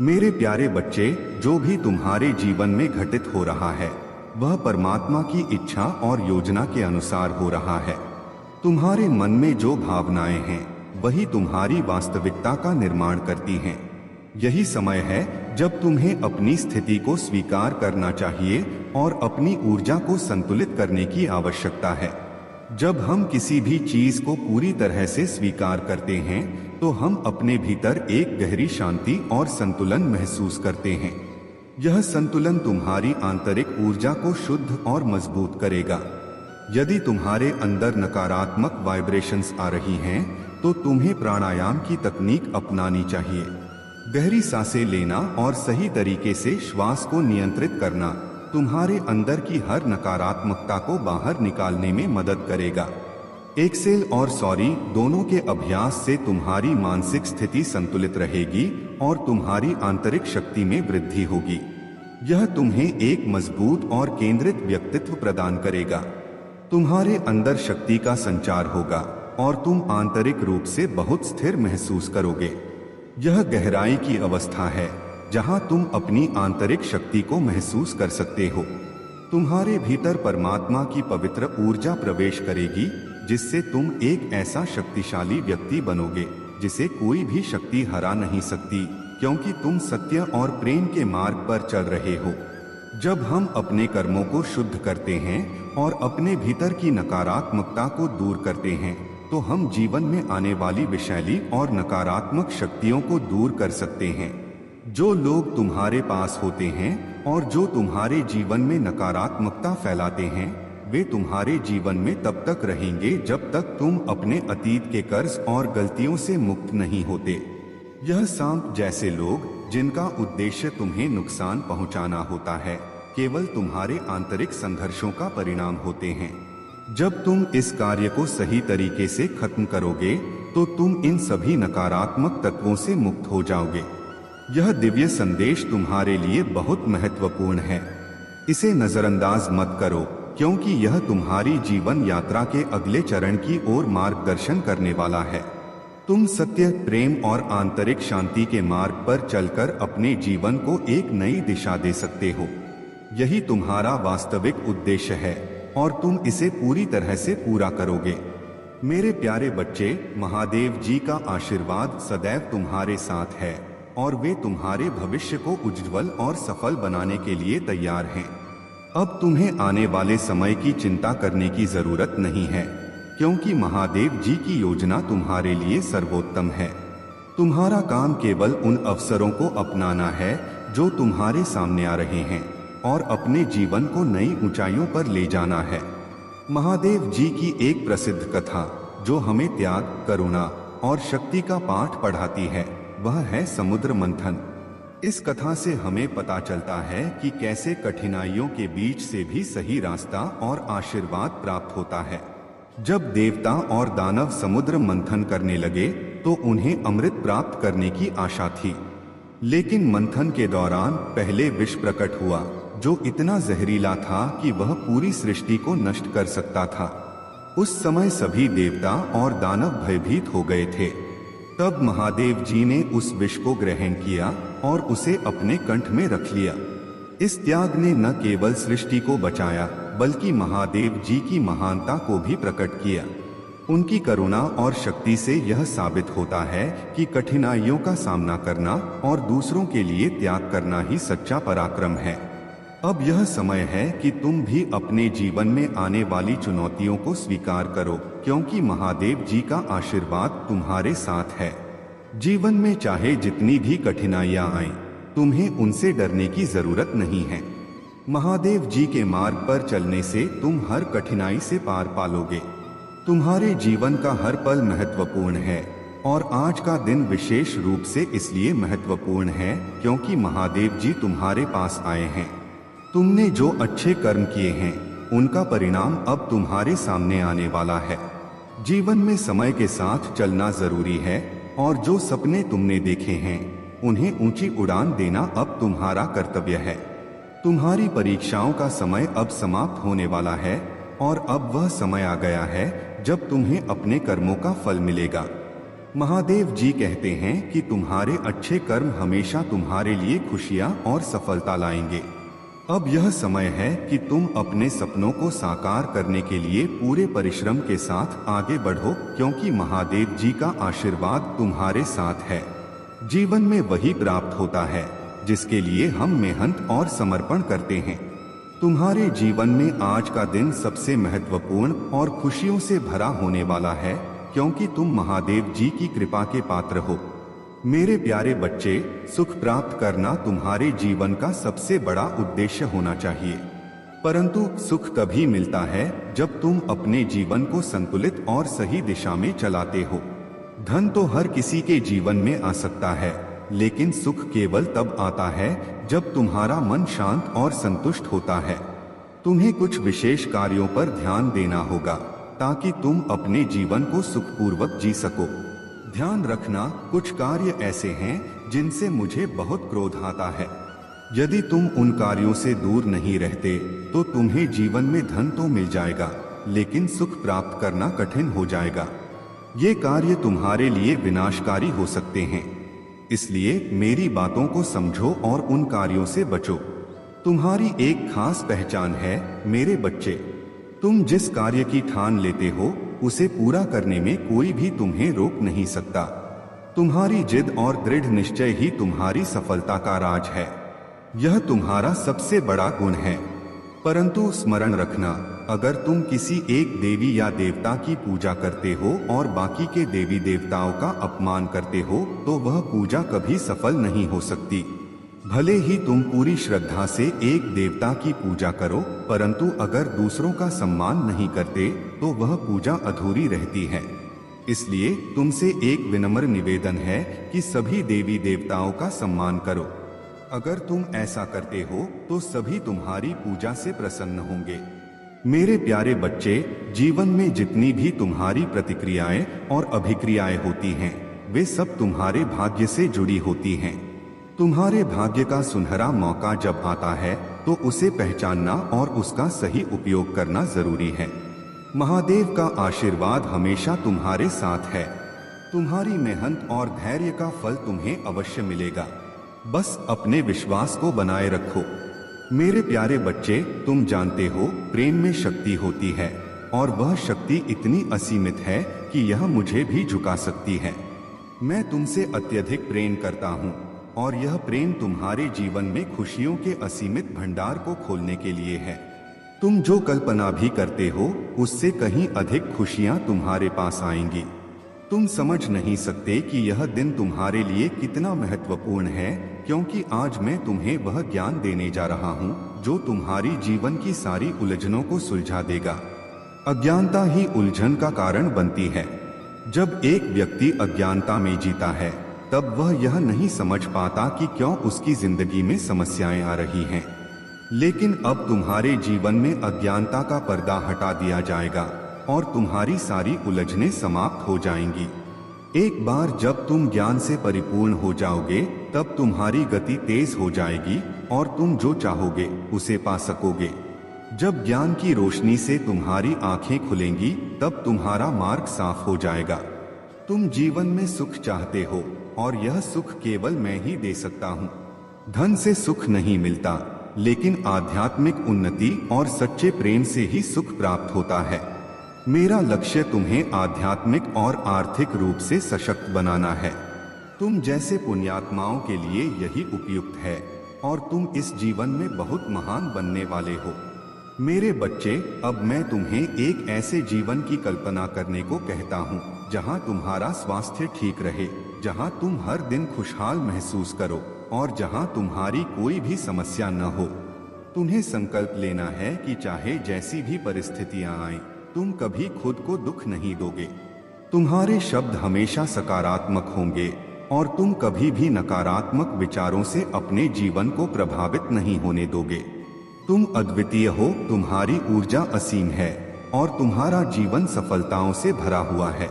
मेरे प्यारे बच्चे, जो भी तुम्हारे जीवन में घटित हो रहा है वह परमात्मा की इच्छा और योजना के अनुसार हो रहा है। तुम्हारे मन में जो भावनाएं हैं वही तुम्हारी वास्तविकता का निर्माण करती हैं। यही समय है जब तुम्हें अपनी स्थिति को स्वीकार करना चाहिए और अपनी ऊर्जा को संतुलित करने की आवश्यकता है। जब हम किसी भी चीज को पूरी तरह से स्वीकार करते हैं तो हम अपने भीतर एक गहरी शांति और संतुलन महसूस करते हैं। यह संतुलन तुम्हारी आंतरिक ऊर्जा को शुद्ध और मजबूत करेगा। यदि तुम्हारे अंदर नकारात्मक वाइब्रेशंस आ रही हैं तो तुम्हें प्राणायाम की तकनीक अपनानी चाहिए। गहरी सांसें लेना और सही तरीके से श्वास को नियंत्रित करना तुम्हारे अंदर की हर नकारात्मकता को बाहर निकालने में मदद करेगा। एक्सेल और सॉरी दोनों के अभ्यास से तुम्हारी मानसिक स्थिति संतुलित रहेगी और तुम्हारी आंतरिक शक्ति में वृद्धि होगी। यह तुम्हें एक मजबूत और केंद्रित व्यक्तित्व प्रदान करेगा। तुम्हारे अंदर शक्ति का संचार होगा और तुम आंतरिक रूप से बहुत स्थिर महसूस करोगे। यह गहराई की अवस्था है जहां तुम अपनी आंतरिक शक्ति को महसूस कर सकते हो। तुम्हारे भीतर परमात्मा की पवित्र ऊर्जा प्रवेश करेगी, जिससे तुम एक ऐसा शक्तिशाली व्यक्ति बनोगे जिसे कोई भी शक्ति हरा नहीं सकती, क्योंकि तुम सत्य और प्रेम के मार्ग पर चल रहे हो। जब हम अपने कर्मों को शुद्ध करते हैं और अपने भीतर की नकारात्मकता को दूर करते हैं तो हम जीवन में आने वाली विषैली और नकारात्मक शक्तियों को दूर कर सकते हैं। जो लोग तुम्हारे पास होते हैं और जो तुम्हारे जीवन में नकारात्मकता फैलाते हैं वे तुम्हारे जीवन में तब तक रहेंगे जब तक तुम अपने अतीत के कर्ज और गलतियों से मुक्त नहीं होते। यह सांप जैसे लोग जिनका उद्देश्य तुम्हें नुकसान पहुंचाना होता है केवल तुम्हारे आंतरिक संघर्षों का परिणाम होते हैं। जब तुम इस कार्य को सही तरीके से खत्म करोगे तो तुम इन सभी नकारात्मक तत्वों से मुक्त हो जाओगे। यह दिव्य संदेश तुम्हारे लिए बहुत महत्वपूर्ण है। इसे नजरअंदाज मत करो, क्योंकि यह तुम्हारी जीवन यात्रा के अगले चरण की ओर मार्गदर्शन करने वाला है। तुम सत्य, प्रेम और आंतरिक शांति के मार्ग पर चलकर अपने जीवन को एक नई दिशा दे सकते हो। यही तुम्हारा वास्तविक उद्देश्य है और तुम इसे पूरी तरह से पूरा करोगे। मेरे प्यारे बच्चे, महादेव जी का आशीर्वाद सदैव तुम्हारे साथ है और वे तुम्हारे भविष्य को उज्जवल और सफल बनाने के लिए तैयार हैं। अब तुम्हें आने वाले समय की चिंता करने की जरूरत नहीं है, क्योंकि महादेव जी की योजना तुम्हारे लिए सर्वोत्तम है। तुम्हारा काम केवल उन अवसरों को अपनाना है जो तुम्हारे सामने आ रहे हैं और अपने जीवन को नई ऊंचाइयों पर ले जाना है। महादेव जी की एक प्रसिद्ध कथा जो हमें त्याग, करुणा और शक्ति का पाठ पढ़ाती है, वह है समुद्र मंथन। इस कथा से हमें पता चलता है कि कैसे कठिनाइयों के बीच से भी सही रास्ता और आशीर्वाद प्राप्त होता है। जब देवता और दानव समुद्र मंथन करने लगे तो उन्हें अमृत प्राप्त करने की आशा थी, लेकिन मंथन के दौरान पहले विष प्रकट हुआ जो इतना जहरीला था कि वह पूरी सृष्टि को नष्ट कर सकता था। उस समय सभी देवता और दानव भयभीत हो गए थे। तब महादेव जी ने उस विष को ग्रहण किया और उसे अपने कंठ में रख लिया। इस त्याग ने न केवल सृष्टि को बचाया बल्कि महादेव जी की महानता को भी प्रकट किया। उनकी करुणा और शक्ति से यह साबित होता है कि कठिनाइयों का सामना करना और दूसरों के लिए त्याग करना ही सच्चा पराक्रम है। अब यह समय है कि तुम भी अपने जीवन में आने वाली चुनौतियों को स्वीकार करो, क्योंकि महादेव जी का आशीर्वाद तुम्हारे साथ है। जीवन में चाहे जितनी भी कठिनाइयां आएं, तुम्हें उनसे डरने की जरूरत नहीं है। महादेव जी के मार्ग पर चलने से तुम हर कठिनाई से पार पालोगे। तुम्हारे जीवन का हर पल महत्वपूर्ण है और आज का दिन विशेष रूप से इसलिए महत्वपूर्ण है क्योंकि महादेव जी तुम्हारे पास आए हैं। तुमने जो अच्छे कर्म किए हैं उनका परिणाम अब तुम्हारे सामने आने वाला है। जीवन में समय के साथ चलना जरूरी है और जो सपने तुमने देखे हैं उन्हें ऊंची उड़ान देना अब तुम्हारा कर्तव्य है। तुम्हारी परीक्षाओं का समय अब समाप्त होने वाला है और अब वह समय आ गया है जब तुम्हें अपने कर्मों का फल मिलेगा। महादेव जी कहते हैं कि तुम्हारे अच्छे कर्म हमेशा तुम्हारे लिए खुशियां और सफलता लाएंगे। अब यह समय है कि तुम अपने सपनों को साकार करने के लिए पूरे परिश्रम के साथ आगे बढ़ो, क्योंकि महादेव जी का आशीर्वाद तुम्हारे साथ है। जीवन में वही प्राप्त होता है जिसके लिए हम मेहनत और समर्पण करते हैं। तुम्हारे जीवन में आज का दिन सबसे महत्वपूर्ण और खुशियों से भरा होने वाला है, क्योंकि तुम महादेव जी की कृपा के पात्र हो। मेरे प्यारे बच्चे, सुख प्राप्त करना तुम्हारे जीवन का सबसे बड़ा उद्देश्य होना चाहिए, परंतु सुख तभी मिलता है जब तुम अपने जीवन को संतुलित और सही दिशा में चलाते हो। धन तो हर किसी के जीवन में आ सकता है, लेकिन सुख केवल तब आता है जब तुम्हारा मन शांत और संतुष्ट होता है। तुम्हें कुछ विशेष कार्यों पर ध्यान देना होगा ताकि तुम अपने जीवन को सुखपूर्वक जी सको। ध्यान रखना, कुछ कार्य ऐसे हैं जिनसे मुझे बहुत क्रोध आता है। यदि तुम उन कार्यों से दूर नहीं रहते तो तुम्हें जीवन में धन तो मिल जाएगा, लेकिन सुख प्राप्त करना कठिन हो जाएगा। ये कार्य तुम्हारे लिए विनाशकारी हो सकते हैं, इसलिए मेरी बातों को समझो और उन कार्यों से बचो। तुम्हारी एक खास पहचान है मेरे बच्चे। तुम जिस कार्य की ठान लेते हो उसे पूरा करने में कोई भी तुम्हें रोक नहीं सकता। तुम्हारी जिद और दृढ़ निश्चय ही तुम्हारी सफलता का राज है। यह तुम्हारा सबसे बड़ा गुण है। परंतु स्मरण रखना, अगर तुम किसी एक देवी या देवता की पूजा करते हो और बाकी के देवी देवताओं का अपमान करते हो तो वह पूजा कभी सफल नहीं हो सकती। भले ही तुम पूरी श्रद्धा से एक देवता की पूजा करो, परंतु अगर दूसरों का सम्मान नहीं करते तो वह पूजा अधूरी रहती है। इसलिए तुमसे एक विनम्र निवेदन है कि सभी देवी देवताओं का सम्मान करो। अगर तुम ऐसा करते हो तो सभी तुम्हारी पूजा से प्रसन्न होंगे। मेरे प्यारे बच्चे, जीवन में जितनी भी तुम्हारी प्रतिक्रियाएं और अभिक्रियाएं होती हैं, वे सब तुम्हारे भाग्य से जुड़ी होती हैं। तुम्हारे भाग्य का सुनहरा मौका जब आता है तो उसे पहचानना और उसका सही उपयोग करना जरूरी है। महादेव का आशीर्वाद हमेशा तुम्हारे साथ है। तुम्हारी मेहनत और धैर्य का फल तुम्हें अवश्य मिलेगा। बस अपने विश्वास को बनाए रखो। मेरे प्यारे बच्चे, तुम जानते हो प्रेम में शक्ति होती है और वह शक्ति इतनी असीमित है कि यह मुझे भी झुका सकती है। मैं तुमसे अत्यधिक प्रेम करता हूँ और यह प्रेम तुम्हारे जीवन में खुशियों के असीमित भंडार को खोलने के लिए है। तुम जो कल्पना भी करते हो उससे कहीं अधिक खुशियां तुम्हारे पास आएंगी। तुम समझ नहीं सकते कि यह दिन तुम्हारे लिए कितना महत्वपूर्ण है, क्योंकि आज मैं तुम्हें वह ज्ञान देने जा रहा हूँ जो तुम्हारी जीवन की सारी उलझनों को सुलझा देगा। अज्ञानता ही उलझन का कारण बनती है। जब एक व्यक्ति अज्ञानता में जीता है तब वह यह नहीं समझ पाता कि क्यों उसकी जिंदगी में समस्याएं आ रही हैं। लेकिन अब तुम्हारे जीवन में अज्ञानता का पर्दा हटा दिया जाएगा और तुम्हारी सारी उलझनें समाप्त हो जाएंगी। एक बार जब तुम ज्ञान से परिपूर्ण हो जाओगे तब तुम्हारी गति तेज हो जाएगी और तुम जो चाहोगे उसे पा सकोगे। जब ज्ञान की रोशनी से तुम्हारी आंखें खुलेंगी तब तुम्हारा मार्ग साफ हो जाएगा। तुम जीवन में सुख चाहते हो और यह सुख केवल मैं ही दे सकता हूँ। धन से सुख नहीं मिलता, लेकिन आध्यात्मिक उन्नति और सच्चे प्रेम से ही सुख प्राप्त होता है। मेरा लक्ष्य तुम्हें आध्यात्मिक और आर्थिक रूप से सशक्त बनाना है। तुम जैसे पुण्यात्माओं के लिए यही उपयुक्त है और तुम इस जीवन में बहुत महान बनने वाले हो। मेरे बच्चे, अब मैं तुम्हें एक ऐसे जीवन की कल्पना करने को कहता हूँ जहाँ तुम्हारा स्वास्थ्य ठीक रहे, जहाँ तुम हर दिन खुशहाल महसूस करो और जहाँ तुम्हारी कोई भी समस्या न हो। तुम्हें संकल्प लेना है कि चाहे जैसी भी परिस्थितियां आएं, तुम कभी खुद को दुख नहीं दोगे। तुम्हारे शब्द हमेशा सकारात्मक होंगे और तुम कभी भी नकारात्मक विचारों से अपने जीवन को प्रभावित नहीं होने दोगे। तुम अद्वितीय हो, तुम्हारी ऊर्जा असीम है और तुम्हारा जीवन सफलताओं से भरा हुआ है।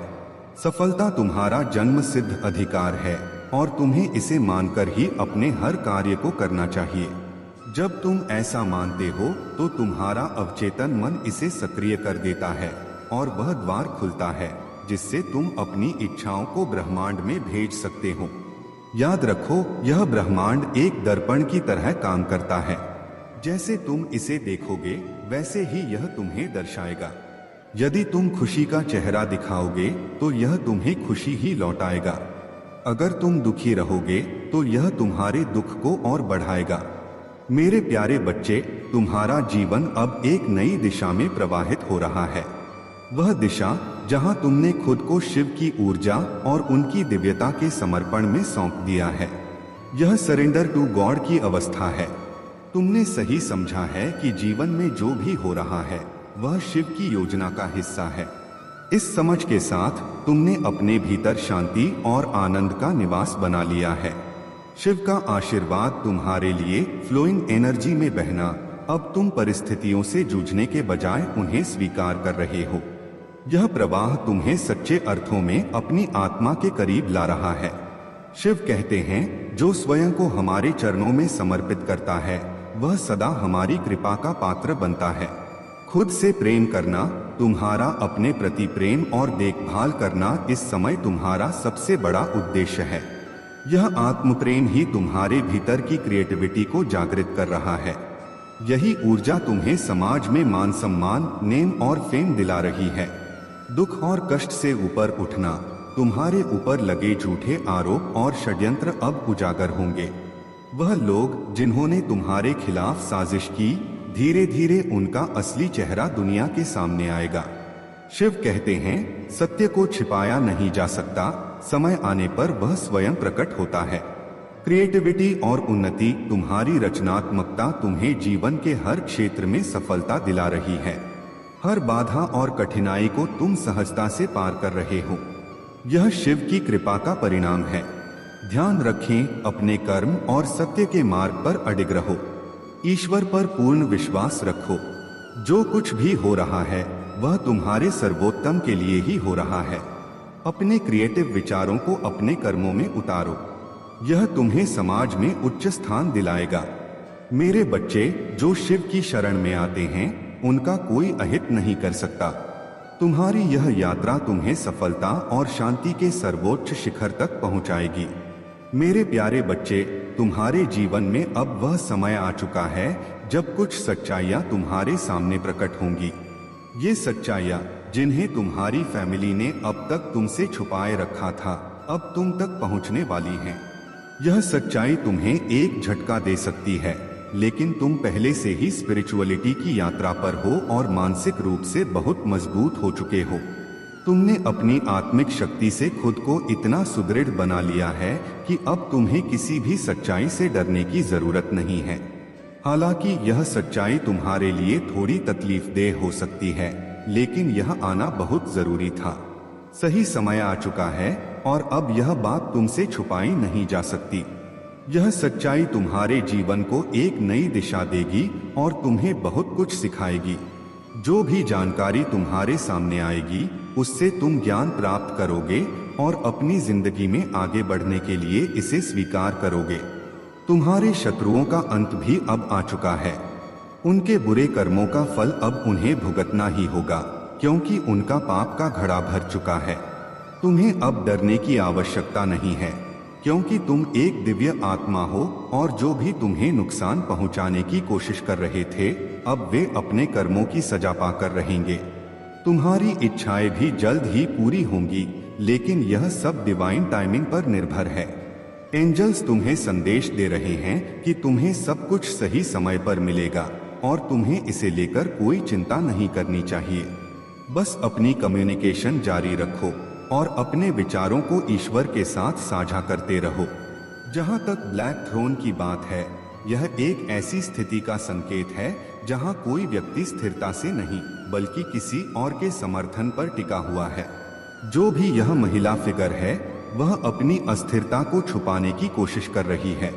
सफलता तुम्हारा जन्म सिद्ध अधिकार है और तुम्हें इसे मानकर ही अपने हर कार्य को करना चाहिए। जब तुम ऐसा मानते हो तो तुम्हारा अवचेतन मन इसे सक्रिय कर देता है और वह द्वार खुलता है जिससे तुम अपनी इच्छाओं को ब्रह्मांड में भेज सकते हो। याद रखो, यह ब्रह्मांड एक दर्पण की तरह काम करता है। जैसे तुम इसे देखोगे वैसे ही यह तुम्हें दर्शाएगा। यदि तुम खुशी का चेहरा दिखाओगे तो यह तुम्हें खुशी ही लौटाएगा। अगर तुम दुखी रहोगे तो यह तुम्हारे दुख को और बढ़ाएगा। मेरे प्यारे बच्चे, तुम्हारा जीवन अब एक नई दिशा में प्रवाहित हो रहा है। वह दिशा जहां तुमने खुद को शिव की ऊर्जा और उनकी दिव्यता के समर्पण में सौंप दिया है। यह सरेंडर टू गॉड की अवस्था है। तुमने सही समझा है कि जीवन में जो भी हो रहा है वह शिव की योजना का हिस्सा है। इस समझ के साथ तुमने अपने भीतर शांति और आनंद का निवास बना लिया है। शिव का आशीर्वाद तुम्हारे लिए फ्लोइंग एनर्जी में बहना, अब तुम परिस्थितियों से जूझने के बजाय उन्हें स्वीकार कर रहे हो। यह प्रवाह तुम्हें सच्चे अर्थों में अपनी आत्मा के करीब ला रहा है। शिव कहते हैं, जो स्वयं को हमारे चरणों में समर्पित करता है वह सदा हमारी कृपा का पात्र बनता है। खुद से प्रेम करना, तुम्हारा अपने प्रति प्रेम और देखभाल करना इस समय तुम्हारा सबसे बड़ा उद्देश्य है। यह आत्म प्रेम ही तुम्हारे भीतर की क्रिएटिविटी को जागृत कर रहा है। यही ऊर्जा तुम्हें समाज में मान सम्मान, नेम और फेम दिला रही है। दुख और कष्ट से ऊपर उठना, तुम्हारे ऊपर लगे झूठे आरोप और षड्यंत्र अब उजागर होंगे। वह लोग जिन्होंने तुम्हारे खिलाफ साजिश की, धीरे धीरे उनका असली चेहरा दुनिया के सामने आएगा। शिव कहते हैं, सत्य को छिपाया नहीं जा सकता, समय आने पर वह स्वयं प्रकट होता है। क्रिएटिविटी और उन्नति, तुम्हारी रचनात्मकता तुम्हें जीवन के हर क्षेत्र में सफलता दिला रही है। हर बाधा और कठिनाई को तुम सहजता से पार कर रहे हो। यह शिव की कृपा का परिणाम है। ध्यान रखें, अपने कर्म और सत्य के मार्ग पर अडिग रहो। ईश्वर पर पूर्ण विश्वास रखो। जो कुछ भी हो रहा है वह तुम्हारे सर्वोत्तम के लिए ही हो रहा है। अपने क्रिएटिव विचारों को अपने कर्मों में उतारो। यह तुम्हें समाज में उच्च स्थान दिलाएगा। मेरे बच्चे, जो शिव की शरण में आते हैं उनका कोई अहित नहीं कर सकता। तुम्हारी यह यात्रा तुम्हें सफलता और शांति के सर्वोच्च शिखर तक पहुंचाएगी। मेरे प्यारे बच्चे, तुम्हारे जीवन में अब वह समय आ चुका है जब कुछ सच्चाइयाँ तुम्हारे सामने प्रकट होंगी। ये सच्चाइयाँ जिन्हें तुम्हारी फैमिली ने अब तक तुमसे छुपाए रखा था, अब तुम तक पहुंचने वाली हैं। यह सच्चाई तुम्हें एक झटका दे सकती है, लेकिन तुम पहले से ही स्पिरिचुअलिटी की यात्रा पर हो और मानसिक रूप से बहुत मजबूत हो चुके हो। तुमने अपनी आत्मिक शक्ति से खुद को इतना सुदृढ़ बना लिया है कि अब तुम्हें किसी भी सच्चाई से डरने की जरूरत नहीं है। हालांकि यह सच्चाई तुम्हारे लिए थोड़ी तकलीफदेह हो सकती है, लेकिन यह आना बहुत जरूरी था। सही समय आ चुका है और अब यह बात तुमसे छुपाई नहीं जा सकती। यह सच्चाई तुम्हारे जीवन को एक नई दिशा देगी और तुम्हें बहुत कुछ सिखाएगी। जो भी जानकारी तुम्हारे सामने आएगी उससे तुम ज्ञान प्राप्त करोगे और अपनी जिंदगी में आगे बढ़ने के लिए इसे स्वीकार करोगे। तुम्हारे शत्रुओं का अंत भी अब आ चुका है। उनके बुरे कर्मों का फल अब उन्हें भुगतना ही होगा, क्योंकि उनका पाप का घड़ा भर चुका है। तुम्हें अब डरने की आवश्यकता नहीं है, क्योंकि तुम एक दिव्य आत्मा हो और जो भी तुम्हें नुकसान पहुंचाने की कोशिश कर रहे थे, अब वे अपने कर्मों की सजा पाकर रहेंगे। तुम्हारी इच्छाएं भी जल्द ही पूरी होंगी, लेकिन यह सब डिवाइन टाइमिंग पर निर्भर है। एंजल्स तुम्हें संदेश दे रहे हैं कि तुम्हें सब कुछ सही समय पर मिलेगा और तुम्हें इसे लेकर कोई चिंता नहीं करनी चाहिए। बस अपनी कम्युनिकेशन जारी रखो और अपने विचारों को ईश्वर के साथ साझा करते रहो। जहां तक ब्लैक थ्रोन की बात है, यह एक ऐसी स्थिति का संकेत है जहां कोई व्यक्ति स्थिरता से नहीं बल्कि किसी और के समर्थन पर टिका हुआ है। जो भी यह महिला फिगर है वह अपनी अस्थिरता को छुपाने की कोशिश कर रही है,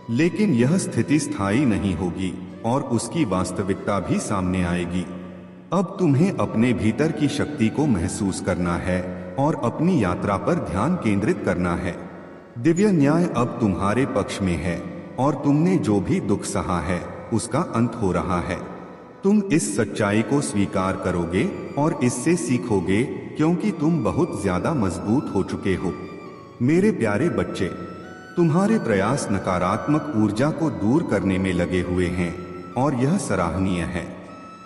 लेकिन यह स्थिति स्थायी नहीं होगी और उसकी वास्तविकता भी सामने आएगी। अब तुम्हें अपने भीतर की शक्ति को महसूस करना है और अपनी यात्रा पर ध्यान केंद्रित करना है। दिव्य न्याय अब तुम्हारे पक्ष में है और तुमने जो भी दुख सहा है उसका अंत हो रहा है। तुम इस सच्चाई को स्वीकार करोगे और इससे सीखोगे, क्योंकि तुम बहुत ज्यादा मजबूत हो चुके हो। मेरे प्यारे बच्चे, तुम्हारे प्रयास नकारात्मक ऊर्जा को दूर करने में लगे हुए हैं और यह सराहनीय है,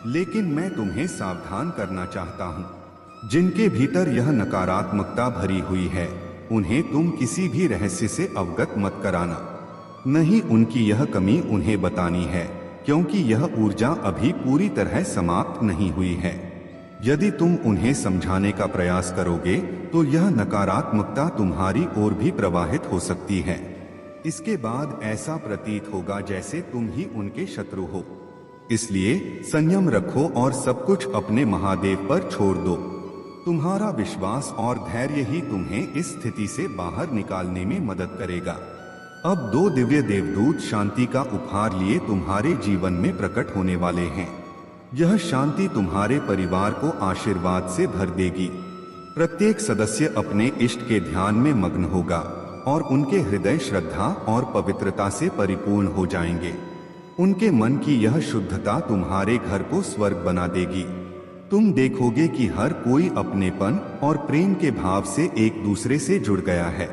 लेकिन मैं तुम्हें सावधान करना चाहता हूँ। जिनके भीतर यह नकारात्मकता भरी हुई है उन्हें तुम किसी भी रहस्य से अवगत मत कराना। नहीं, उनकी यह कमी उन्हें बतानी है, क्योंकि यह ऊर्जा अभी पूरी तरह समाप्त नहीं हुई है। यदि तुम उन्हें समझाने का प्रयास करोगे तो यह नकारात्मकता तुम्हारी ओर भी प्रवाहित हो सकती है। इसके बाद ऐसा प्रतीत होगा जैसे तुम ही उनके शत्रु हो। इसलिए संयम रखो और सब कुछ अपने महादेव पर छोड़ दो। तुम्हारा विश्वास और धैर्य ही तुम्हें इस स्थिति से बाहर निकालने में मदद करेगा। अब 2 दिव्य देवदूत शांति का उपहार लिए तुम्हारे जीवन में प्रकट होने वाले हैं। यह शांति तुम्हारे परिवार को आशीर्वाद से भर देगी। प्रत्येक सदस्य अपने इष्ट के ध्यान में मग्न होगा और उनके हृदय श्रद्धा और पवित्रता से परिपूर्ण हो जाएंगे। उनके मन की यह शुद्धता तुम्हारे घर को स्वर्ग बना देगी। तुम देखोगे कि हर कोई अपनेपन और प्रेम के भाव से एक दूसरे से जुड़ गया है।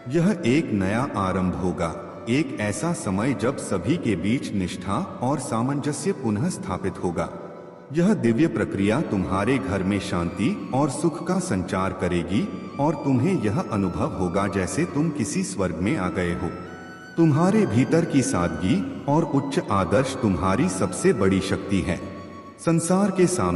यह एक नया आरंभ होगा, एक ऐसा समय जब सभी के बीच निष्ठा और सामंजस्य पुनः स्थापित होगा। यह दिव्य प्रक्रिया तुम्हारे घर में शांति और सुख का संचार करेगी और तुम्हें यह अनुभव होगा जैसे तुम किसी स्वर्ग में आ गए हो। तुम्हारे भीतर की सादगी और उच्च आदर्श तुम्हारी सबसे बड़ी शक्ति है। संसार के सामने